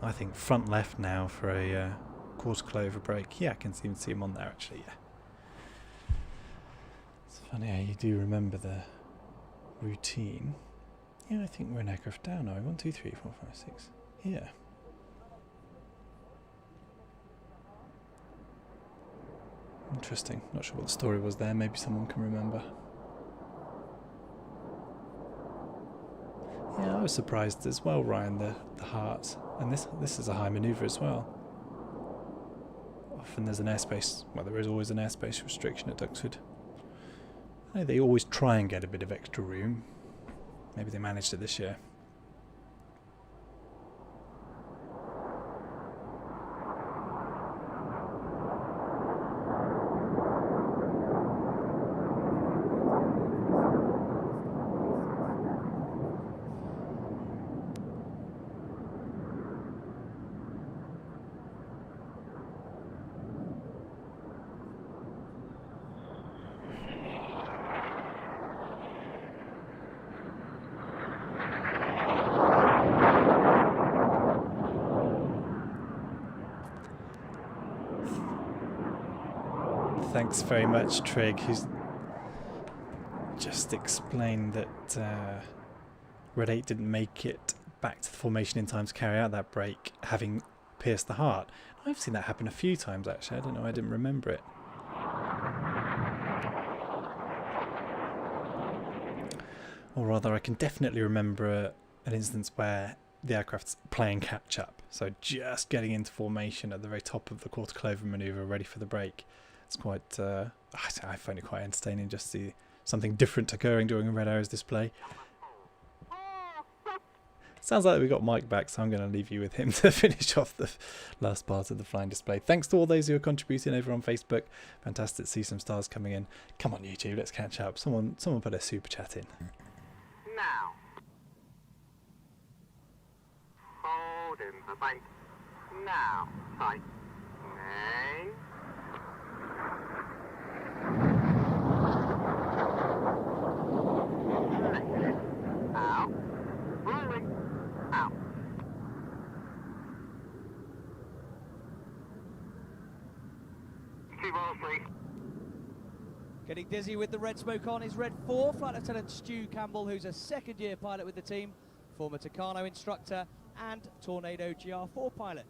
S1: I think front left now for a quarter clover break. Yeah, I can even see him on there actually, yeah. It's funny how you do remember the routine. Yeah, I think we're an aircraft down, are we? 1, 2, 3, 4, 5, 6. Yeah. Interesting. Not sure what the story was there. Maybe someone can remember. Yeah, I was surprised as well, Ryan, the heart. And this is a high manoeuvre as well. often there's an airspace, well, there is always an airspace restriction at Duxford. I know they always try and get a bit of extra room. Maybe they managed it this year. Thanks very much, Trig, who's just explained that Red 8 didn't make it back to the formation in time to carry out that break, having pierced the heart. I've seen that happen a few times, actually. I don't know, I didn't remember it. Or rather, I can definitely remember an instance where the aircraft's playing catch-up, so just getting into formation at the very top of the quarter clover manoeuvre, ready for the break. It's quite, I find it quite entertaining just to see something different occurring during a Red Arrows display. Sounds like we got Mike back, so I'm going to leave you with him to finish off the last part of the flying display. Thanks to all those who are contributing over on Facebook. Fantastic to see some stars coming in. Come on, YouTube, let's catch up. Someone put a super chat in.
S11: Now. Hold in the bank. Now. Tight. Name. Out. Rolling. Out. Keep on, please.
S12: Getting dizzy with the red smoke on is Red 4, Flight Lieutenant Stu Campbell, who's a second-year pilot with the team, former Tucano instructor and Tornado GR4 pilot.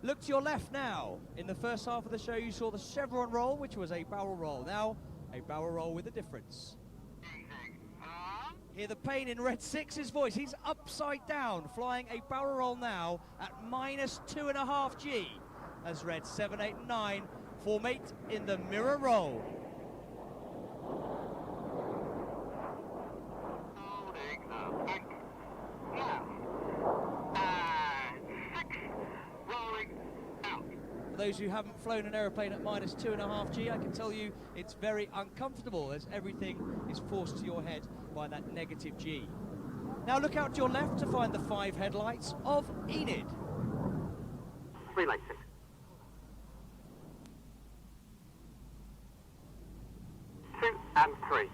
S12: Look to your left now. In the first half of the show, you saw the chevron roll, which was a barrel roll. Now, a barrel roll with a difference. Hear the pain in Red 6's voice. He's upside down, flying a barrel roll now at -2.5 G, as Red 7, 8, and 9 formate in the mirror roll.
S11: Holding the bank. Now. 6. Rolling out.
S12: For those who haven't flown an aeroplane at -2.5 G, I can tell you it's very uncomfortable as everything is forced to your head by that negative G. Now look out to your left to find the 5 headlights of Enid.
S11: Relaxing. 2 and 3.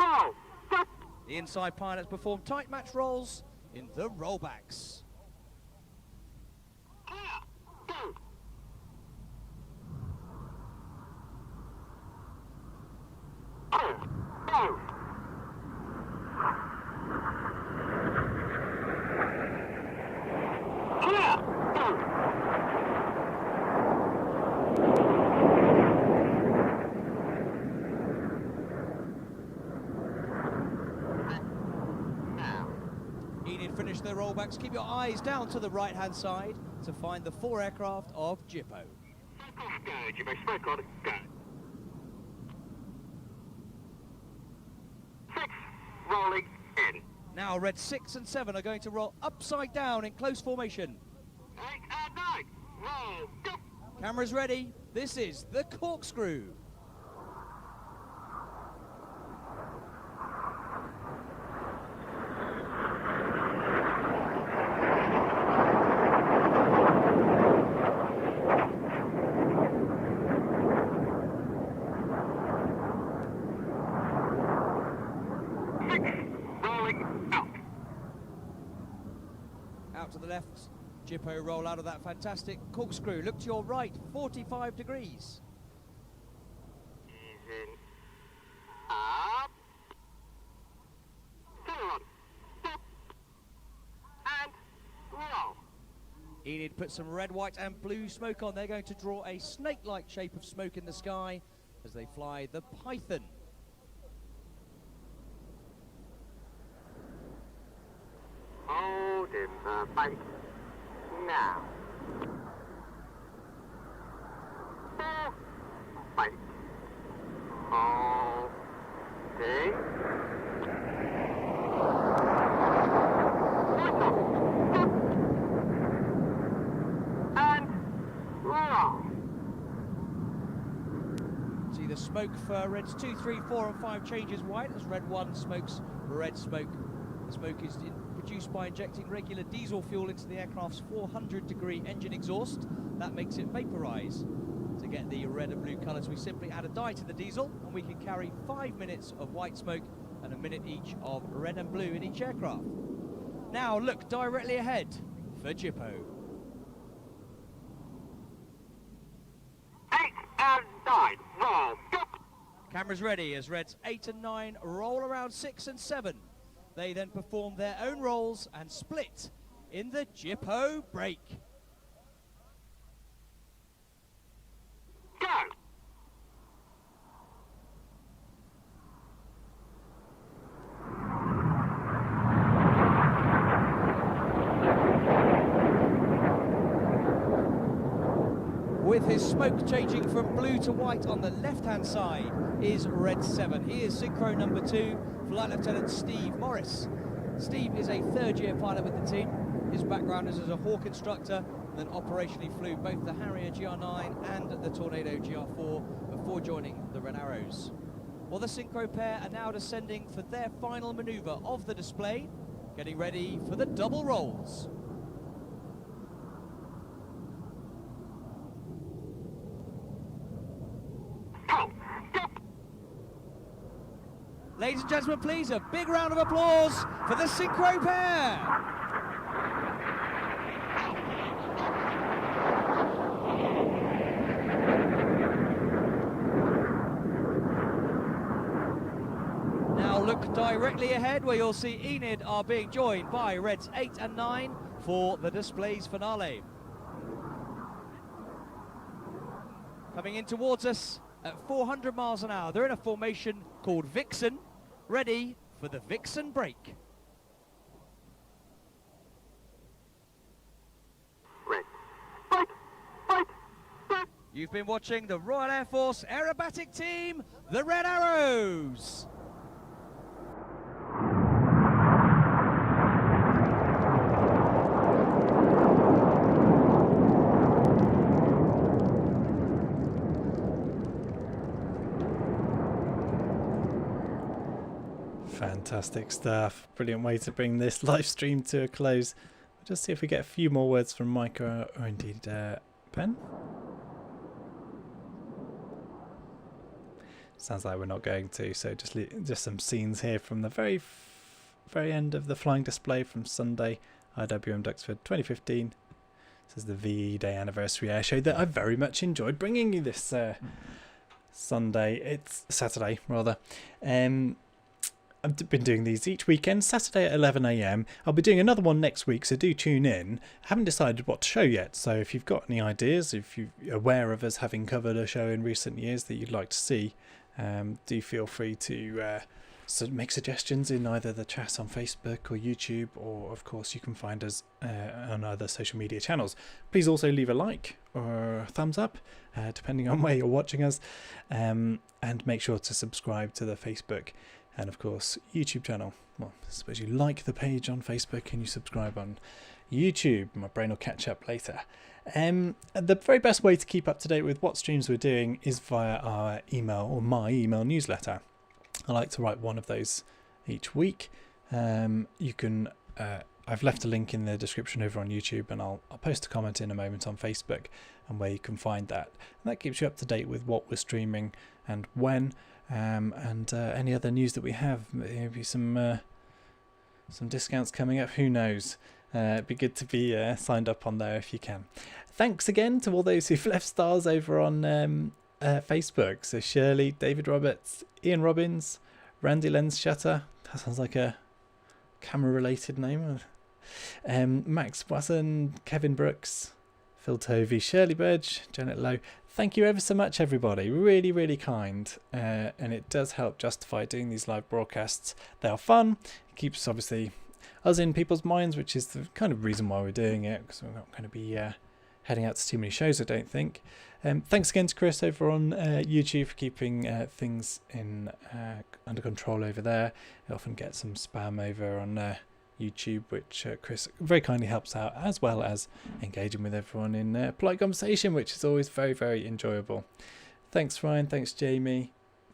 S11: Roll. Stop.
S12: The inside pilots perform tight match rolls in the rollbacks.
S11: Clear. Go. Go. Clear. Go.
S12: Enid finished their rollbacks. Keep your eyes down to the right-hand side to find the 4 aircraft of Jippo.
S11: Go, Jimmy. Smoke on. Go. 6. Rolling in.
S12: Now Red 6 and 7 are going to roll upside down in close formation.
S11: 8 and 9. Roll. Go.
S12: Cameras ready. This is the corkscrew. Out to the left, Jippo roll out of that fantastic corkscrew. Look to your right, 45 degrees.
S11: Ease in. Up. Still on. Stop. And roll.
S12: Enid put some red, white and blue smoke on. They're going to draw a snake-like shape of smoke in the sky as they fly the Python.
S11: Hold in the bank. Now. dogfight. Holding. And roll.
S12: See the smoke for Reds 2, 3, 4 and 5 changes white as Red 1 smokes red smoke. The smoke is produced by injecting regular diesel fuel into the aircraft's 400-degree engine exhaust. That makes it vaporize. To get the red and blue colours, we simply add a dye to the diesel and we can carry 5 minutes of white smoke and a minute each of red and blue in each aircraft. Now look directly ahead for Jippo.
S11: 8 and 9. Roll. Go.
S12: Cameras ready as Reds 8 and 9 roll around 6 and 7. They then perform their own rolls and split in the Jippo break.
S11: Go.
S12: With his smoke changing from blue to white on the left-hand side is Red 7. He is Synchro number 2, Flight Lieutenant Steve Morris. Steve is a third-year pilot with the team. His background is as a Hawk instructor, and then operationally flew both the Harrier GR9 and the Tornado GR4 before joining the Red Arrows. Well, the Synchro pair are now descending for their final manoeuvre of the display, getting ready for the double rolls. Ladies and gentlemen, please, a big round of applause for the Synchro pair. Now look directly ahead where you'll see Enid are being joined by Reds 8 and 9 for the display's finale. Coming in towards us at 400 miles an hour, they're in a formation called Vixen, ready for the Vixen break.
S11: Red. Fight. Fight. Fight.
S12: You've been watching the Royal Air Force aerobatic team, the Red Arrows.
S1: Fantastic stuff. Brilliant way to bring this live stream to a close. We'll just see if we get a few more words from Mike or indeed Ben. Sounds like we're not going to, so just some scenes here from the very end of the flying display from Sunday, IWM Duxford 2015. This is the VE Day Anniversary Air Show that I very much enjoyed bringing you this Saturday rather. I've been doing these each weekend, Saturday at 11 AM. I'll be doing another one next week, so do tune in. I haven't decided what to show yet, so if you've got any ideas, if you're aware of us having covered a show in recent years that you'd like to see, do feel free to make suggestions in either the chat on Facebook or YouTube, or of course you can find us on other social media channels. Please also leave a like or a thumbs up, depending on where you're watching us, and make sure to subscribe to the Facebook and of course YouTube channel. Well, I suppose you like the page on Facebook and you subscribe on YouTube. My brain will catch up later. The very best way to keep up to date with what streams we're doing is via our email, or my email newsletter. I like to write one of those each week. You can I've left a link in the description over on YouTube, and I'll post a comment in a moment on Facebook and where you can find that. And that keeps you up to date with what we're streaming and when, and any other news that we have. Maybe some discounts coming up, who knows. It'd be good to be signed up on there if you can. Thanks again to all those who've left stars over on Facebook. So Shirley, David Roberts, Ian Robbins, Randy Lens-Shutter. That sounds like a camera-related name. Max Wasson, Kevin Brooks, Phil Tovey, Shirley Burge, Janet Lowe. Thank you ever so much, everybody. Really, really kind. And it does help justify doing these live broadcasts. They are fun. It keeps, obviously, us in people's minds, which is the kind of reason why we're doing it, because we're not going to be heading out to too many shows, I don't think. Thanks again to Chris over on YouTube for keeping things under control over there. I often get some spam over on YouTube, which Chris very kindly helps out, as well as engaging with everyone in polite conversation, which is always very, very enjoyable. Thanks Ryan, thanks Jamie,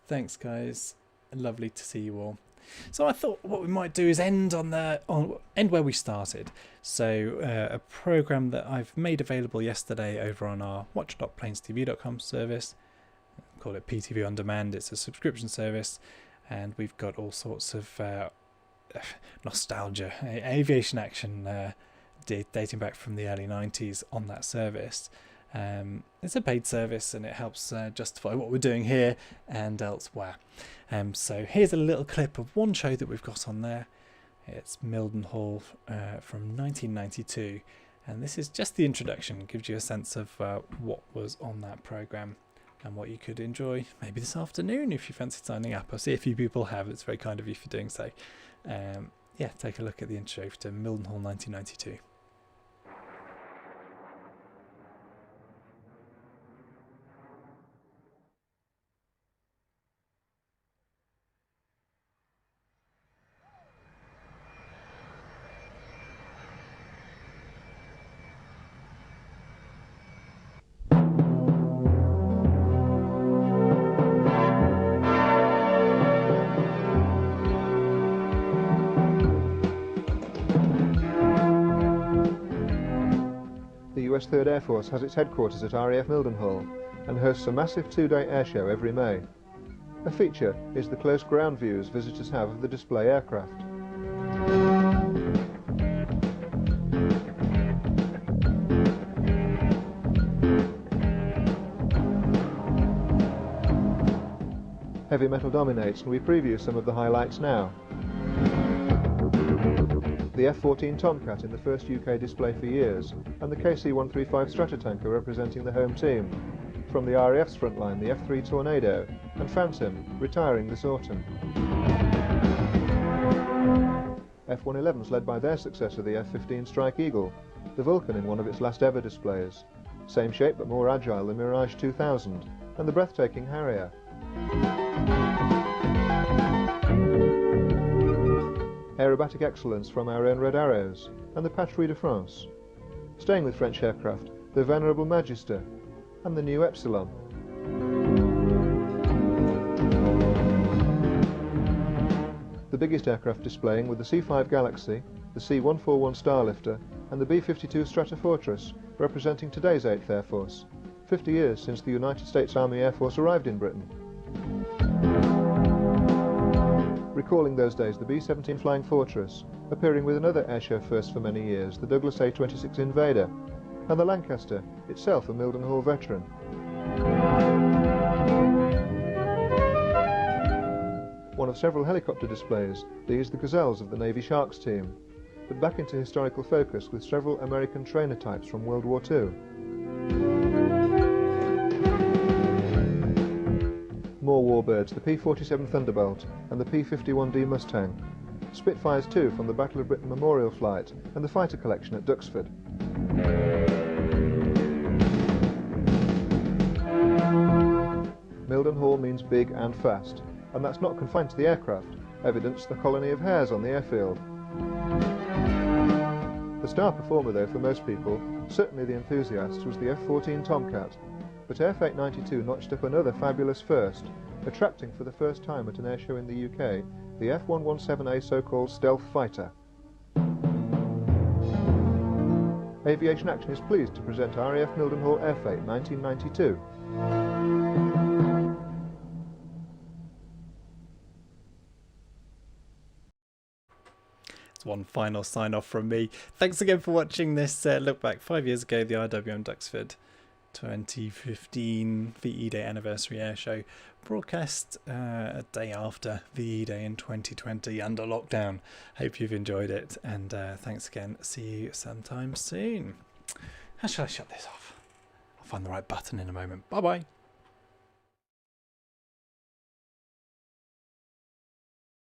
S1: thanks guys, lovely to see you all. So I thought what we might do is end where we started. So a program that I've made available yesterday over on our watch.planestv.com service. Call it PTV on demand. It's a subscription service, and we've got all sorts of nostalgia, aviation action dating back from the early 90s on that service. It's a paid service, and it helps justify what we're doing here and elsewhere. So here's a little clip of one show that we've got on there. It's Mildenhall from 1992, and this is just the introduction. It gives you a sense of what was on that programme and what you could enjoy maybe this afternoon if you fancy signing up. I see a few people have. It's very kind of you for doing so. Yeah, take a look at the intro to Mildenhall 1992.
S2: The US 3rd Air Force has its headquarters at RAF Mildenhall and hosts a massive 2-day airshow every May. A feature is the close ground views visitors have of the display aircraft. Heavy metal dominates, and we preview some of the highlights now. The F-14 Tomcat in the first UK display for years, and the KC-135 Stratotanker representing the home team. From the RAF's front line, the F-3 Tornado, and Phantom, retiring this autumn. F-111s led by their successor, the F-15 Strike Eagle, the Vulcan in one of its last ever displays. Same shape but more agile, the Mirage 2000, and the breathtaking Harrier. Aerobatic excellence from our own Red Arrows, and the Patrouille de France. Staying with French aircraft, the venerable Magister, and the new Epsilon. The biggest aircraft displaying were the C-5 Galaxy, the C-141 Starlifter, and the B-52 Stratofortress, representing today's 8th Air Force, 50 years since the United States Army Air Force arrived in Britain. Recalling those days, the B-17 Flying Fortress, appearing with another airshow first for many years, the Douglas A-26 Invader, and the Lancaster, itself a Mildenhall veteran. One of several helicopter displays, these the Gazelles of the Navy Sharks team, but back into historical focus with several American trainer types from World War II. More warbirds, the P-47 Thunderbolt and the P-51D Mustang. Spitfires too from the Battle of Britain Memorial Flight and the fighter collection at Duxford. Mildenhall means big and fast, and that's not confined to the aircraft, evidence the colony of hares on the airfield. The star performer though for most people, certainly the enthusiasts, was the F-14 Tomcat. But Airfate 92 notched up another fabulous first, attracting for the first time at an airshow in the UK the F-117A so-called stealth fighter. Aviation Action is pleased to present RAF Mildenhall Airfate 1992.
S1: One final sign off from me. Thanks again for watching this look back 5 years ago, the RWM Duxford 2015 VE Day anniversary airshow, broadcast a day after VE Day in 2020 under lockdown. Hope you've enjoyed it, and thanks again. See you sometime soon. How shall I shut this off? I'll find the right button in a moment. Bye bye.